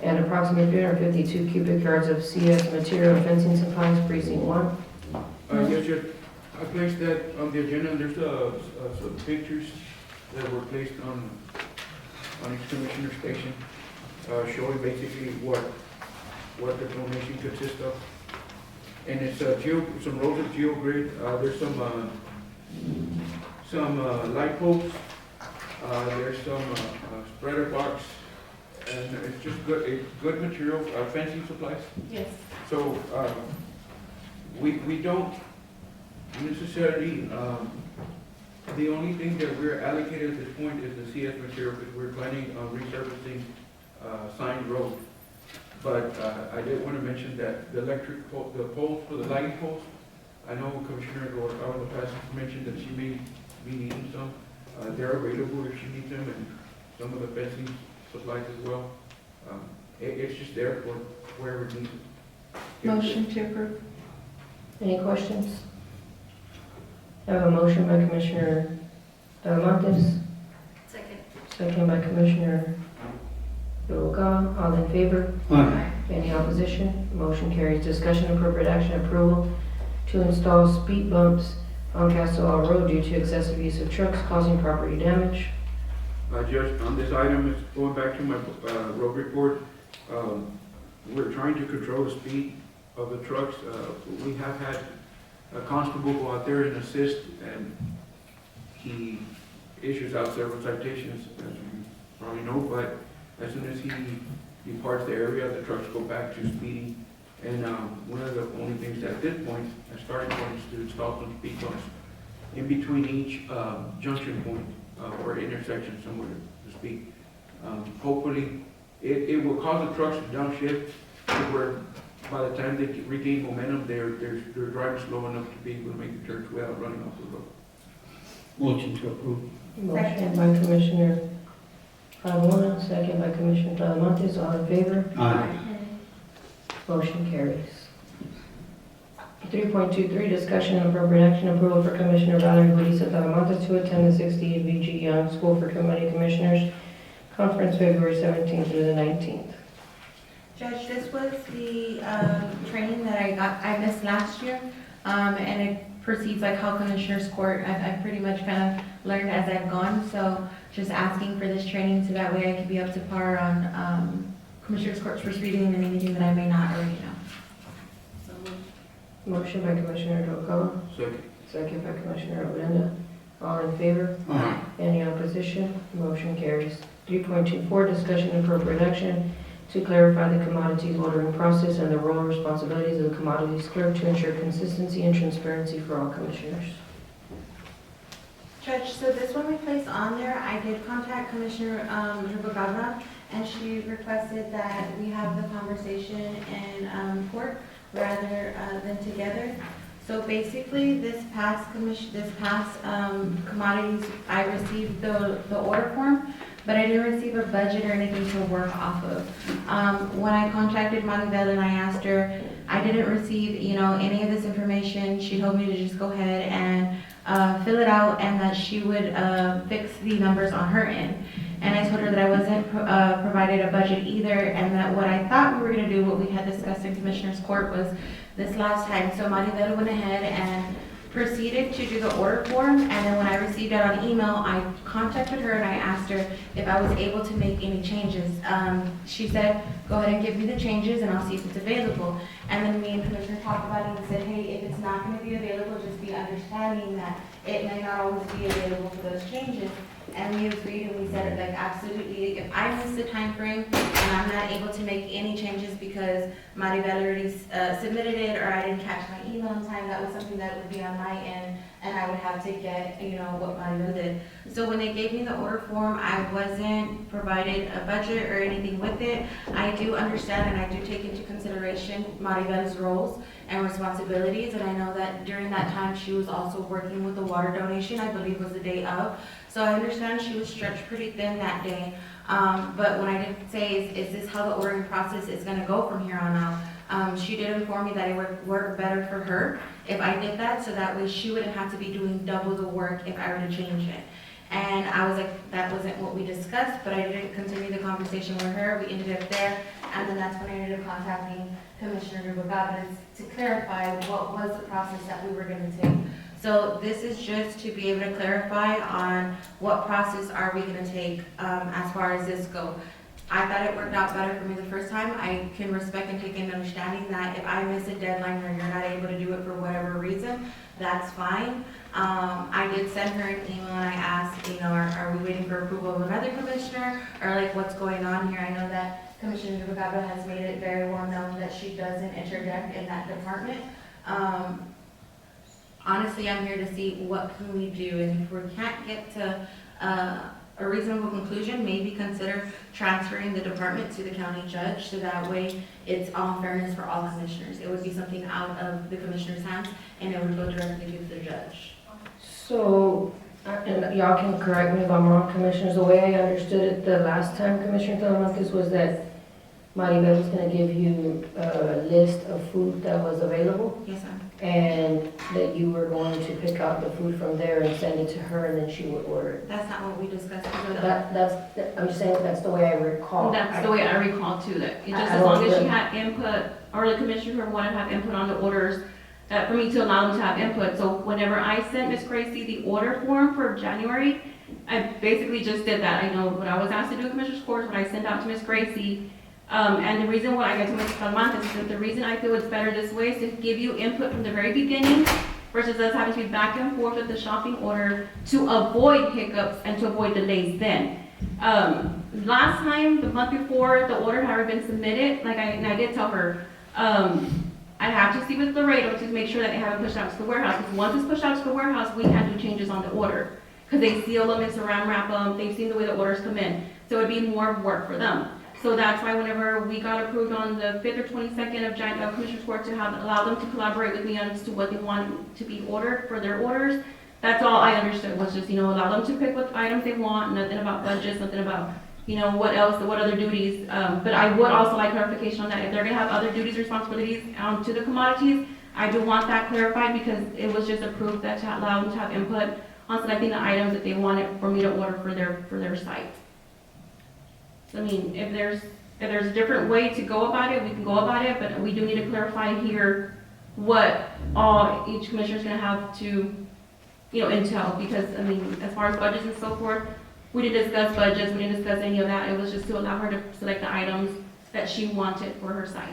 and approximately 352 cubic yards of CS material and fencing supplies, precinct 1. Yes, Judge. I placed that on the agenda, and there's some pictures that were placed on each commissioner station, showing basically what the donation consists of. And it's some rolls of geogrid. There's some light poles. There's some spreader box, and it's just good material, fencing supplies. Yes. So we don't necessarily, the only thing that we're allocated at this point is the CS material, because we're planning on resurfacing Sign Road. But I did want to mention that the the poles for the lighting poles, I know Commissioner Rosalba in the past mentioned that she may be needing some. They're available if she needs them, and some of the fencing supplies as well. It's just there for wherever needed. Motion to approve. Any questions? I have a motion by Commissioner Talamantes, Second. second by Commissioner Noguera. All in favor? Aye. Any opposition? Motion carries. Discussion and appropriate action, approval to install speed bumps on Castleall Road due to excessive use of trucks causing property damage. Judge, on this item, it's going back to my road report. We're trying to control the speed of the trucks. We have had a constable go out there and assist, and he issues out several citations, as you probably know, but as soon as he departs the area, the trucks go back to speeding. And one of the only things at this point, a starting point, is to install some speed bumps in between each junction point or intersection, somewhere to speak. Hopefully, it will cause the trucks to downshift to where by the time they regain momentum, they're driving slow enough to be able to make the turns without running off the road. Motion to approve. Motion by Commissioner Carmona, second by Commissioner Talamantes. All in favor? Aye. Motion carries. 3.23, discussion and appropriate action, approval for Commissioner Valerie Melissa Talamantes to attend the 68th VG Young School for Committee Commissioners Conference, February 17th through the 19th. Judge, this was the training that I missed last year, and it proceeds, like how Commissioners Court, I've pretty much kind of learned as I've gone, so just asking for this training so that way I can be up to par on Commissioners Court's proceeding and anything that I may not already know. So moved. Motion by Commissioner Noguera, Second. second by Commissioner Odena. All in favor? Any opposition? Motion carries. 3.24, discussion and appropriate action to clarify the commodities ordering process and the role and responsibilities of the commodities clerk to ensure consistency and transparency for all commissioners. Judge, so this one we placed on there, I did contact Commissioner Rivagavra, and she requested that we have the conversation in court rather than together. So basically, this past commodities, I received the order form, but I didn't receive a budget or anything to work off of. When I contacted Maribel and I asked her, I didn't receive, any of this information. She told me to just go ahead and fill it out and that she would fix the numbers on her end. And I told her that I wasn't provided a budget either, and that what I thought we were gonna do, what we had discussed in Commissioner's Court, was this last time. So Maribel went ahead and proceeded to do the order form, and then when I received it on email, I contacted her and I asked her if I was able to make any changes. She said, go ahead and give me the changes and I'll see if it's available. And then me and Commissioner talked about it and said, hey, if it's not gonna be available, just be understanding that it may not always be available for those changes. And we agreed and we said, like, absolutely, if I miss the time frame and I'm not able to make any changes because Maribel already submitted it, or I didn't catch my email in time, that was something that would be on my end, and I would have to get, what Maribel did. So when they gave me the order form, I wasn't provided a budget or anything with it. I do understand and I do take into consideration Maribel's roles and responsibilities, and I know that during that time, she was also working with the water donation, I believe was the day of. So I understand she was stretched pretty thin that day. But when I did say, is this how the ordering process is gonna go from here on out? She did inform me that it would work better for her if I did that, so that way she wouldn't have to be doing double the work if I were to change it. And I was like, that wasn't what we discussed, but I didn't continue the conversation with her. We ended up there, and then that's when I ended up contacting Commissioner Rivagavra to clarify what was the process that we were gonna take. So this is just to be able to clarify on what process are we gonna take as far as this go. I thought it worked out better for me the first time. I can respect and take in understanding that if I miss a deadline or you're not able to do it for whatever reason, that's fine. I did send her an email and I asked, are we waiting for approval of another commissioner, or like what's going on here? I know that Commissioner Rivagavra has made it very well known that she doesn't interject in that department. Honestly, I'm here to see what can we do, and if we can't get to a reasonable conclusion, maybe consider transferring the department to the county judge, so that way it's all fairness for all commissioners. It would be something out of the commissioner's hands, and it would go directly to the judge. So, and y'all can correct me if I'm wrong, commissioners, the way I understood it the last time, Commissioner Talamantes, was that Maribel was gonna give you a list of food that was available, Yes, ma'am. and that you were going to pick out the food from there and send it to her, and then she would order it. That's not what we discussed. I'm just saying that's the way I recall. That's the way I recall too, that it just I as long as don't- she had input, or the commissioner wanted to have input on the orders, for me to allow them to have input. So whenever I sent Ms. Gracie the order form for January, I basically just did that. I know what I was asked to do in Commissioner's Court, what I sent out to Ms. Gracie. And the reason why I got to Ms. Calmantes is that the reason I feel it's better this way is to give you input from the very beginning versus us having to be back and forth with the shopping order to avoid hiccups and to avoid delays then. Last time, the month before the order had already been submitted, I did tell her, I have to see with Laredo to make sure that they haven't pushed out to the warehouse. Because once it's pushed out to the warehouse, we can do changes on the order. Because they seal them and saran wrap them, they've seen the way the orders come in. So it'd be more work for them. So that's why whenever we got approved on the 5th or 22nd of January, Commissioner's Court to allow them to collaborate with me as to what they want to be ordered for their orders, that's all I understood was just, allow them to pick what items they want, nothing about budgets, nothing about, what else, what other duties. But I would also like clarification on that. If they're gonna have other duties, responsibilities to the commodities, I do want that clarified because it was just approved that to allow them to have input on selecting the items that they wanted for me to order for their site. So, if there's a different way to go about it, we can go about it, but we do need to clarify here what all each commissioner is gonna have to, entail, because, I mean, as far as budgets and so forth, we didn't discuss budgets, we didn't discuss any of that, it was just to allow her to select the items that she wanted for her site.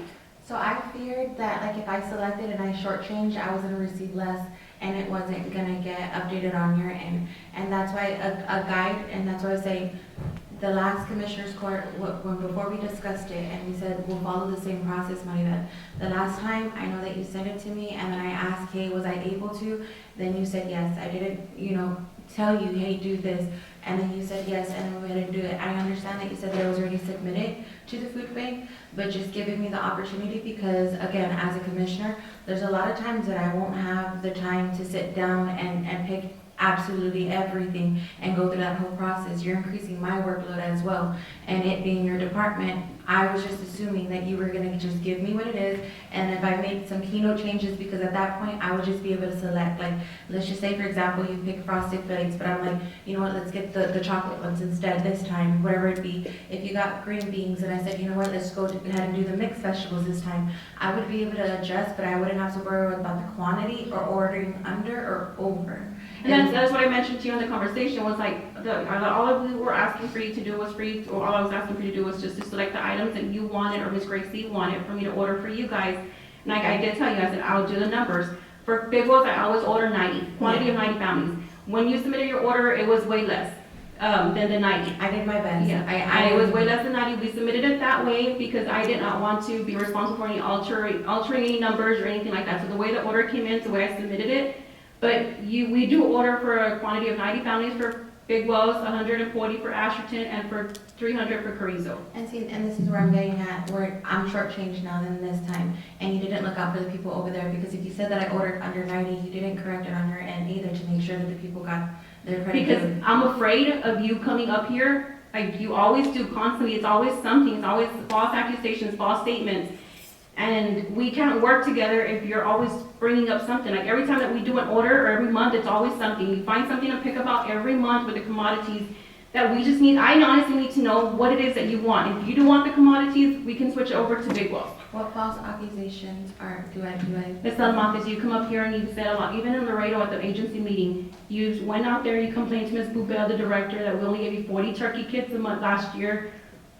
So I feared that, like, if I selected and I shortchanged, I was gonna receive less, and it wasn't gonna get updated on here, and that's why a guide, and that's why I was saying, the last commissioner's court, before we discussed it, and we said, we'll follow the same process, Maribel. The last time, I know that you sent it to me, and then I asked, hey, was I able to? Then you said yes. I didn't, tell you, hey, do this, and then you said yes, and then we had to do it. I understand that you said that it was already submitted to the food bank, but just giving me the opportunity, because again, as a commissioner, there's a lot of times that I won't have the time to sit down and pick absolutely everything and go through that whole process. You're increasing my workload as well, and it being your department, I was just assuming that you were gonna just give me what it is, and if I made some keynote changes, because at that point, I would just be able to select, like, let's just say, for example, you pick Frosted Flakes, but I'm like, you know what, let's get the chocolate ones instead this time, whatever it be. If you got green beans, and I said, you know what, let's go ahead and do the mixed vegetables this time, I would be able to adjust, but I wouldn't have to worry about the quantity or ordering under or over. And that's what I mentioned to you in the conversation, was like, all of we were asking for you to do was for you, or all I was asking for you to do was just to select the items that you wanted, or Miss Gracie wanted for me to order for you guys. And like I did tell you, I said, I'll do the numbers. For Big Wells, I always order 90, quantity of 90 families. When you submitted your order, it was way less than the 90. I did my best. Yeah, it was way less than 90. We submitted it that way because I did not want to be responsible for any altering any numbers or anything like that. So the way the order came in, is the way I submitted it. But we do order for a quantity of 90 families for Big Wells, 140 for Asherton, and for 300 for Carrizo. And see, and this is where I'm getting at, where I'm shortchanged now than this time, and you didn't look out for the people over there, because if you said that I ordered under 90, you didn't correct it on your end either to make sure that the people got their credit. Because I'm afraid of you coming up here, like you always do constantly, it's always something, it's always false accusations, false statements. And we can't work together if you're always bringing up something. Like every time that we do an order, or every month, it's always something. You find something to pick about every month with the commodities that we just need. I honestly need to know what it is that you want. If you do want the commodities, we can switch over to Big Wells. What false accusations do I? Ms. Salamanca, you come up here and you said a lot, even in Laredo at the agency meeting, you went out there, you complained to Ms. Bubel, the director, that we only gave you 40 turkey kits a month last year.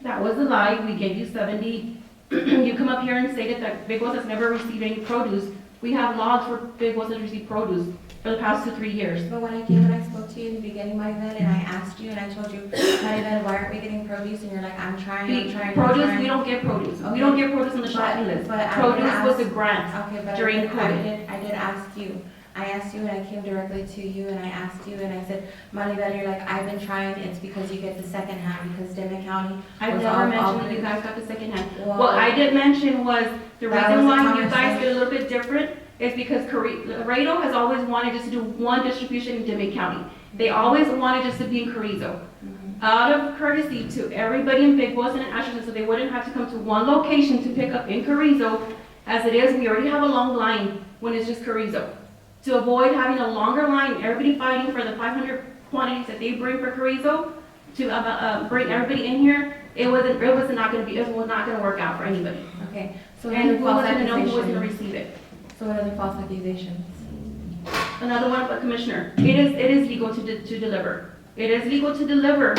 That was a lie. We gave you 70. You come up here and stated that Big Wells has never received any produce. We have logs where Big Wells has received produce for the past 2-3 years. But when I came and I spoke to you in the beginning, Maribel, and I asked you and I told you, Maribel, why aren't we getting produce? And you're like, I'm trying. Produce, we don't get produce. Okay. We don't get produce on the shopping list. Produce was a grant during COVID. I did ask you. I asked you and I came directly to you and I asked you and I said, Maribel, you're like, I've been trying, it's because you get the second hand, because Dimmit County. I've never mentioned that you guys got the second hand. What I did mention was the reason why you guys get a little bit different is because Laredo has always wanted us to do one distribution in Dimmit County. They always wanted us to be in Carrizo. Out of courtesy to everybody in Big Wells and in Asherton, so they wouldn't have to come to one location to pick up in Carrizo. As it is, we already have a long line when it's just Carrizo. To avoid having a longer line, everybody fighting for the 500 quantities that they bring for Carrizo, to bring everybody in here, it was not going to work out for anybody. Okay, so and we wasn't going to know who was going to receive it. So what other false accusations? Another one, but Commissioner, it is legal to deliver. It is legal to deliver.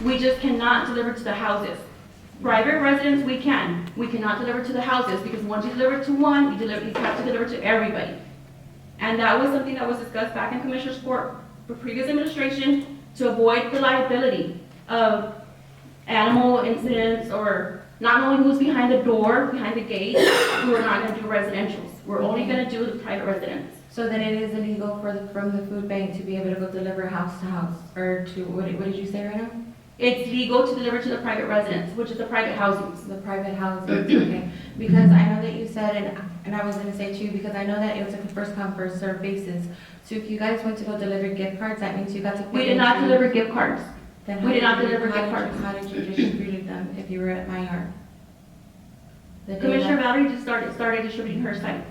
We just cannot deliver to the houses. Private residents, we can. We cannot deliver to the houses, because once you deliver to one, you have to deliver to everybody. And that was something that was discussed back in Commissioner's Court for previous administration, to avoid the liability of animal incidents, or not knowing who's behind the door, behind the gate. We were not going to do residentials. We're only going to do the private residents. So then it is illegal from the food bank to be able to go deliver house to house, or to, what did you say right now? It's legal to deliver to the private residents, which is the private housings. The private housings, okay. Because I know that you said, and I was gonna say too, because I know that it was like a first come, first served basis. So if you guys went to go deliver gift cards, that means you got to pay. We did not deliver gift cards. Then we did not deliver gift cards. How did you distribute them if you were at my yard? Commissioner Valerie just started distributing her site.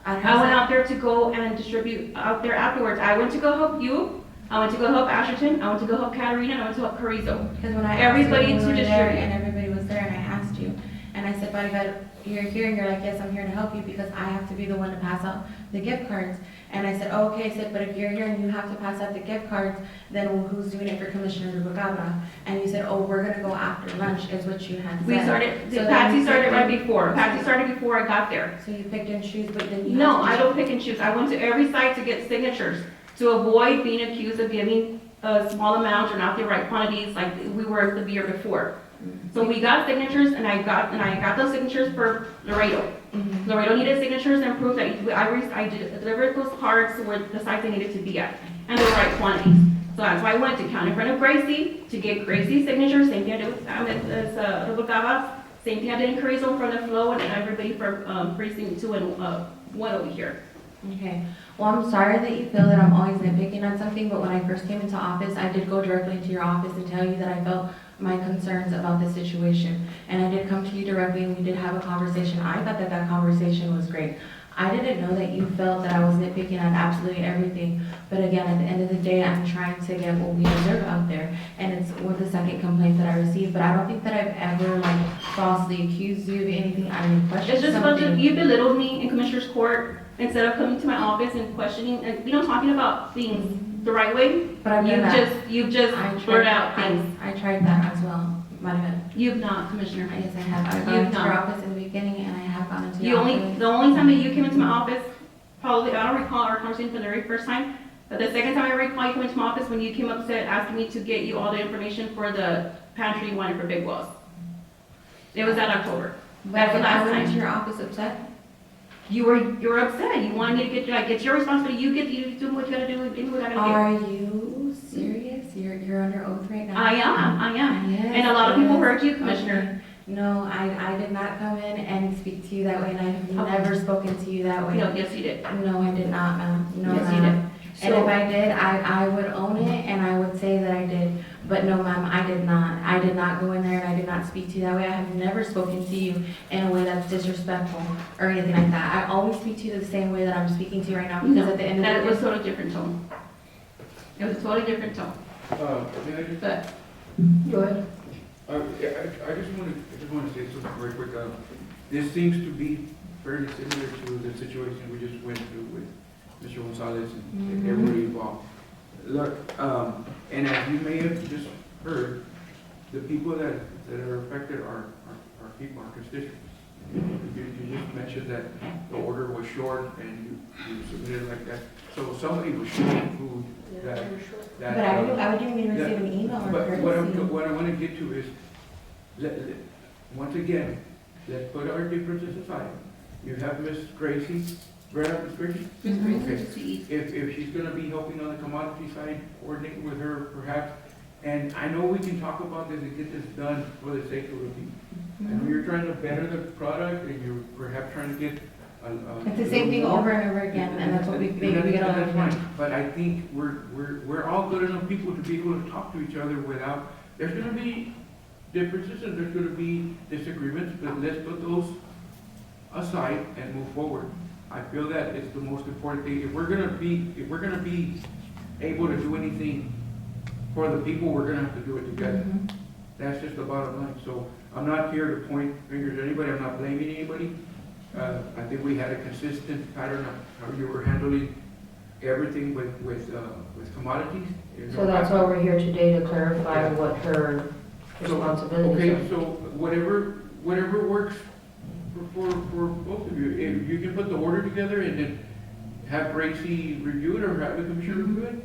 I went out there to go and distribute out there afterwards. I went to go help you. I went to go help Asherton. I went to go help Katarina. And I went to help Carrizo. Because when I everybody asked you, to distribute, and everybody was there, and I asked you, and I said, Maribel, you're here, and you're like, yes, I'm here to help you because I have to be the one to pass out the gift cards. And I said, oh, okay, I said, but if you're here and you have to pass out the gift cards, then who's doing it for Commissioner Rubacabra? And you said, oh, we're gonna go after lunch, is what you had said. We started, So then Patsy you started right picked- before. Patsy started before I got there. So you picked and choose, but then you. No, had to- I don't pick and choose. I went to every site to get signatures to avoid being accused of giving a small amount or not the right quantities like we were the year before. So we got signatures and I got those signatures for Laredo. Mhm. Laredo needed signatures and proof that I delivered those cards to where the sites they needed to be at and the right quantities. So that's why I went to count in front of Gracie to get Gracie's signature. Same thing I did with Rubalcaba. Same thing I did in Carrizo for the flow and everybody for precinct 2 and 1 over here. Okay, well, I'm sorry that you feel that I'm always nitpicking on something, but when I first came into office, I did go directly into your office and tell you that I felt my concerns about the situation. And I did come to you directly and we did have a conversation. I thought that that conversation was great. I didn't know that you felt that I was nitpicking on absolutely everything. But again, at the end of the day, I'm trying to get what we deserve out there. And it's with the second complaint that I received. But I don't think that I've ever falsely accused you of anything. I didn't question It's just a something. bunch of, you belittled me in Commissioner's Court instead of coming to my office and questioning, and, talking about things the right way. But I've done that. You just blurt out things. I tried that as well, Maribel. You've not, Commissioner. Yes, I have. I've You've gone into your not. office in the beginning and I have gone into The your only, office. the only time that you came into my office, probably, I don't recall our conversation for the very first time, but the second time I recall you came into my office when you came upset asking me to get you all the information for the pantry you wanted for Big Wells. It was that October. That's the But last I went time. into your office upset. You were upset. You wanted me to get, like, it's your responsibility. You do what you gotta do, and do what I gotta Are you serious? You're under oath right do. now? I am. Yes, And a lot of people yes. heard you, Commissioner. Okay. No, I did not come in and speak to you that way, and I have Okay. never spoken to you that way. No, yes, you did. No, I did not, ma'am. No, Yes, you ma'am. And So- if I did, I would own it and I would say that I did. But no, ma'am, I did not. I did not go in there and I did not speak to you that way. I have never spoken to you in a way that's disrespectful or anything like that. I always speak to you the same way that I'm speaking to you right now because at the end of the That day. was a totally different tone. It was a totally different tone. May I just, But, go ahead. I just want to say something very quick. This seems to be fairly similar to the situation we just went through with Mr. Gonzalez and everybody involved. Look, and as you may have just heard, the people that are affected are people, our constituents. You just mentioned that the order was short and you submitted it like that. So somebody was short food that. But I didn't even receive an email or But courtesy. what I want to get to is, once again, let's put our differences aside. You have Miss Gracie, right up, Miss Gracie? Ms. Gracie, Okay. to eat. If she's gonna be helping on the commodity side, coordinate with her perhaps. And I know we can talk about this and get this done for the sake of the people. I know you're trying to better the product and you're perhaps trying to get It's the same thing over and over again, and that's what we get all the That's fine. time. But I think we're all good enough people to be able to talk to each other without, there's gonna be differences and there's gonna be disagreements, but let's put those aside and move forward. I feel that it's the most important thing. If we're gonna be able to do anything for the people, we're gonna have to do it together. Mhm. That's just the bottom line. So I'm not here to point fingers at anybody. I'm not blaming anybody. I think we had a consistent pattern of how you were handling everything with commodities. You know, So that's why we're here today, to clarify what her responsibilities Okay, are. so whatever works for both of you. If you can put the order together and then have Gracie review it or have the commissioner review it.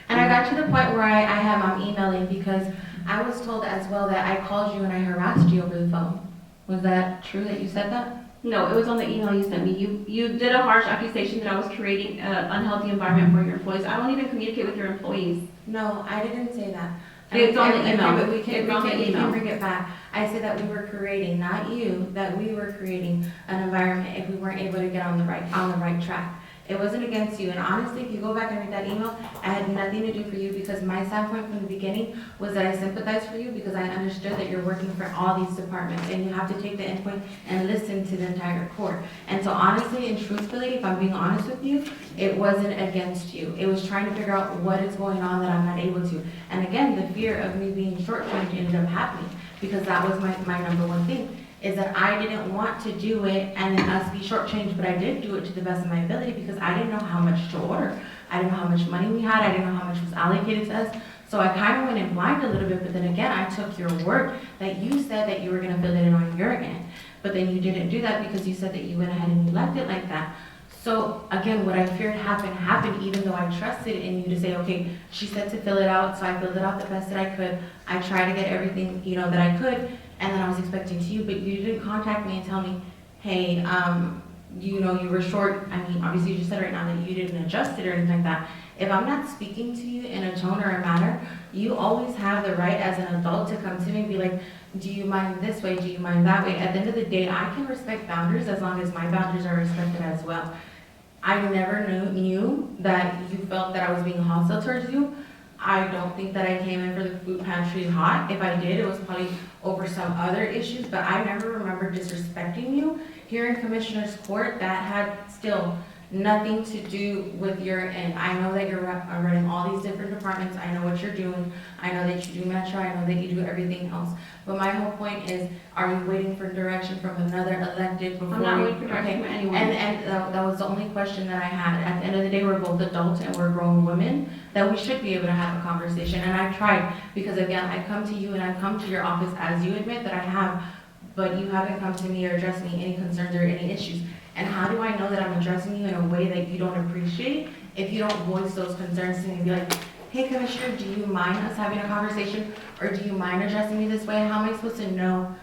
And I got to the point where I'm emailing because I was told as well that I called you and I harassed you over the phone. Was that true that you said that? No, it was on the email you sent me. You did a harsh accusation that I was creating an unhealthy environment for your employees. I don't even communicate with your employees. No, I didn't say that. It's on the Okay, email. but we can It's on the we email. can bring it back. I said that we were creating, not you, that we were creating an environment if we weren't able to get on the right track. It wasn't against you, and honestly, if you go back and read that email, I had nothing to do for you because my standpoint from the beginning was that I sympathized for you because I understood that you're working for all these departments and you have to take the input and listen to the entire court. And so honestly and truthfully, if I'm being honest with you, it wasn't against you. It was trying to figure out what is going on that I'm not able to. And again, the fear of me being shortchanged ended up happening because that was my number one thing. is that I didn't want to do it and then us be shortchanged, but I did do it to the best of my ability because I didn't know how much to order. I didn't know how much money we had, I didn't know how much was allocated to us. So I kind of went in blind a little bit, but then again, I took your word that you said that you were gonna fill it in on your end. But then you didn't do that because you said that you went ahead and you left it like that. So again, what I feared happened, even though I trusted in you to say, okay, she said to fill it out, so I filled it out the best that I could. I tried to get everything, that I could, and then I was expecting to you, but you didn't contact me and tell me, hey, you were short. I mean, obviously you just said right now that you didn't adjust it or anything like that. If I'm not speaking to you in a tone or a manner, you always have the right as an adult to come to me and be like, do you mind this way? Do you mind that way? At the end of the day, I can respect boundaries as long as my boundaries are respected as well. I never knew that you felt that I was being hostile towards you. I don't think that I came in for the food pantry hot. If I did, it was probably over some other issues, but I never remember disrespecting you. Here in Commissioner's Court, that had still nothing to do with your end. I know that you're running all these different departments. I know what you're doing. I know that you do Metro. I know that you do everything else. But my whole point is, are you waiting for direction from another elected before? I'm not waiting for direction from anyone. And that was the only question that I had. At the end of the day, we're both adults and we're grown women, that we should be able to have a conversation. And I tried, because again, I come to you and I come to your office as you admit that I have, but you haven't come to me or addressed me any concerns or any issues. And how do I know that I'm addressing you in a way that you don't appreciate if you don't voice those concerns to me and be like, hey, Commissioner, do you mind us having a conversation? Or do you mind addressing me this way? How am I supposed to know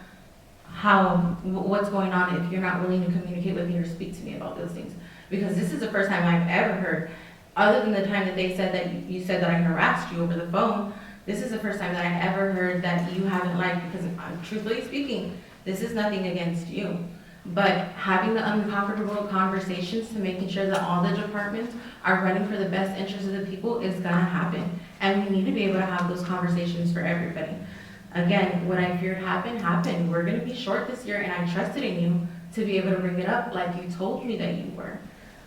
what's going on if you're not willing to communicate with me or speak to me about those things? Because this is the first time I've ever heard, other than the time that they said that you said that I harassed you over the phone, this is the first time that I ever heard that you haven't liked, because truthfully speaking, this is nothing against you. But having the uncomfortable conversations to making sure that all the departments are running for the best interests of the people is gonna happen. And we need to be able to have those conversations for everybody. Again, what I feared happened. We're gonna be short this year and I trusted in you to be able to bring it up like you told me that you were.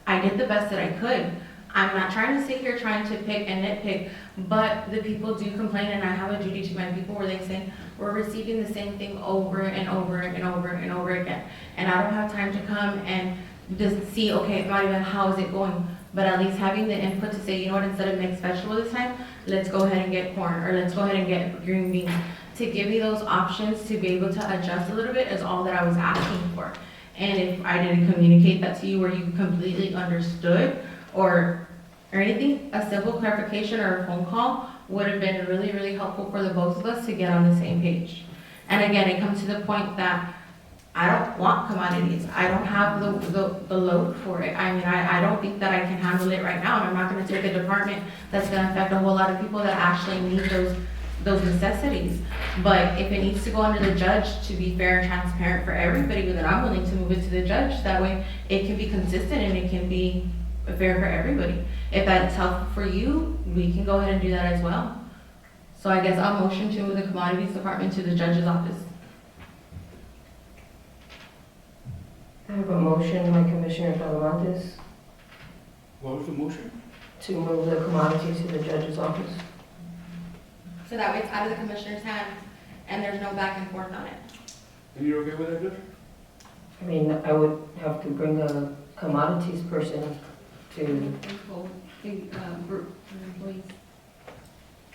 I did the best that I could. I'm not trying to sit here trying to pick and nitpick, but the people do complain and I have a duty to my people where they say, we're receiving the same thing over and over and over and over again. And I don't have time to come and just see, okay, not even how is it going, but at least having the input to say, you know what, instead of mixed vegetable this time, let's go ahead and get corn, or let's go ahead and get green beans. To give me those options to be able to adjust a little bit is all that I was asking for. And if I didn't communicate that to you where you completely understood or anything, a simple clarification or a phone call would have been really, really helpful for the both of us to get on the same page. And again, it comes to the point that I don't want commodities. I don't have the load for it. I mean, I don't think that I can handle it right now, and I'm not gonna take a department that's gonna affect a whole lot of people that actually need those necessities. But if it needs to go under the judge to be fair and transparent for everybody, then I'm willing to move it to the judge. That way it can be consistent and it can be fair for everybody. If that's helpful for you, we can go ahead and do that as well. So I guess I'll motion to move the commodities department to the judge's office. I have a motion by Commissioner Talamantes What was the motion? to move the commodities to the judge's office. So that way it's out of the commissioner's hands and there's no back and forth on it. And you're okay with that, Judge? I mean, I would have to bring a commodities person to, Group for employees.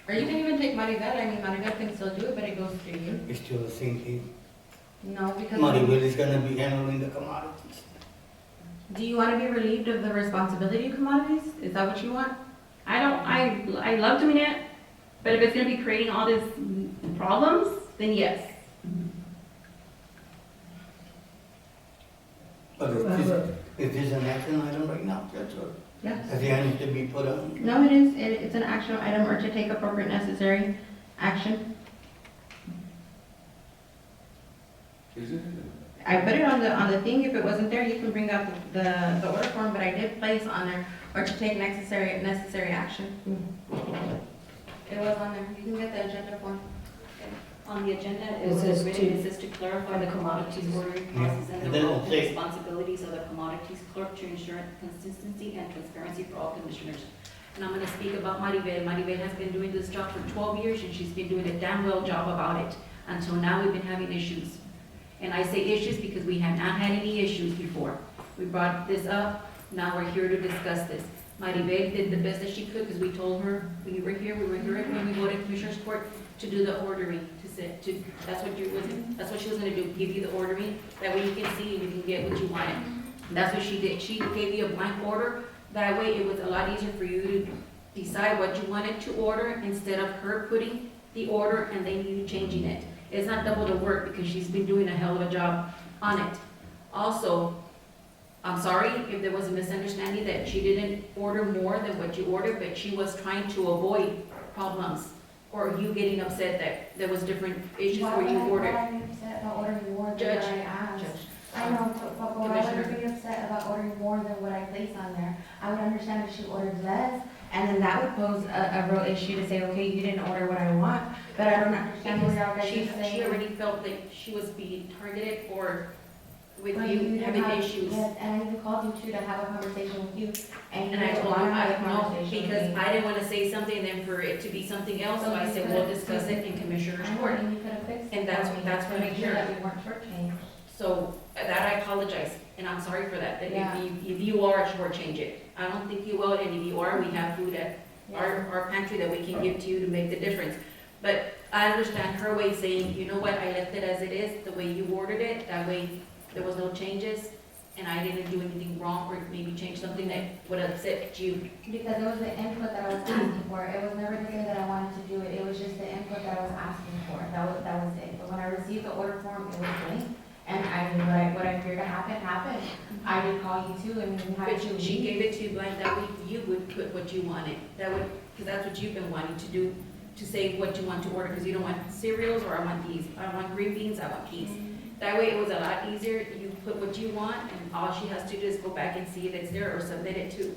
Or you can even take Maribel. I mean, Maribel can still do it, but it goes through you. It's still the same thing. No, because. Maribel is gonna be handling the commodities. Do you want to be relieved of the responsibility of commodities? Is that what you want? I love doing it, but if it's gonna be creating all these problems, then yes. But is this an action item right now, Judge, or Yes. does it need to be put on? No, it is. It's an action item or to take appropriate necessary action. Is it? I put it on the thing. If it wasn't there, you can bring up the order form, but I did place on there, or to take necessary action. It was on there. You can get the agenda form. On the agenda, It it says was to- written, it says to clarify the commodities ordering process And and then the it'll roles and say- responsibilities of the commodities clerk to ensure consistency and transparency for all commissioners. And I'm gonna speak about Maribel. Maribel has been doing this job for 12 years and she's been doing a damn well job about it. Until now, we've been having issues. And I say issues because we have not had any issues before. We brought this up, now we're here to discuss this. Maribel did the best that she could, because we told her, we were here when we voted Commissioners Court to do the ordering, that's what she was gonna do, give you the ordering, that way you can see and you can get what you wanted. That's what she did, she gave you a blank order, that way it was a lot easier for you to decide what you wanted to order, instead of her putting the order and then you changing it. It's not double the work, because she's been doing a hell of a job on it. Also, I'm sorry if there was a misunderstanding that she didn't order more than what you ordered, but she was trying to avoid problems or you getting upset that there was different issues where you ordered. Why would I be upset about ordering more than Judge, what I asked? Judge. I know, but why would I Commissioner. be upset about ordering more than what I placed on there? I would understand if she ordered less. And then that would pose a real issue to say, okay, you didn't order what I want, but I don't understand where y'all guys She are saying. already felt like she was being targeted for, with But you didn't having have- issues. Yes, and I even called you too to have a conversation with you, and you And I didn't told you, want to have a I know, conversation with because me. I didn't want to say something and then for it to be something else, so I said, we'll discuss it in Commissioner's I know, Court. and you could have fixed it. And that's- for me, that's to what I make sure heard. that we weren't shortchanged. So that I apologize, and I'm sorry for that, that Yeah. if you are, shortchange it. I don't think you will, and if you are, we have food at our pantry that we can give to you to make the difference. But I understand her way of saying, you know what, I left it as it is, the way you ordered it, that way there was no changes, and I didn't do anything wrong, or maybe change something that would upset you. Because it was the input that I was asking for. It was never to say that I wanted to do it. It was just the input that I was asking for. That was it. But when I received the order form, it was blank. And I knew what I feared to happen, happened. I did call you too, and we had But to. she gave it to you blank, that way you would put what you wanted, that would, because that's what you've been wanting to do, to say what you want to order, because you don't want cereals, or I want these, I want green beans, I want peas. That way it was a lot easier, you put what you want, and all she has to do is go back and see if it's there, or submit it to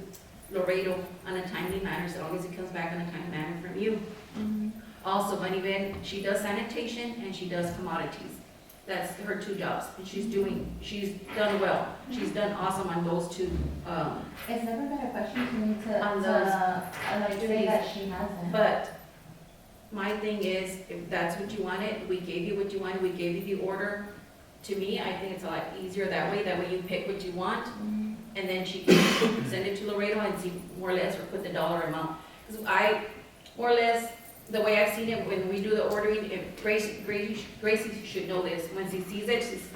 Laredo on a timely manner, as long as it comes back in a timely manner from you. Also, Moneybag, she does sanitation and she does commodities. That's her two jobs, and she's done well. She's done awesome on those two, It's never been a question to me On to like say duties. that she hasn't. but my thing is, if that's what you wanted, we gave you what you wanted, we gave you the order. To me, I think it's a lot easier that way you pick what you want, and then she can send it to Laredo and see more or less, or put the dollar amount. Because more or less, the way I've seen it, when we do the ordering, if Gracie should know this, when she sees it, she's,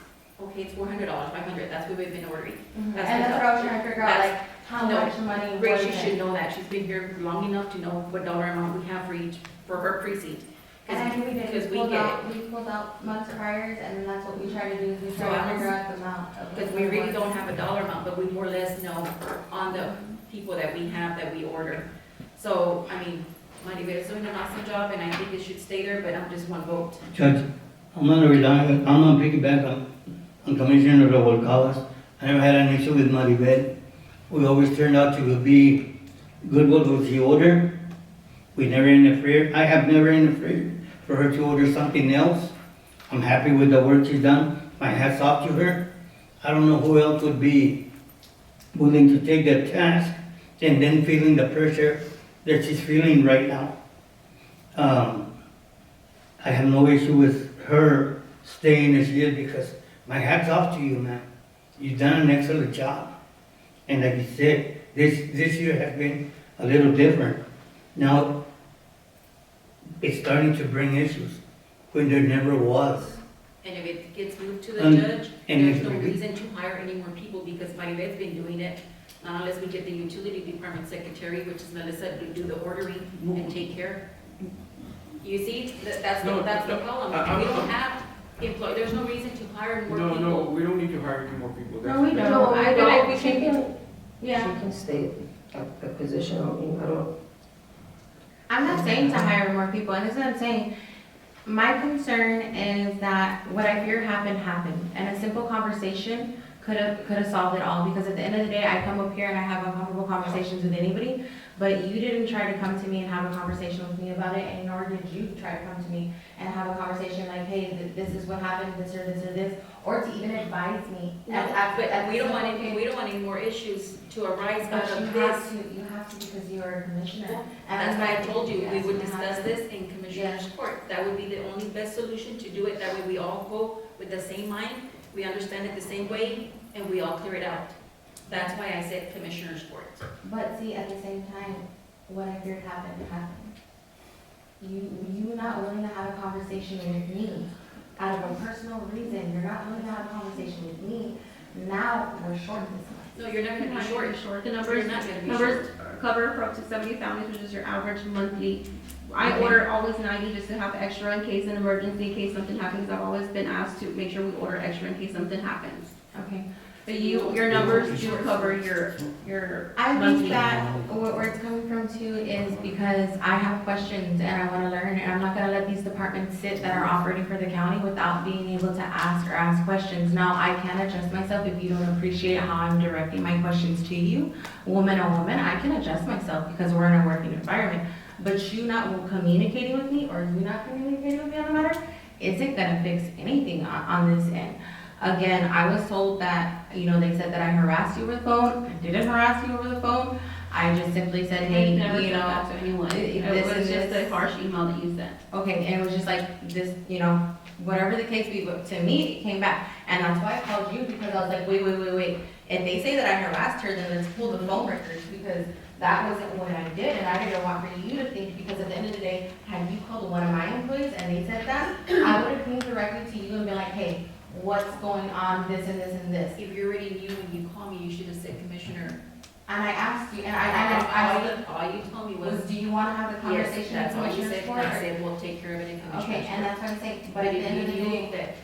okay, it's $400, $500, that's what we've been ordering. And that's what I was trying to figure out, like, how no, much money was Gracie it? should know that, she's been here long enough to know what dollar amount we have for her precinct. And I think we did, Because we we get it. pulled out months prior, and then that's what we try to do, is we So try I to don't- figure out the amount of. Because we really don't have a dollar amount, but we more or less know on the people that we have that we order. So, I mean, Maribel's doing an awesome job, and I think it should stay there, but I'm just one vote. Judge, I'm not relying, I'm not piggyback on Commissioner Revolcadas. I never had an issue with Maribel. We always turned out to be good with the order. We never interfered. I have never interfered for her to order something else. I'm happy with the work she's done. My hat's off to her. I don't know who else would be willing to take that task and then feeling the pressure that she's feeling right now. I have no issue with her staying as she is, because my hat's off to you, man. You've done an excellent job. And like you said, this year has been a little different. Now, it's starting to bring issues when there never was. And if it gets moved to the And- judge, and there's if no we- reason to hire any more people, because Maribel's been doing it. Not unless we get the utility department secretary, which is Melissa, to do the ordering and take care. You see, that's the problem. We don't have there's no reason to hire more people. No, we don't need to hire any more people. No, we don't. No, I feel like we she can, can, she yeah. can stay at the position, I mean, I don't, I'm not saying to hire more people, and this is what I'm saying. My concern is that what I fear happened, and a simple conversation could have solved it all, because at the end of the day, I come up here and I have uncomfortable conversations with anybody, but you didn't try to come to me and have a conversation with me about it, and nor did you try to come to me and have a conversation like, hey, this is what happened, this or this or this, or to even advise me. But we don't want any more issues to arise But out you of have this. to, because you are a commissioner. That's why I told you, we Yes, would you have discuss to. this in Commissioner's Court. That would be the only best solution to do it. That way we all go with the same mind We understand it the same way, and we all clear it out. That's why I said Commissioner's Court. But see, at the same time, what I feared happened. You not willing to have a conversation with me, out of a personal reason, you're not willing to have a conversation with me, now we're short this month. No, you're not gonna be short. Short. The You're numbers, not gonna be numbers short. cover for up to 70 families, which is your average monthly. I order always 90 just to have extra in case an emergency, in case something happens. I've always been asked to make sure we order extra in case something happens. Okay. But your numbers do cover your I monthly. think that where it's coming from too is because I have questions and I want to learn, and I'm not gonna let these departments sit that are operating for the county without being able to ask questions. Now, I can adjust myself if you don't appreciate how I'm directing my questions to you, woman on woman, I can adjust myself because we're in a working environment. But you not communicating with me or you not communicating with me on the matter isn't gonna fix anything on this end. Again, I was told that, they said that I harassed you over the phone. I didn't harass you over the phone. I just simply said, hey, Never said that to anyone. It was just a harsh email that you sent. Okay, and it was just like this, whatever the case be, but to me, it came back. And that's why I called you, because I was like, wait. If they say that I harassed her, then let's pull the phone records, because that wasn't what I did, and I didn't want for you to think, because at the end of the day, had you called one of my employees and they said that, I would have came directly to you and been like, hey, what's going on, this and this and this. If you already knew when you called me, you should have said Commissioner. And I asked you, and All you told me was, do you want to have the yes, conversation? that's all you Commissioner's said, Court, and I or- said, we'll take care of it in Commissioner's Okay, and Court. that's what I'm saying, But but at the if end you of the knew day, that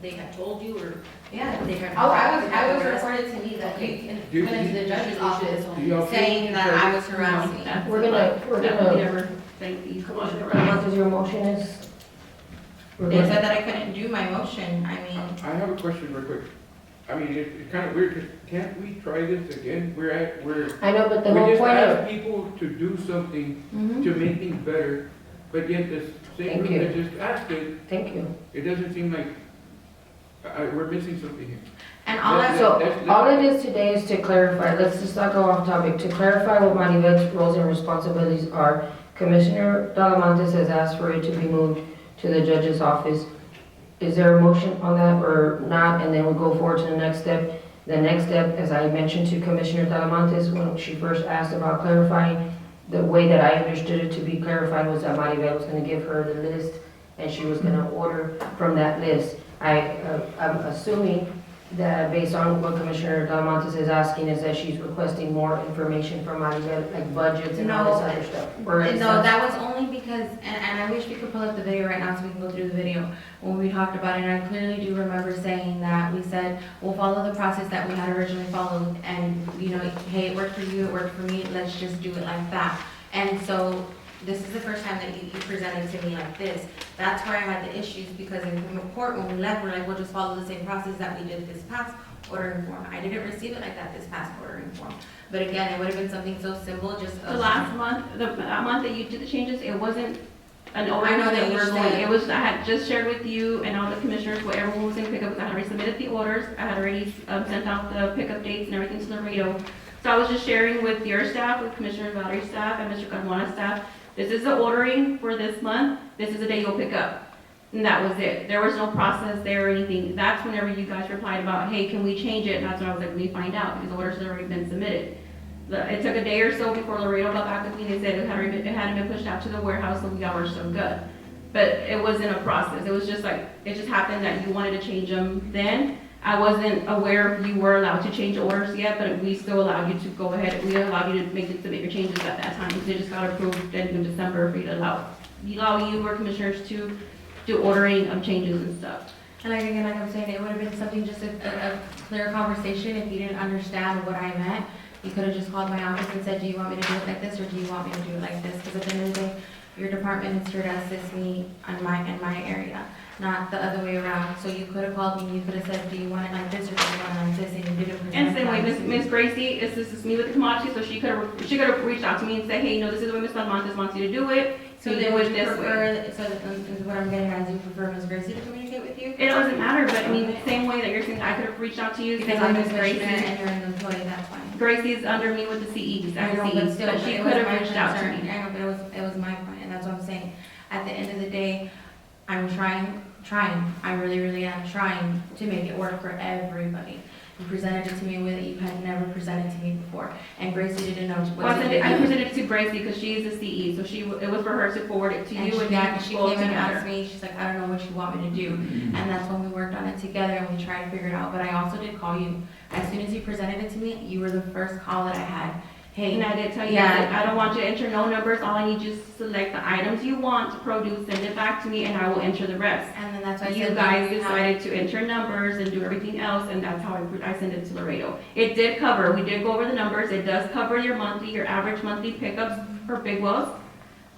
they had told you, or yeah. they had. I was reported to me that Okay. you went into the judge's office Do y'all feel- saying that I was harassing. We're gonna, We never thank you. what is your motion is? We're They gonna- said that I couldn't do my motion, I mean, I have a question real quick. I mean, it's kind of weird, 'cause can't we try this again? I know, but the We whole just point of, ask people to do something mhm. to make things better, but yet this same Thank group you. that just asked it, thank you. it doesn't seem like, we're missing something here. And all that, So, all it is today is to clarify, let's just not go off topic, to clarify what Maribel's roles and responsibilities are. Commissioner Talamantes has asked for it to be moved to the judge's office. Is there a motion on that or not? And then we'll go forward to the next step. The next step, as I mentioned to Commissioner Talamantes when she first asked about clarifying, the way that I understood it to be clarified was that Maribel was gonna give her the list and she was gonna order from that list. I'm assuming that based on what Commissioner Talamantes is asking is that she's requesting more information from Maribel, like budgets and all this other stuff. Or is no, that was only because, and I wish we could pull up the video right now so we can go through the video, when we talked about it, and I clearly do remember saying that we said, we'll follow the process that we had originally followed, and, hey, it worked for you, it worked for me, let's just do it like that. And so, this is the first time that you presented to me like this. That's where I had the issues, because in court, when we left, we're like, we'll just follow the same process that we did this past ordering form. I didn't receive it like that this past ordering form. But again, it would have been something so simple, just. The last month, that month that you did the changes, it wasn't an order I know that that you we're going. said- It was, I had just shared with you and all the commissioners what everyone was gonna pick up, because I had already submitted the orders. I had already sent out the pickup dates and everything to Laredo. So I was just sharing with your staff, with Commissioner Valerie's staff and Mr. Carmona's staff, this is the ordering for this month, this is the day you'll pick up. And that was it. There was no process there or anything. That's whenever you guys replied about, hey, can we change it? And that's when I was like, let me find out, because the orders had already been submitted. It took a day or so before Laredo got back with me, they said it hadn't been pushed out to the warehouse, so we all were so good. But it wasn't a process. It was just like, it just happened that you wanted to change them then. I wasn't aware if you were allowed to change orders yet, but we still allowed you to go ahead. We allowed you to submit your changes at that time, because they just got approved in December for you to allow you or commissioners to do ordering of changes and stuff. And like I'm saying, it would have been something, just a clear conversation. If you didn't understand what I meant, you could have just called my office and said, do you want me to do it like this, or do you want me to do it like this? Because at the end of the day, your department is here to assist me in my area, not the other way around. So you could have called me, you could have said, do you want it like this, or do you want it like this, and you didn't present. And same way, that. Miss Gracie, this is me with the commodity, so she could have reached out to me and said, hey, this is the way Ms. Montes wants you to do it. So you then do would it you this way. prefer, so what I'm getting at is you prefer Ms. Gracie to communicate with you? It doesn't matter, but I mean, the same way that you're saying, I could have reached out to you, Because same I'm way a Miss commissioner Gracie. and you're an employee, that's fine. Gracie's under me with the CEs, I know, but still, but she it could was have my reached out to concern. me. I know, but it was my point, and that's what I'm saying. At the end of the day, I'm trying trying. I really, really am trying to make it work for everybody. You presented it to me with it you had never presented to me before, and Gracie didn't know what Well, to do. I presented it to Gracie because she is the CE, so it was for her to forward it to you and then she go came and together. asked me, she's like, I don't know what you want me to do. And that's when we worked on it together and we tried to figure it out. But I also did call you. As soon as you presented it to me, you were the first call that I had. Hey, And I did tell you, yeah. I don't want you to enter no numbers, all I need you to select the items you want to produce, send it back to me, and I will enter the rest. And then that's why I You said, guys decided to enter numbers and do everything else, and that's how I sent it to Laredo. It did cover, we did go over the numbers, it does cover your average monthly pickups for big wells.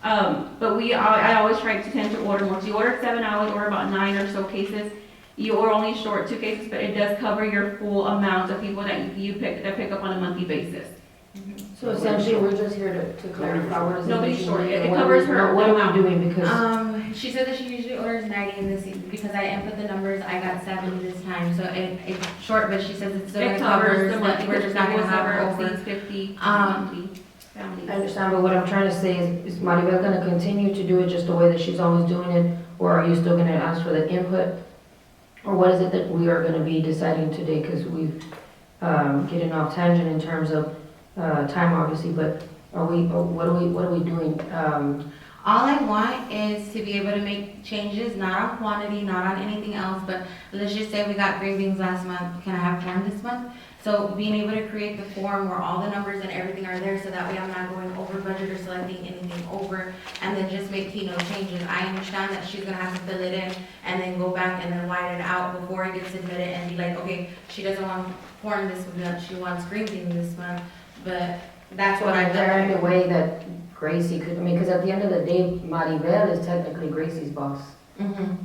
But I always try to tend to order more. So you ordered 7, I always order about 9 or so cases. You are only short 2 cases, but it does cover your full amount of people that that pick up on a monthly basis. So essentially, we're just here to clarify what is it that Nobody's you short. need It and covers her what amount. are we doing because. She said that she usually orders 90 in this, because I input the numbers, I got 70 this time, so it's short, but she says it's still It gonna cover, covers the that monthly, we're just not gonna have over. 50 monthly families. I understand, but what I'm trying to say is Maribel gonna continue to do it just the way that she's always doing it? Or are you still gonna ask for the input? Or what is it that we are gonna be deciding today? Because we've, getting off tangent in terms of, time obviously, but what are we doing? All I want is to be able to make changes, not on quantity, not on anything else, but let's just say we got green beans last month, can I have corn this month? So being able to create the form where all the numbers and everything are there, so that way I'm not going over budget or selecting anything over, and then just make keynote changes. I understand that she's gonna have to fill it in, and then go back and then white it out before it gets submitted, and be like, okay, she doesn't want corn this month, she wants green beans this month, but that's what I've Is there done. any way that Gracie could, because at the end of the day, Maribel is technically Gracie's boss. Mm-hmm.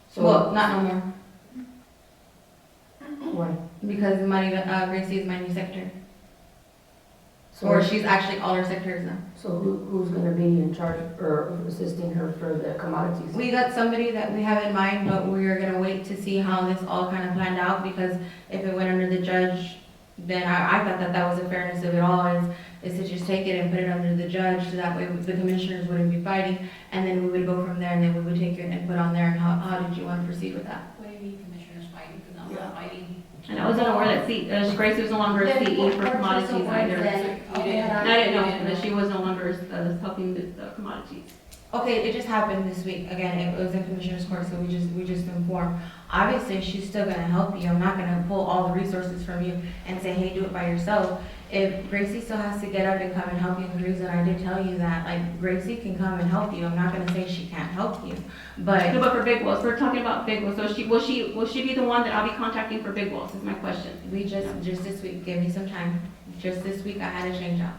So, Well, not no more, why? because Gracie is my new secretary. So, Or she's actually all our secretaries now. so who's gonna be in charge or assisting her for the commodities? We got somebody that we have in mind, but we are gonna wait to see how this all kind of planned out, because if it went under the judge, then I thought that was the fairness of it all, is to just take it and put it under the judge, so that way the commissioners wouldn't be fighting, and then we would go from there, and then we would take your input on there, and how did you want to proceed with that? What do you mean commissioners fighting? Because I'm not fighting. And I was unaware that Gracie was no longer a CE for commodities either. I didn't know that she was no longer helping with the commodities. Okay, it just happened this week. Again, it was in Commissioner's Court, so we just informed. Obviously, she's still gonna help you. I'm not gonna pull all the resources from you and say, hey, do it by yourself. If Gracie still has to get up and come and help you in Cruise, and I did tell you that, like, Gracie can come and help you. I'm not gonna say she can't help you, but. No, but for big wells, we're talking about big wells, so will she be the one that I'll be contacting for big wells, is my question. We just this week, give me some time. Just this week, I had a change out.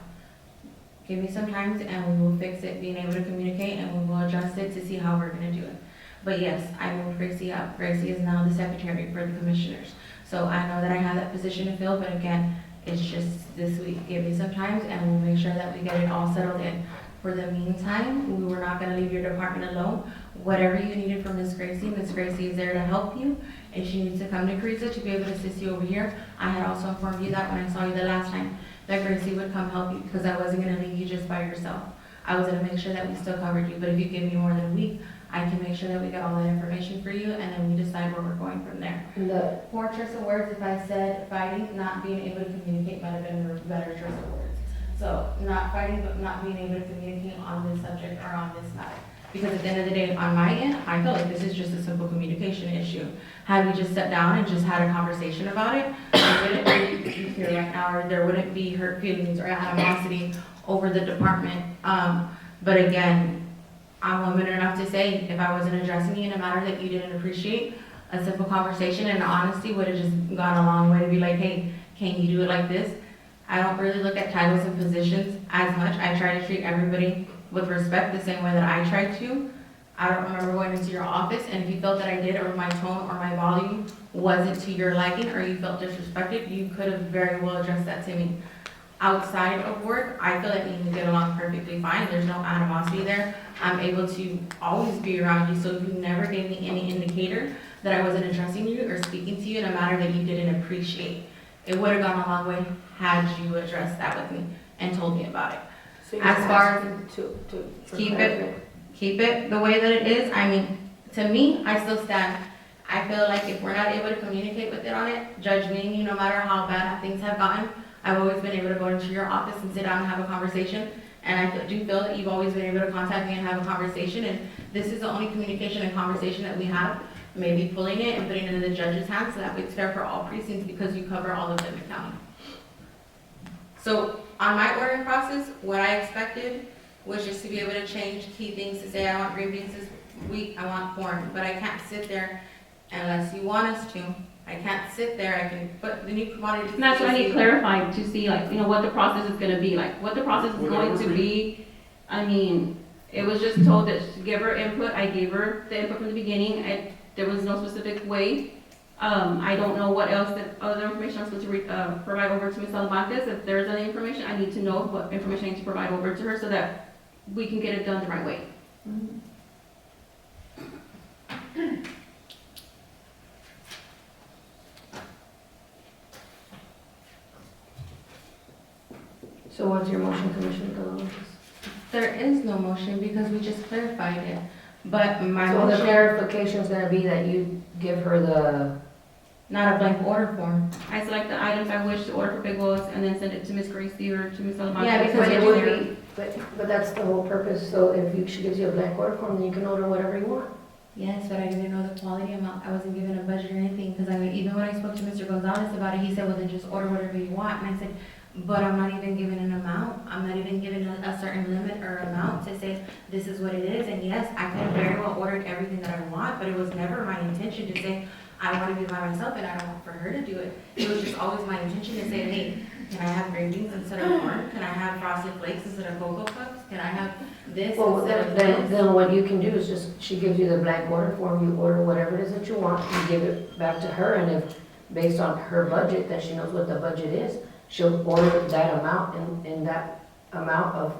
Give me some time and we will fix it, being able to communicate, and we will adjust it to see how we're gonna do it. But yes, I moved Gracie up. Gracie is now the secretary for the commissioners. So I know that I have that position to fill, but again, it's just this week. Give me some time and we'll make sure that we get it all settled in. For the meantime, we were not gonna leave your department alone. Whatever you needed from Miss Gracie is there to help you. If she needs to come to Carrizo to be able to assist you over here, I had also informed you that when I saw you the last time, that Gracie would come help you, because I wasn't gonna leave you just by yourself. I was gonna make sure that we still covered you, but if you give me more than a week, I can make sure that we get all that information for you, and then we decide where we're going from there. Poor choice of words, if I said fighting, not being able to communicate might have been a better choice of words. So, not fighting, but not being able to communicate on this subject or on this matter. Because at the end of the day, on my end, I feel like this is just a simple communication issue. Had we just sat down and just had a conversation about it, there wouldn't be you here right now, or there wouldn't be hurt feelings or animosity over the department. But again, I'm woman enough to say, if I wasn't addressing you in a matter that you didn't appreciate, a simple conversation and honesty would have just gone a long way to be like, hey, can you do it like this? I don't really look at titles and positions as much. I try to treat everybody with respect the same way that I try to. I don't remember going into your office, and if you felt that I did, or my tone or my volume wasn't to your liking, or you felt disrespected, you could have very well addressed that to me. Outside of work, I feel like we get along perfectly fine. There's no animosity there. I'm able to always be around you, so you never gave me any indicator that I wasn't addressing you or speaking to you in a matter that you didn't appreciate. It would have gone a long way had you addressed that with me and told me about it. So As far as to keep it the way that it is, I mean, to me, I still stand. I feel like if we're not able to communicate with it on it, judge me, no matter how bad things have gotten, I've always been able to go into your office and sit down and have a conversation. And I do feel that you've always been able to contact me and have a conversation, and this is the only communication and conversation that we have. Maybe pulling it and putting it in the judge's hands so that way it's fair for all precincts because you cover all of Dimmit County. So on my ordering process, what I expected was just to be able to change key things to say I want green beans this week, I want corn, but I can't sit there unless you want us to. I can't sit there, I can put the new commodity. And that's what I need clarified to see, like, you know, what the process is gonna be, like, what the process is going to be. I mean, it was just told that to give her input, I gave her the input from the beginning, there was no specific way. I don't know what else that other information I'm supposed to provide over to Ms. Salamantes. If there's any information, I need to know what information I need to provide over to her so that we can get it done the right way. So what's your motion, Commissioner Talamantes? There is no motion because we just clarified it, but my So the motion, clarification is gonna be that you give her the, not a blank order form. I select the items I wish to order for Big Boss and then send it to Ms. Gracie or to Ms. Salamantes. Yeah, because but it it would would be, but that's the whole purpose, so if she gives you a blank order form, then you can order whatever you want. Yes, but I didn't know the quality amount. I wasn't given a budget or anything, because I mean, even when I spoke to Mr. Gonzalez about it, he said, well, then just order whatever you want. And I said, but I'm not even given an amount. I'm not even given a certain limit or amount to say, this is what it is. And yes, I could have very well ordered everything that I want, but it was never my intention to say, I want to be by myself and I don't want for her to do it. It was just always my intention to say, hey, can I have green beans instead of corn? Can I have frosted flakes instead of Cocoa Puffs? Can I have this Well, instead of then, this? then what you can do is just, she gives you the blank order form, you order whatever it is that you want, you give it back to her, and if, based on her budget, that she knows what the budget is, she'll order that amount, in that amount of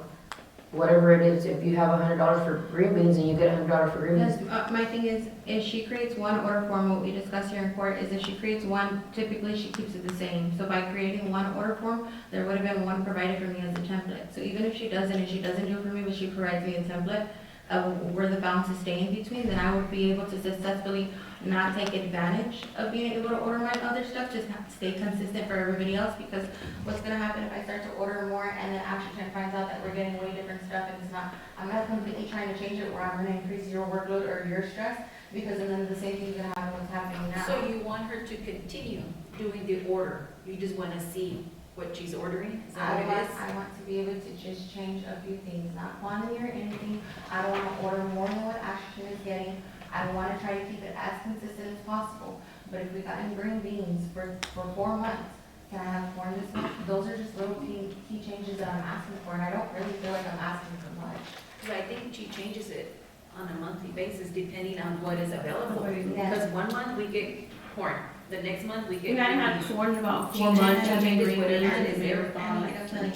whatever it is. If you have $100 for green beans, and you get $100 for green beans. Yes, my thing is, if she creates one order form, what we discussed here in court is if she creates one, typically she keeps it the same. So by creating one order form, there would have been one provided for me as a template. So even if she doesn't, and she doesn't do it for me, but she provides me a template of where the balances stay in between, then I would be able to successfully not take advantage of being able to order my other stuff, just stay consistent for everybody else, because what's gonna happen if I start to order more and then Action finds out that we're getting way different stuff and it's not, I'm not completely trying to change it where I'm gonna increase your workload or your stress, because then the same thing's gonna happen what's happening now. So you want her to continue doing the order, you just wanna see what she's ordering, is that what it is? I want to be able to just change a few things, not quantity or anything. I don't want to order more than what Action is getting. I want to try to keep it as consistent as possible. But if we got in green beans for 4 months, can I have corn this month? Those are just little key changes that I'm asking for, and I don't really feel like I'm asking for much. Because I think she changes it on a monthly basis depending on what is available. Yes. Because 1 month we get corn, the next month we We get might green have beans. corn in about She 4 months, changes and then what it green is, beans is is there there.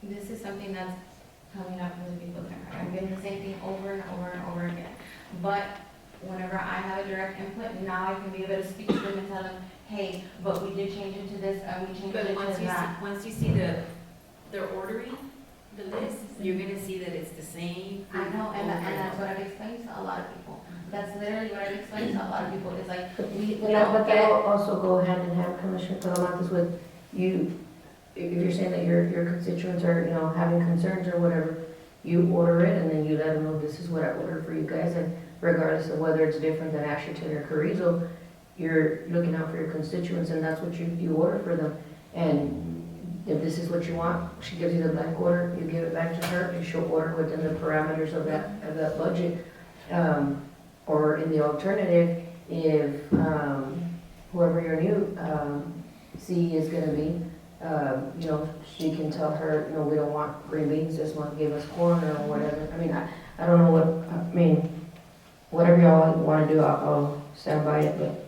This is something that's coming up from the people that I'm getting the same thing over and over and over again. But whenever I have a direct input, now I can be able to speak to them and tell them, hey, but we did change it to this, and we changed it But to that. once you see they're ordering the list, you're gonna see that it's the same. I know, and over that's over. what I've explained to a lot of people. That's literally what I've explained to a lot of people, is like, we But don't that get. will also go hand in hand, Commissioner Talamantes, with you, if you're saying that your constituents are, you know, having concerns or whatever, you order it, and then you let them know, this is what I ordered for you guys, and regardless of whether it's different than Asherton or Carrizo, you're looking out for your constituents, and that's what you order for them. And if this is what you want, she gives you the blank order, you give it back to her, and she'll order within the parameters of that budget. Or in the alternative, if whoever your new CE is gonna be, you know, she can tell her, you know, we don't want green beans this month, give us corn or whatever. I mean, I don't know what, I mean, whatever y'all wanna do, I'll stand by it, but.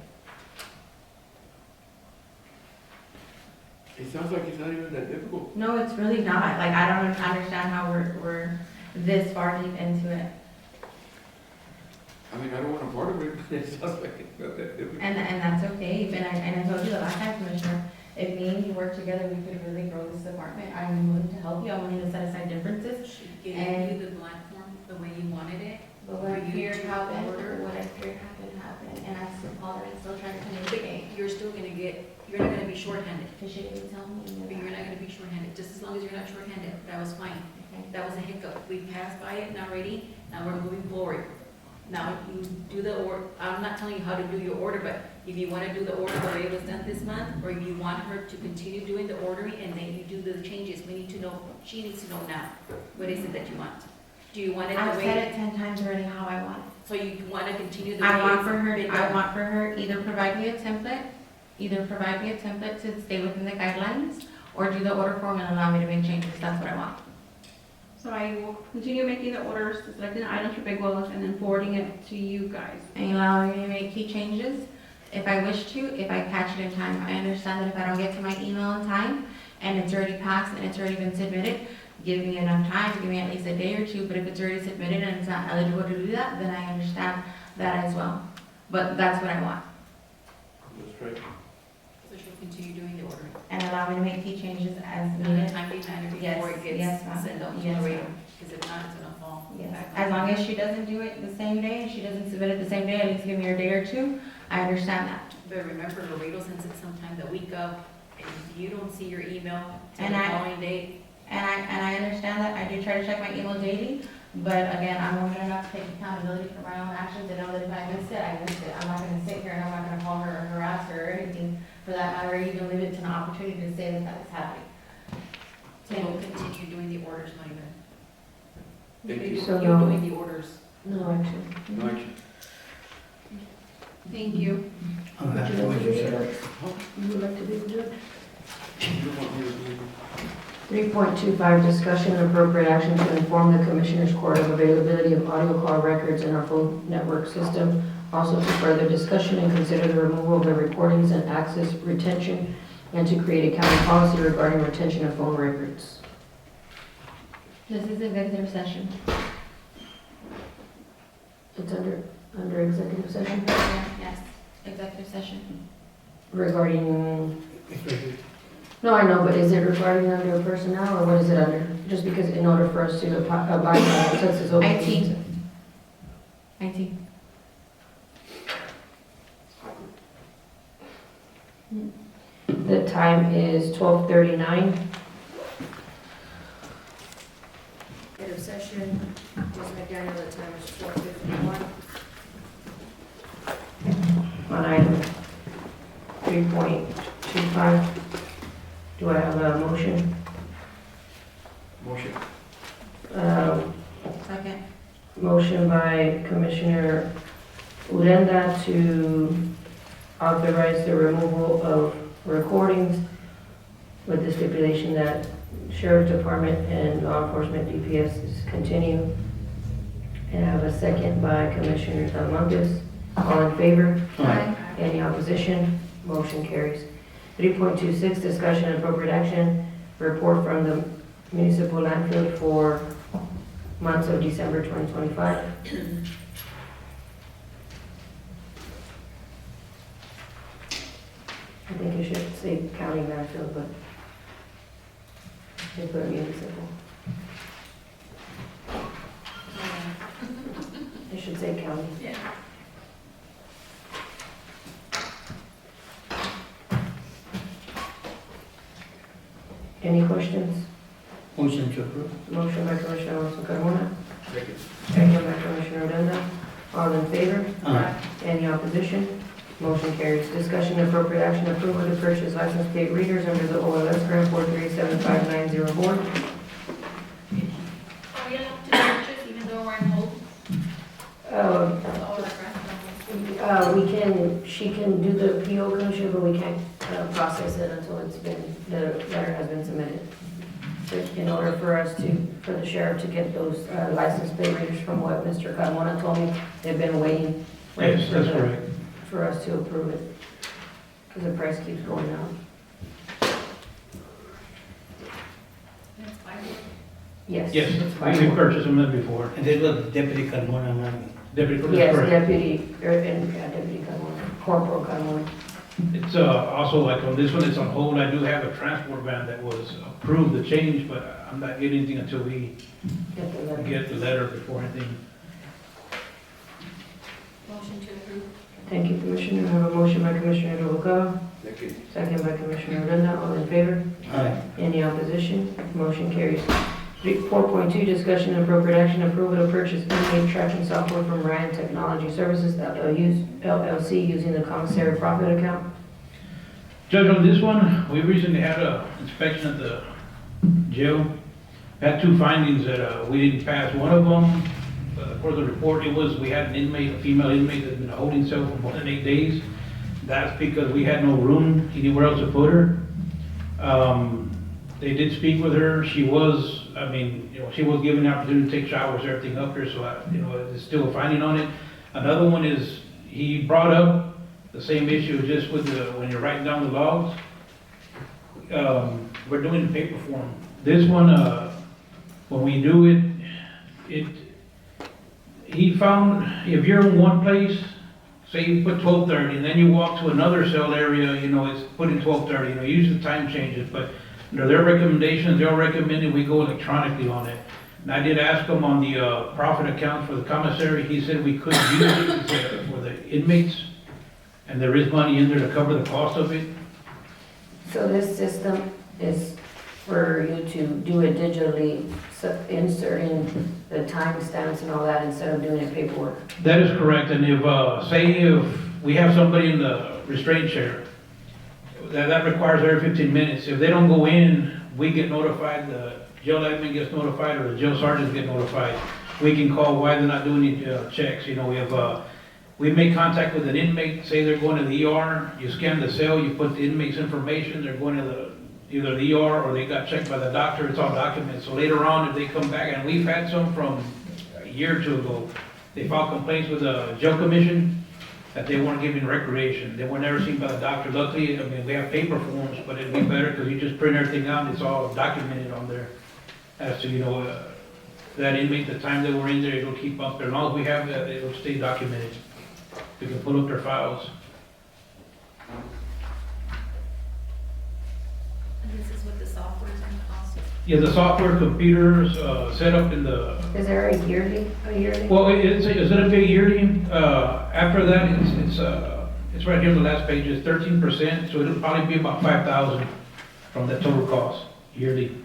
It sounds like it's not even that difficult. No, it's really not. Like, I don't understand how we're this far deep into it. I mean, I don't want to part of it, but it sounds like it's not that difficult. And that's okay. And I told you the last time, Commissioner, if me and you work together, we could really grow this department. I'm willing to help you. I'm willing to set aside differences. She gave And- you the blank form the way you wanted it, But what I feared happened, and I still called her and still tried to finish the game. You're still gonna you're not gonna be shorthanded. Because she didn't tell me. But you're not gonna be shorthanded, just as long as you're not shorthanded, that was fine. Okay. That was a hiccup, we passed by it, now ready, now we're moving forward. Now, you do the order, I'm not telling you how to do your order, but if you wanna do the order the way it was done this month, or if you want her to continue doing the ordering and then you do the changes, we need to know, she needs to know now, what is it that you want? Do you want it the I've said way, it 10 times already how I want it. so you wanna continue the way? I want it's for her, been I done? want for her, either provide me a template to stay within the guidelines, or do the order form and allow me to make changes, that's what I want. So I will continue making the orders, selecting the items for Big Willis, and then forwarding it to you guys. And allow me to make key changes if I wish to, if I catch it in time. I understand that if I don't get to my email in time, and it's already passed and it's already been submitted, give me enough time, give me at least a day or two, but if it's already submitted and it's not eligible to do that, then I understand that as well. But that's what I want. That's right. So she'll continue doing the ordering. And allow me to make key changes as In a needed. timely manner Yes, before it yes, gets ma'am. sent out to Yes, the radar, ma'am. because if not, it's gonna fall Yes, back. as long as she doesn't do it the same day, and she doesn't submit it the same day, at least give me a day or two, I understand that. But remember, Laredo sends it sometime the week of, and if you don't see your email till And the I- following day, And I understand that, I do try to check my email daily, but again, I'm woman enough to take accountability for my own actions, and know that if I missed it, I missed it. I'm not gonna sit here and I'm not gonna call her or harass her or anything for that matter, or even leave it to an opportunity to say that that was happening. so we'll continue doing the orders, Maribel. Thank you. So You're no, doing the orders. no action. No action. Thank you. Would you like to be the judge? You would like to be the judge? You don't want me to do 3.25, discussion and appropriate action to inform the Commissioners Court of availability of audio call records in our phone network system. Also to further discussion and consider the removal of the recordings and access retention, and to create a county policy regarding retention of phone records. This is executive session. It's under executive session Yes, executive session. regarding, no, I know, but is it regarding under personnel, or what is it under? Just because in order for us to abide by the Texas Open IT. Meetings- IT. The time is 12:39. End of session, Ms. McDaniel, the time is 12:51. On item 3.25. Do I have a motion? motion. Second. Motion by Commissioner Urenda to authorize the removal of recordings with the stipulation that Sheriff Department and law enforcement DPS continue. And I have a second by Commissioner Talamantes. All in favor? Aye. Any opposition? Motion carries. 3.26, discussion and appropriate action, report from the municipal landfill for months of December 2025. I think it should say county landfill, but they put municipal. It should say county. Yeah. Any questions? Motion to approve. Motion by Commissioner Alonso Carmona, Second. second by Commissioner Odena. All in favor? Aye. Any opposition? Motion carries. Discussion and appropriate action approval to purchase license plate readers under the OLS grant 4375904. Are we allowed to purchase even though we're in hold? We can, she can do the PO, Commissioner, but we can't process it until it's been, the letter has been submitted. So in order for us to, for the sheriff to get those license plate readers, from what Mr. Carmona told me, they've been waiting. Yes, for that's the- correct. For us to approve it, because the price keeps going up. Yes. Yes, it's fine. we purchased them before. And this was Deputy Carmona, not me. Deputy, that's Yes, correct. deputy, Deputy Carmona, Corporal Carmona. It's also like on this one, it's on hold. I do have a transport van that was approved to change, but I'm not getting anything until we Get the letter. get the letter before anything. approved. Thank you, Commissioner. I have a motion by Commissioner Noguera, Second. second by Commissioner Odena. All in favor? Aye. Any opposition? Motion carries. 4.2, discussion and appropriate action, approval to purchase inmate tracking software from Ryan Technology Services LLC using the commissary profit account. Judge, on this one, we recently had a inspection at the jail. Had two findings that we didn't pass. One of them, for the report, it was we had an inmate, a female inmate that's been a holding cell for more than 8 days. That's because we had no room anywhere else to put her. They did speak with her. She was, she was given the opportunity to take showers, everything up there, so, it's still a finding on it. Another one is, he brought up the same issue just with when you're writing down the logs. We're doing the paper form. This one, when we do it, he found, if you're in one place, say you put 12:30, and then you walk to another cell area, it's put in 12:30, usually the time changes, but under their recommendations, they're recommending we go electronically on it. And I did ask him on the profit account for the commissary, he said we could use it for the inmates, and there is money in there to cover the cost of it. So this system is for you to do it digitally, inserting the timestamps and all that instead of doing it paperwork. That is correct, and if we have somebody in the restraint chair, that requires every 15 minutes. If they don't go in, we get notified, the jail admin gets notified, or the jail sergeants get notified. We can call why they're not doing any checks. We make contact with an inmate, say they're going to the ER, you scan the cell, you put the inmate's information, they're going to either the ER or they got checked by the doctor, it's all documented. So later on, if they come back, and we've had some from a year or two ago, they filed complaints with the jail commission that they weren't given recreation. They were never seen by the doctor. Luckily, we have paper forms, but it'd be better because you just print everything out and it's all documented on there. As to, that inmate, the time they were in there, it'll keep up there. As long as we have that, it'll stay documented. We can pull up their files. And this is what the software is going to cost? Yeah, the software, computers, set up in the, Is there a yearly? well, it's gonna be yearly. After that, it's right here on the last page, it's 13%, so it'll probably be about 5,000 from the total cost yearly.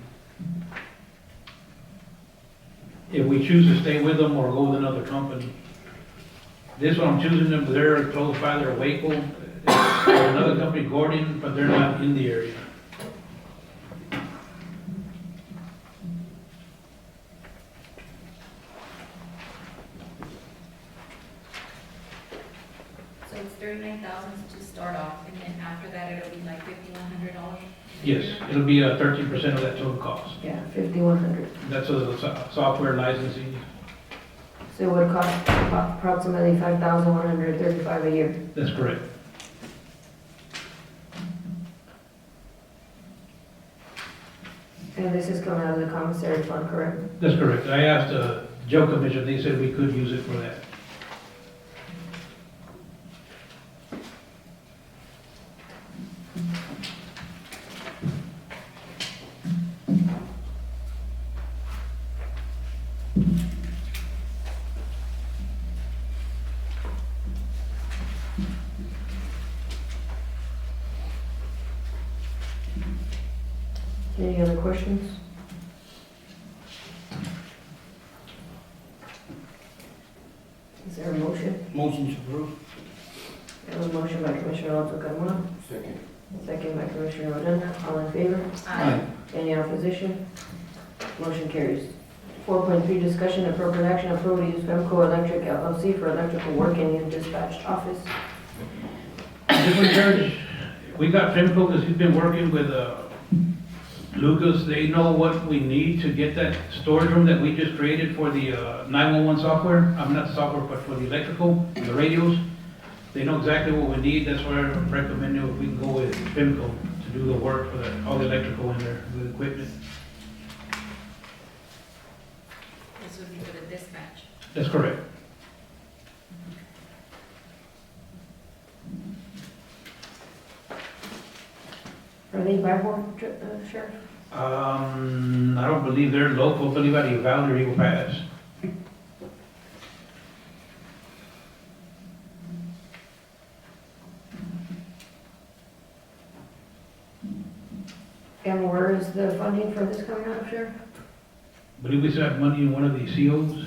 If we choose to stay with them or go with another company. This one, I'm choosing them, but they're close by, they're Waco. There's another company, Gordon, but they're not in the area. So it's 39,000 to start off, and then after that, it'll be like $5,100? Yes, it'll be 13% of that total cost. Yeah, 5,100. That's a software licensing. So it would cost approximately 5,135 a year. That's correct. And this is coming out of the commissary fund, correct? That's correct. I asked the jail commission, they said we could use it for that. Any other questions? Is there a motion? Motion to approve. I have a motion by Commissioner Alonso Carmona, Second. second by Commissioner Odena. All in favor? Aye. Any opposition? Motion carries. 4.3, discussion and appropriate action, approval to use Femco Electric LLC for electrical work in the dispatch office. Different church, we got Femco because he's been working with Lucas. They know what we need to get that storage room that we just created for the 911 software. Not the software, but for the electrical, the radios. They know exactly what we need. That's why I recommend if we can go with Femco to do the work for all the electrical in there, with equipment. This would be for the dispatch. That's correct. Are they by board, Sheriff? I don't believe they're local. I believe out of Uvalde or Eagle Pass. And where is the funding for this coming out of, Sheriff? Believe we still have money in one of the COs.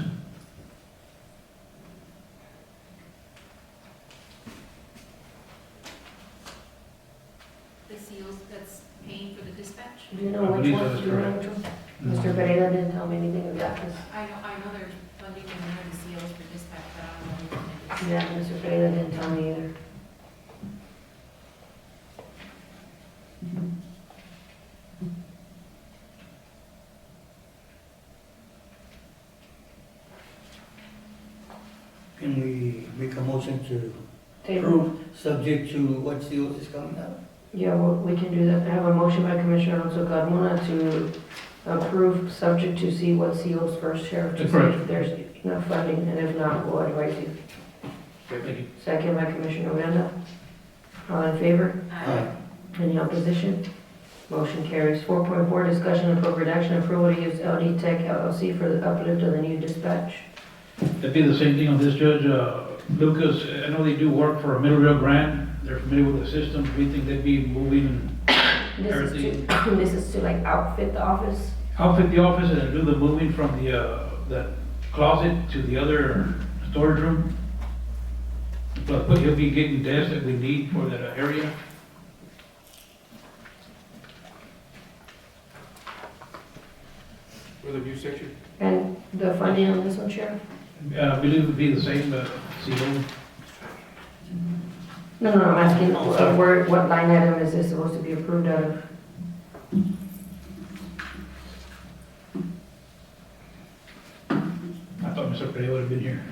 The seals that's paying for the dispatch. Do you know I which believe one? that's Do you know correct. which one? Mr. Pereira didn't tell me anything of that, 'cause, I know there's funding in one of the seals for dispatch, but I don't know which one it is. yeah, Mr. Pereira didn't tell me either. Can we make a motion to Table. approve, subject to what seals is coming out? Yeah, well, we can do that. I have a motion by Commissioner Alonso Carmona to approve, subject to see what seals first, Sheriff, to see if there's enough funding, and if not, we'll advise you. Thank you. Second by Commissioner Odena. All in favor? Aye. Any opposition? Motion carries. 4.4, discussion and appropriate action, approval to use LD Tech LLC for the uplift of the new dispatch. That'd be the same thing on this, Judge. Lucas, I know they do work for Middle Rio Grande. They're familiar with the system. We think they'd be moving This is to, this is to like outfit the office. outfit the office and do the moving from the closet to the other storage room. But he'll be getting desks that we need for that area. For the new section? And the funding on this one, Sheriff? I believe it would be the same, CO. No, I'm asking, what line item is this supposed to be approved out of? I thought Mr. Pereira would have been here.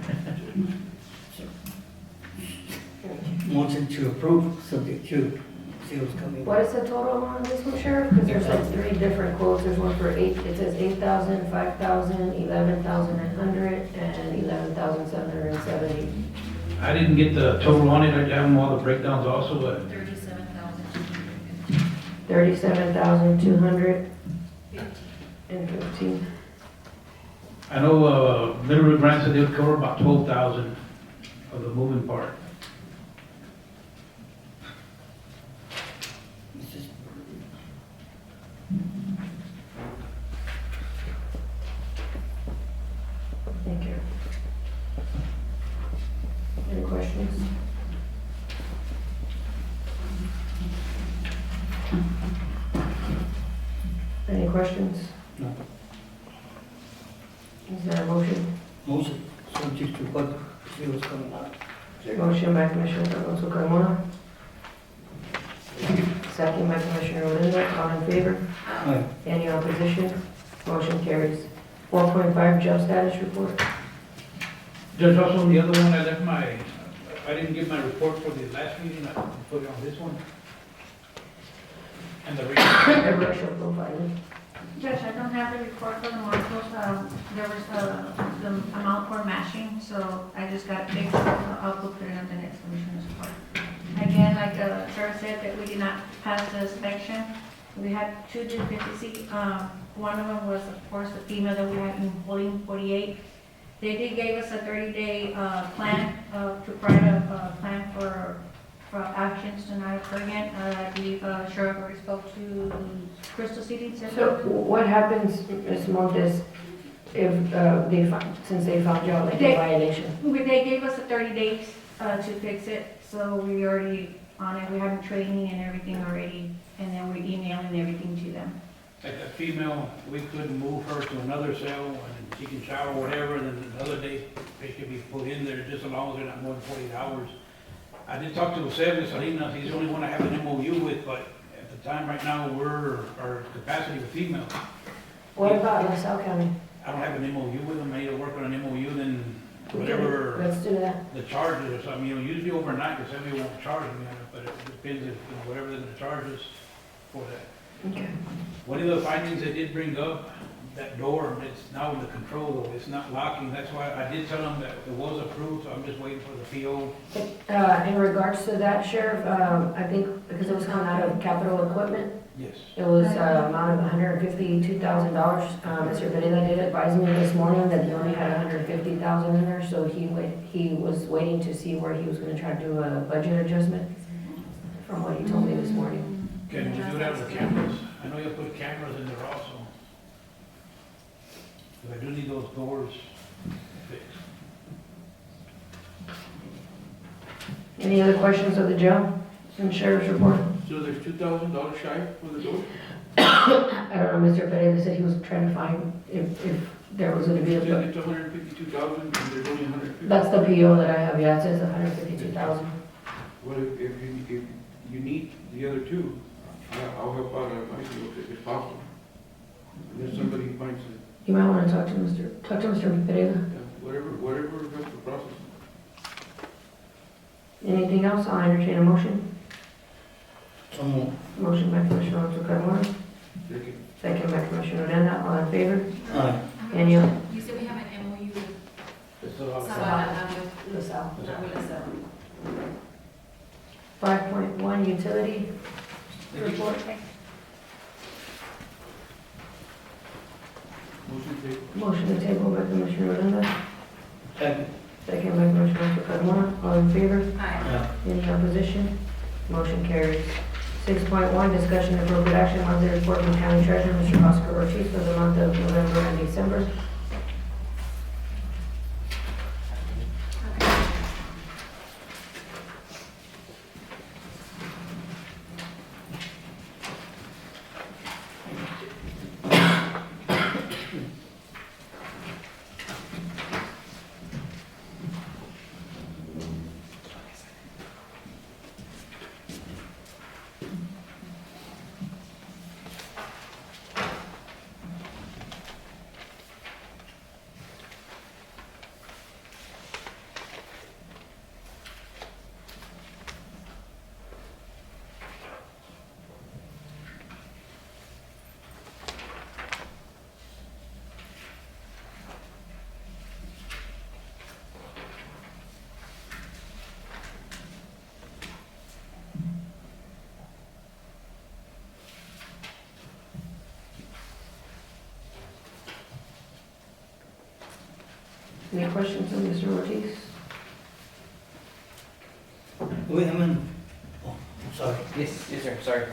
Motion to approve, subject to seals coming out. What is the total amount on this one, Sheriff? Because there's like 3 different quotes. There's one for it says 8,000, 5,000, 11,900, and 11,770. I didn't get the total on it. I have them all the breakdowns also, but 37,200 $37,250. and 15. I know, Middle Rio Grande said they'll cover about 12,000 of the moving part. Thank you. Any questions? Any questions? No. Is there a motion? Motion, subject to what seals coming out. Motion by Commissioner Alonso Carmona. Second by Commissioner Odena. All in favor? Aye. Any opposition? Motion carries. 4.5, jail status report. Judge, also on the other one, I didn't give my report for the last meeting. I put it on this one. And the reason. Racial profiling. Judge, I don't have the report for the marshals. There was the amount for matching, so I just got fixed. I'll put it on the next commissioner's report. Again, like Sheriff said, that we did not pass the inspection. We had 2 deficiencies. One of them was, of course, the female that we had in holding 48. They did give us a 30-day plan to write a plan for actions to not occur again. I believe Sheriff already spoke to Crystal City. So what happens, Ms. Montes, if since they found you out like a violation? They gave us a 30 days to fix it, so we already on it. We have training and everything already, and then we're emailing everything to them. Like a female, we couldn't move her to another cell and she can shower or whatever, and then another day they could be put in there just as long as they're not more than 48 hours. I did talk to Jose Salinas, he's the only one I have an MOU with, but at the time right now, our capacity with female. What about LaSalle County? I don't have an MOU with them, I need to work on an MOU, then whatever Let's do that. the charges or something, usually overnight, because somebody won't charge me on it, but it depends if, whatever they're gonna charge us for that. Okay. One of the findings they did bring up, that door, it's now in the control though, it's not locking, that's why I did tell them that it was approved, so I'm just waiting for the PO. In regards to that, Sheriff, I think because it was coming out of capital equipment, Yes. it was amount of $152,000. Mr. Pereira did advise me this morning that he only had $150,000 in there, so he was waiting to see where he was gonna try to do a budget adjustment from what he told me this morning. Can we do that with cameras? I know you put cameras in there also. But I do need those doors fixed. Any other questions of the jail and sheriff's report? So there's $2,000 shy for the door? I don't know, Mr. Pereira said he was trying to find if there was gonna be It's a, 152,000 and there's only 150. that's the PO that I have, yeah, it says 152,000. Well, if you need the other two, I'll help out on my deal if it's possible. Unless somebody finds it, You might wanna talk to Mr. Pereira. whatever helps the process. Anything else? I'll entertain a motion. So moved. Motion by Commissioner Alonso Carmona, Second. second by Commissioner Odena, all in favor? Aye. Any other? You said we have an MOU with It's Sabana, LaSalle. not with LaSalle. 5.1 utility report. Motion taken. Motion to table by Commissioner Odena, Second. second by Commissioner Alonso Carmona, all in favor? Aye. Any opposition? Motion carries. 6.1, discussion and appropriate action, monthly report from County Treasurer, Mr. Oscar Ortiz, for the month of November and December. Any questions of Mr. Ortiz? Wait a minute. Oh, I'm sorry. Yes, yes, sir, sorry.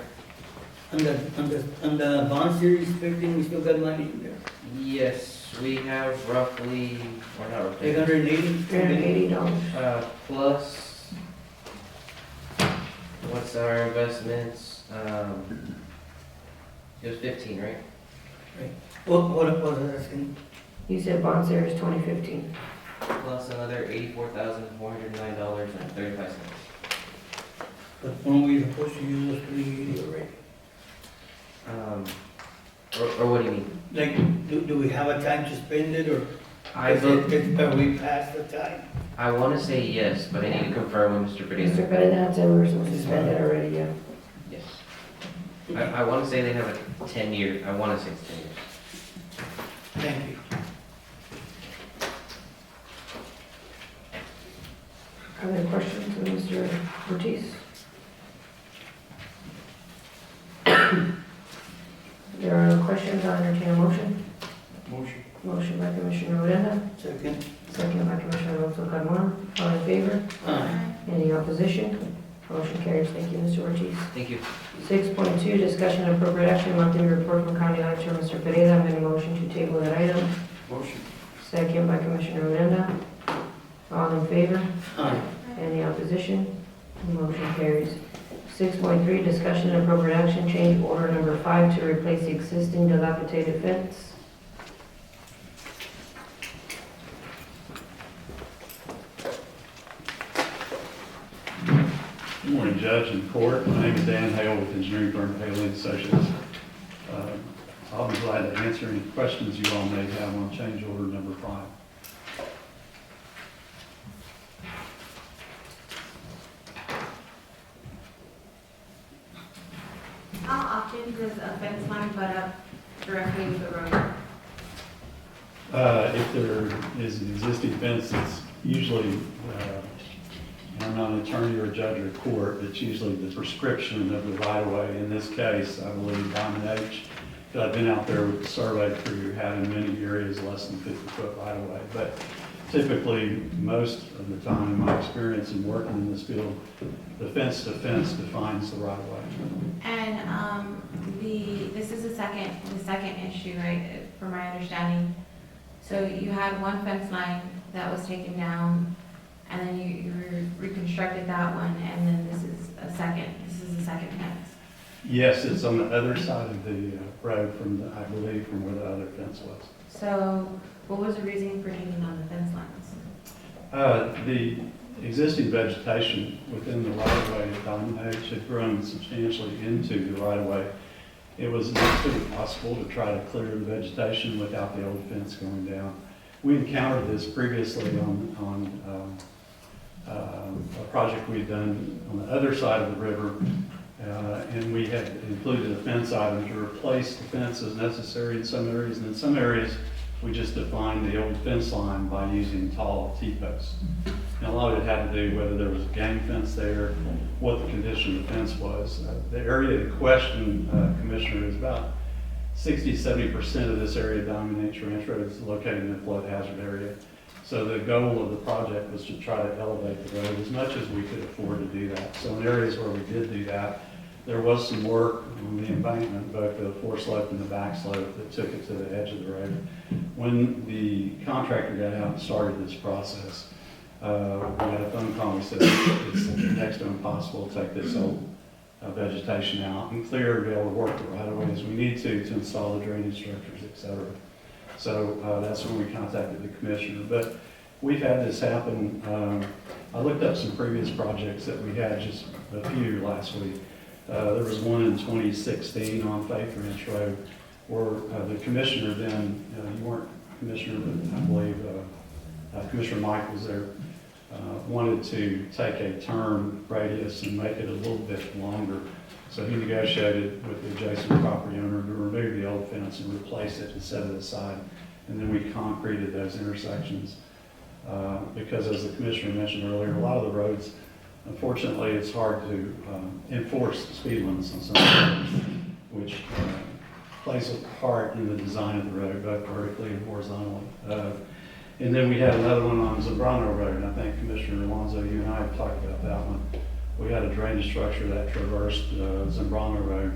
On the bond series fifteen, we still got money in there. Yes, we have roughly, or not roughly, $380. Plus, what's our investments? It was 15, right? What was I asking? You said bond series 2015. Plus another $84,409.35. But when we supposed to use those 380 already? Or what do you mean? Like, do we have a time to spend it, or Are we past the time? I want to say yes, but I need to confirm with Mr. Pereira. Mr. Pereira said we were supposed to spend it already, yeah. Yes. I want to say they have a 10-year, I want to say it's 10 years. Thank you. Are there questions of Mr. Ortiz? There are no questions, I'll entertain a motion. Motion. Motion by Commissioner Odena, Second. second by Commissioner Alonso Carmona, all in favor? Aye. Any opposition? Motion carries, thank you, Mr. Ortiz. Thank you. 6.2, discussion and appropriate action, monthly report from County Auditor, Mr. Pereira, I'm in a motion to table that item. Motion. Second by Commissioner Odena, all in favor? Aye. Any opposition? Motion carries. 6.3, discussion and appropriate action, change order number 5 to replace the existing dilapidated fence. Good morning, Judge and Court. My name is Dan Hale with engineering firm Hale and Associates. I'll be glad to answer any questions you all may have on change order number 5. How often does a fence line butt up directly with the road? If there is an existing fence, it's usually, I'm not an attorney or a judge or court, it's usually the prescription of the right-of-way. In this case, I believe Diamond H, that I've been out there with the survey crew, had in many areas less than 50-foot right-of-way. But typically, most of the time in my experience in working in this field, the fence to fence defines the right-of-way. And this is the second issue, right, from my understanding. So you had one fence line that was taken down, and then you reconstructed that one, and then this is the second fence. Yes, it's on the other side of the road from, I believe, from where the other fence was. So what was the reasoning for taking down the fence lines? The existing vegetation within the right-of-way at Diamond H had grown substantially into the right-of-way. It was next to impossible to try to clear the vegetation without the old fence going down. We encountered this previously on a project we'd done on the other side of the river, and we had included a fence item to replace the fence as necessary in some areas, and in some areas we just defined the old fence line by using tall T-posts. And a lot of it had to do whether there was a gang fence there, what the condition of the fence was. The area in question, Commissioner, is about 60–70% of this area of Diamond H Ranch Road is located in a flood hazard area. So the goal of the project was to try to elevate the road as much as we could afford to do that. So in areas where we did do that, there was some work on the embankment, both the foreslope and the back slope, that took it to the edge of the road. When the contractor got out and started this process, we got a phone call. We said it's next to impossible to take this old vegetation out and clear, be able to work it right away as we need to install the drainage structures, et cetera. So that's when we contacted the commissioner. But we've had this happen. I looked up some previous projects that we had, just a few last week. There was one in 2016 on Faith Ranch Road where the commissioner then, you weren't commissioner, but I believe Commissioner Mike was there, wanted to take a term radius and make it a little bit longer. So he negotiated with the adjacent property owner to remove the old fence and replace it and set it aside. And then we concreted those intersections. Because as the commissioner mentioned earlier, a lot of the roads, unfortunately, it's hard to enforce speed limits on some roads, which plays a part in the design of the road, both vertically and horizontally. And then we had another one on Zambrano Road, and I think Commissioner Alonso, you and I have talked about that one. We had a drainage structure that traversed Zambrano Road.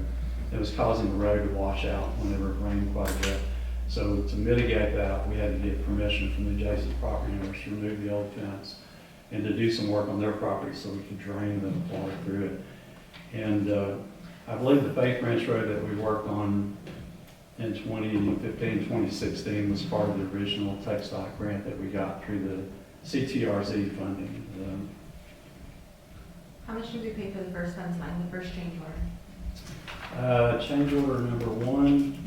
It was causing the road to wash out whenever it rained quite a bit. So to mitigate that, we had to get permission from the adjacent property owners to remove the old fence and to do some work on their property so we could drain the water through it. And I believe the Faith Ranch Road that we worked on in 2015, 2016 was part of the original TechStock grant that we got through the CTRZ funding. How much did we pay for the first fence line, the first change order? Change order number 1.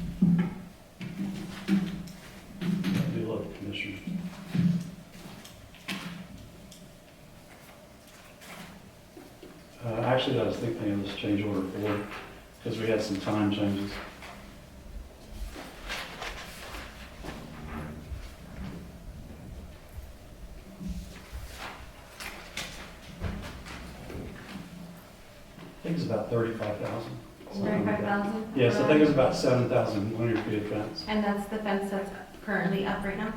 Let me look, Commissioner. Actually, I was thinking of this change order 4 because we had some time changes. I think it's about 35,000. 35,000? Yes, I think it's about 7,000 linear feet of fence. And that's the fence that's currently up right now?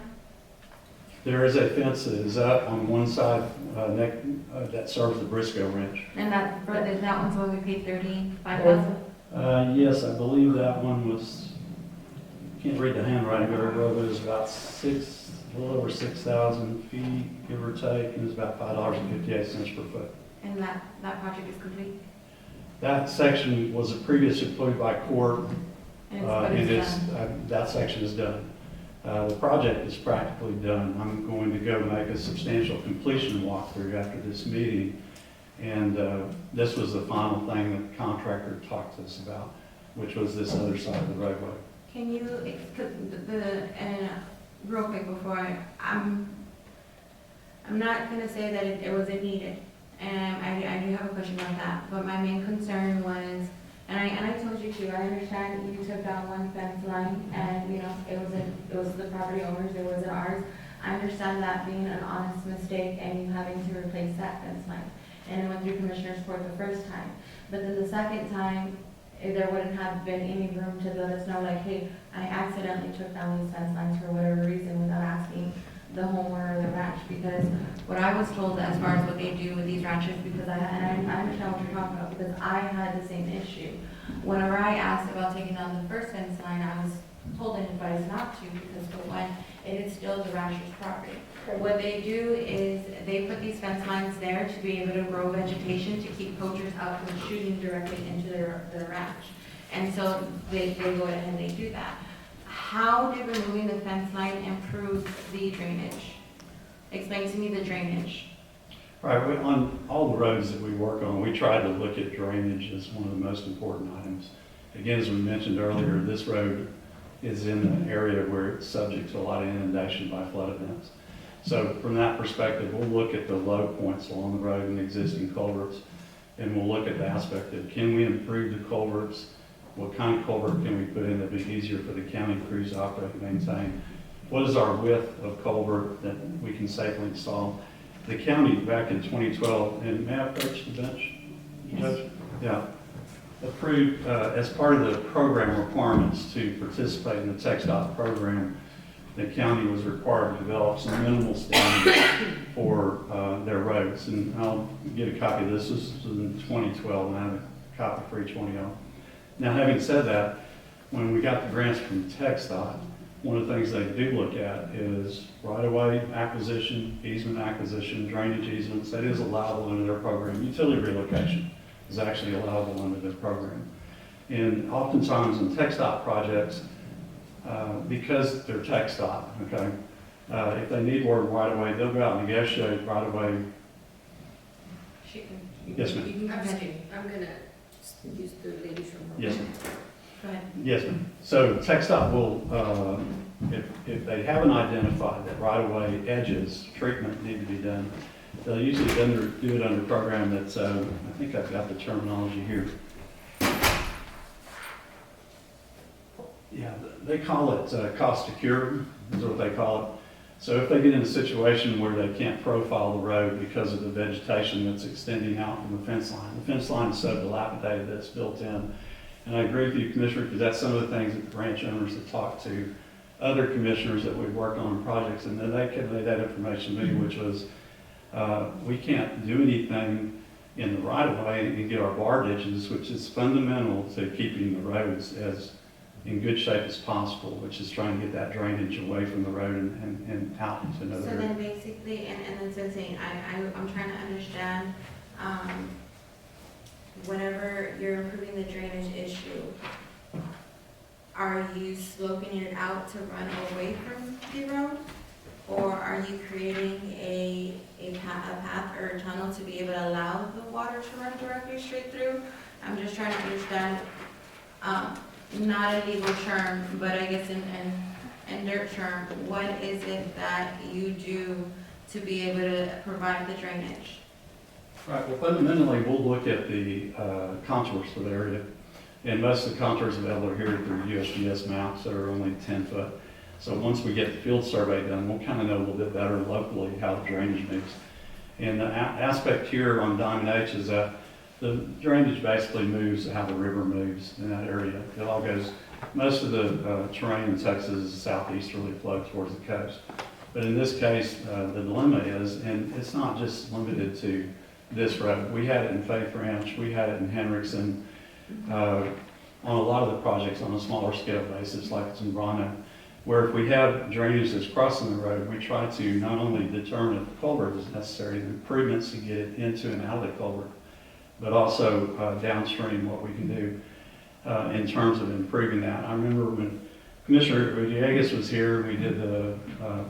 There is a fence that is up on one side that serves the Briscoe Ranch. And that one's where we paid 35,000? Yes, I believe that one was, can't read the handwriting very well, but it was about a little over 6,000 feet, give or take, and it was about $5.58 per foot. And that project is complete? That section was previously approved by court, And that section is done. The project is practically done. I'm going to go make a substantial completion walkthrough after this meeting. And this was the final thing that the contractor talked to us about, which was this other side of the roadway. Can you, real quick before I'm not going to say that it wasn't needed. And I do have a question about that. But my main concern was, and I told you too, I understand you took down one fence line and, you know, it was the property owners, it wasn't ours. I understand that being an honest mistake and you having to replace that fence line. And it went through Commissioner's Court the first time. But then the second time, there wouldn't have been any room to let us know, like, hey, I accidentally took down these fence lines for whatever reason without asking the homeowner or the ranch, because what I was told as far as what they do with these ranches, because I understand what you're talking about, because I had the same issue. Whenever I asked about taking down the first fence line, I was told and advised not to, because for one, it is still the rancher's property. What they do is they put these fence lines there to be able to grow vegetation to keep poachers out from shooting directly into their ranch. And so they go ahead and they do that. How did removing the fence line improve the drainage? Explain to me the drainage. Right, on all the roads that we work on, we try to look at drainage as one of the most important items. Again, as we mentioned earlier, this road is in an area where it's subject to a lot of inundation by flood events. So from that perspective, we'll look at the low points along the road and existing culverts, and we'll look at the aspect of, can we improve the culverts? What kind of culvert can we put in that would be easier for the county crews to operate and maintain? What is our width of culvert that we can safely install? The county back in 2012, and may I approach the bench, Judge? Yeah. Approved, as part of the program requirements to participate in the TxDOT program, the county was required to develop some minimal standards for their roads. And I'll get a copy of this. This is in 2012, and I have a copy for each one of y'all. Now, having said that, when we got the grants from TxDOT, one of the things they do look at is right-of-way acquisition, easement acquisition, drainage easements. That is allowable under their program. Utility relocation is actually allowable under their program. And oftentimes in TxDOT projects, because they're TxDOT, okay, if they need more right-of-way, they'll go out and negotiate right-of-way. Yes, ma'am. I'm gonna use the ladies from. Yes, ma'am. Go ahead. Yes, ma'am. So TxDOT will, if they haven't identified that right-of-way edges, treatment need to be done, they'll usually do it under a program that's, I think I've got the terminology here. Yeah, they call it cost to cure, is what they call it. So if they get in a situation where they can't profile the road because of the vegetation that's extending out from the fence line is so dilapidated that it's built in. And I agree with you, Commissioner, because that's some of the things that the ranch owners have talked to other commissioners that we've worked on projects, and then they conveyed that information to me, which was, we can't do anything in the right of way and get our bar ditches, which is fundamental to keeping the roads as in good shape as possible, which is trying to get that drainage away from the road and out into another So area. then basically, and then sensing, I'm trying to understand, whenever you're improving the drainage issue, are you sloping it out to run away from the road? Or are you creating a path or a tunnel to be able to allow the water to run directly straight through? I'm just trying to understand, not a legal term, but I guess in dirt term, what is it that you do to be able to provide the drainage? Right, well fundamentally we'll look at the contours for the area. And most of the contours available are here through USGS maps that are only 10 foot. So once we get the field survey done, we'll kind of know a little bit better locally how the drainage moves. And the aspect here on Diamond H is that the drainage basically moves how the river moves in that area. It all goes, most of the terrain in Texas is southeasterly flow towards the coast. But in this case, the dilemma is, and it's not just limited to this road. We had it in Faith Ranch, we had it in Hendrickson, on a lot of the projects on a smaller scale basis, like it's in Brano, where if we have drainage that's crossing the road, we try to not only determine if the culvert is necessary, the improvements to get it into and out of the culvert, but also downstream what we can do in terms of improving that. I remember when Commissioner Villegas was here, we did the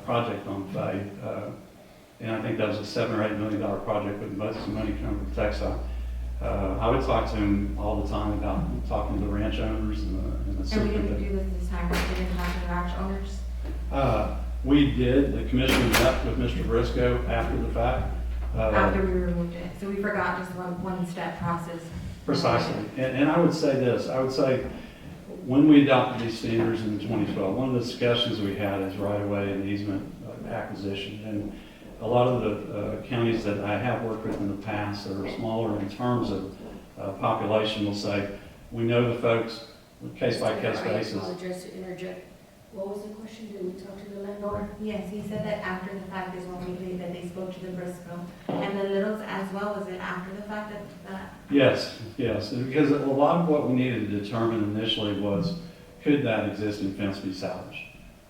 project on Faith, and I think that was a $7 or $8 million project with most of the money coming from TxDOT. I would talk to him all the time about talking to the ranch owners and the And we didn't do this time, right? We didn't talk to the ranch owners? We did. The commissioner met with Mr. Briscoe after the fact. After we removed it, so we forgot just one step process. Precisely. And I would say this, I would say when we adopted these standards in 2012, one of the discussions we had is right-of-way and easement acquisition. And a lot of the counties that I have worked with in the past that are smaller in terms of population will say, we know the folks, case-by-case basis. I apologize to interject. What was the question? Did we talk to the landowner? Yes, he said that after the fact is when that they spoke which is in Bristol. And the Littles as well, was it after the fact that? Yes, because a lot of what we needed to determine initially was, could that existing fence be salvaged?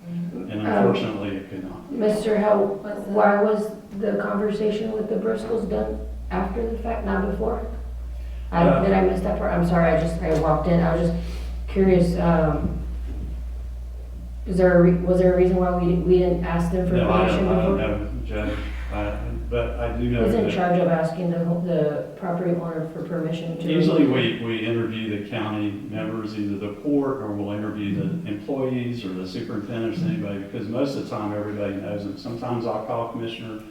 And unfortunately, it could not. Mr. Hell, why was the conversation with the Briscoes done after the fact, not before? Did I miss that part? I'm sorry, I walked in, I was just curious, was there a reason why we didn't ask them for No, I permission don't before? know, Judge, but I do know Who's in that charge of asking the property owner for permission to? usually we interview the county members, either the court, or we'll interview the employees or the superintendents, anybody, because most of the time, everybody knows them. Sometimes I'll call Commissioner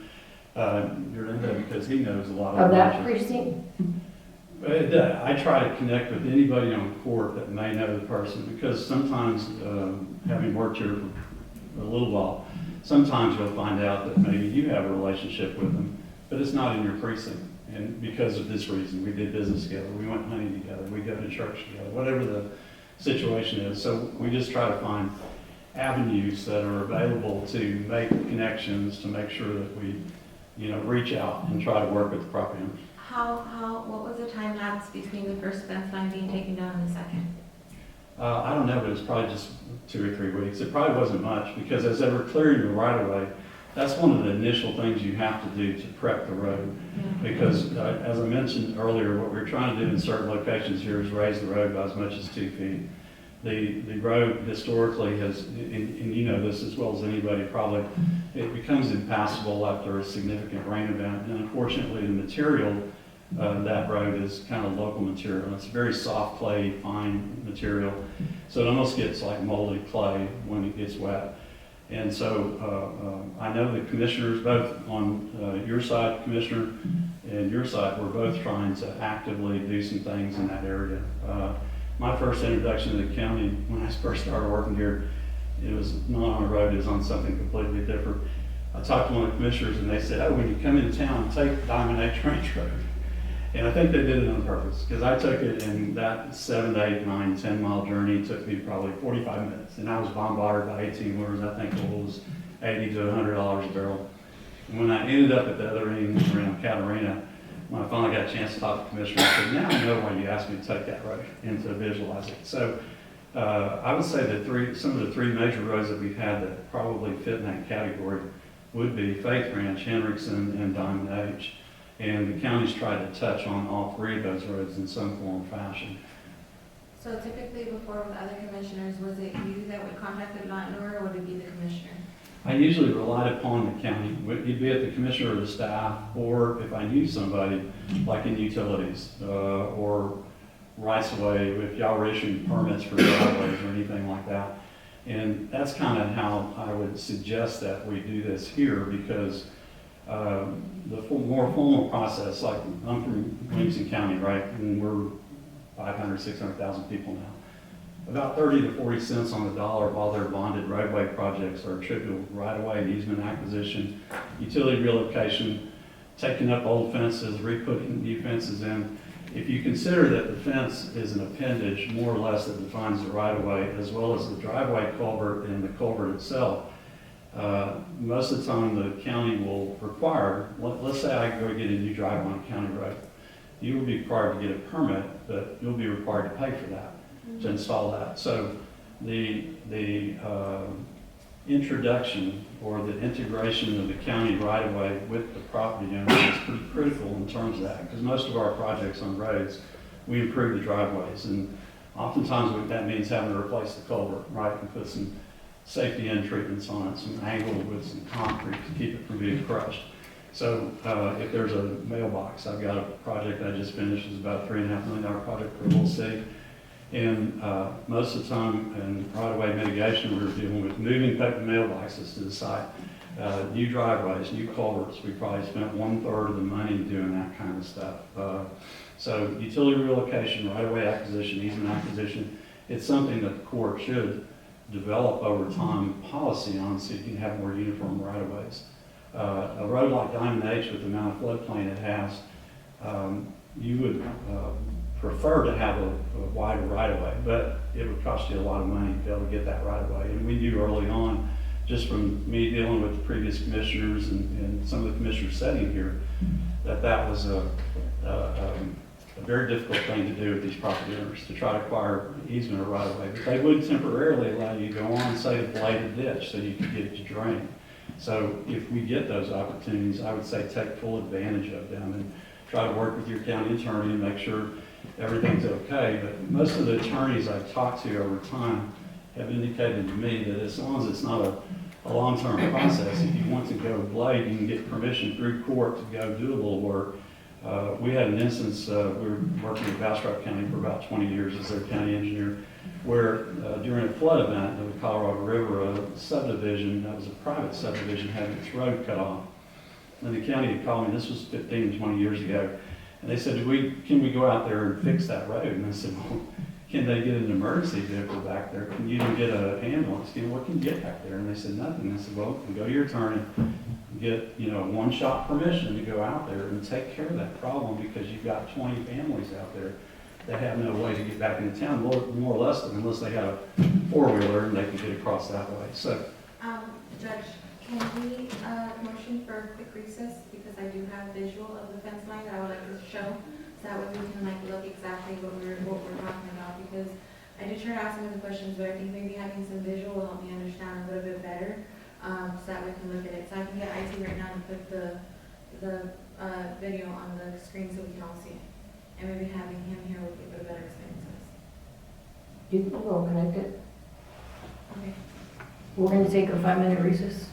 Uranda because he knows a lot Of that branches. precinct? I try to connect with anybody on court that may know the person, because sometimes, having worked here for a little while, sometimes you'll find out that maybe you have a relationship with them, but it's not in your precinct. And because of this reason, we did business together, we went hunting together, we go to church together, whatever the situation is. So we just try to find avenues that are available to make connections, to make sure that we, reach out and try to work with the property owners. What was the time lapse between the first fence line being taken down and the second? I don't know, but it's probably just 2 or 3 weeks. It probably wasn't much, because as they were clearing the right of way, that's one of the initial things you have to do to prep the road. Because as I mentioned earlier, what we're trying to do in certain locations here is raise the road by as much as 2 feet. The road historically has, and you know this as well as anybody probably, it becomes impassable after a significant rain event. And unfortunately, the material, that road is kind of local material. It's very soft clay, fine material. So it almost gets like moldy clay when it gets wet. And so I know the commissioners, both on your side, Commissioner, and your side, we're both trying to actively do some things in that area. My first introduction to the county, when I first started working here, it was not on a road, it was on something completely different. I talked to one of the commissioners and they said, oh, when you come into town, take Diamond H Ranch Road. And I think they did it on purpose, because I took it, and that 7, 8, 9, 10 mile journey took me probably 45 minutes. And I was bombarded by 18 wheelers. I think it was $80 to $100 a barrel. And when I ended up at the other end around Catarina, when I finally got a chance to talk to the commissioner, I said, now I know why you asked me to take that road and to visualize it. So I would say that some of the 3 major roads that we've had that probably fit in that category would be Faith Ranch, Hendrickson, and Diamond H. And the county's tried to touch on all 3 of those roads in some form or fashion. So typically before with other commissioners, was it you that would contact the landowner, or would it be the commissioner? I usually relied upon the county, be it the commissioner or the staff, or if I knew somebody, like in utilities, or rights of way, if y'all were issuing permits for driveways or anything like that. And that's kind of how I would suggest that we do this here, because the more formal process, like I'm from Williamson County, right, and we're 500, 600,000 people now. About 30 to 40 cents on the dollar of all their bonded roadway projects are attributable to right-of-way and easement acquisition, utility relocation, taking up old fences, re-putting new fences in. If you consider that the fence is an appendage, more or less, that defines the right-of-way, as well as the driveway culvert and the culvert itself, most of the time the county will require, let's say I go get a new driveway on a county road, you will be required to get a permit, but you'll be required to pay for that, to install that. So the introduction or the integration of the county right-of-way with the property owner is pretty critical in terms of that, because most of our projects on roads, we improve the driveways, and oftentimes that means having to replace the culvert, right, and put some safety end treatments on it, some angle with some concrete to keep it from being crushed. So if there's a mailbox, I've got a project I just finished, it's about a $3.5 million project for a little city. And most of the time in right-of-way mitigation, we're dealing with moving paper mailboxes to the site, new driveways, new culverts. We probably spent 1/3 of the money doing that kind of stuff. So utility relocation, right-of-way acquisition, easement acquisition, it's something that the court should develop over time policy on, so you can have more uniform right-of-ways. A road like Diamond H, with the amount of floodplain it has, you would prefer to have a wider right-of-way, but it would cost you a lot of money to be able to get that right-of-way. And we knew early on just from me dealing with the previous commissioners and some of the commissioners sitting here, that was a very difficult thing to do with these property owners, to try to acquire easement or right of way. But they would temporarily allow you to go on, say, to blade a ditch so you could get it to drain. So if we get those opportunities, I would say take full advantage of them and try to work with your county attorney and make sure everything's okay. But most of the attorneys I've talked to over time have indicated to me that as long as it's not a long-term process, if you want to go blade, you can get permission through court to go do a little work. We had an instance, we were working in Bastrop County for about 20 years as their county engineer, where during a flood event in the Colorado River, a subdivision, that was a private subdivision, had its road cut off. And the county had called me, this was 15, 20 years ago, and they said, can we go out there and fix that road? And I said, well, can they get an emergency vehicle back there? Can you even get an ambulance? What can you get back there? And they said, nothing. I said, well, go to your attorney, get, one-shot permission to go out there and take care of that problem, because you've got 20 families out there that have no way to get back into town, more or less, unless they have a four-wheeler and they can get across that way. So, Judge, can we, motion for a quick recess, because I do have visual of the fence line that I would like to show, so that way we can look exactly what we're talking about, because I did try to ask some of the questions, but I think maybe having some visual will help me understand a little bit better, so that we can look at it. So I can get IT right now to put the video on the screen so we can all see it. And maybe having him here will give it a better experience to us. You can go connect it. Okay. We're going to take a 5-minute recess.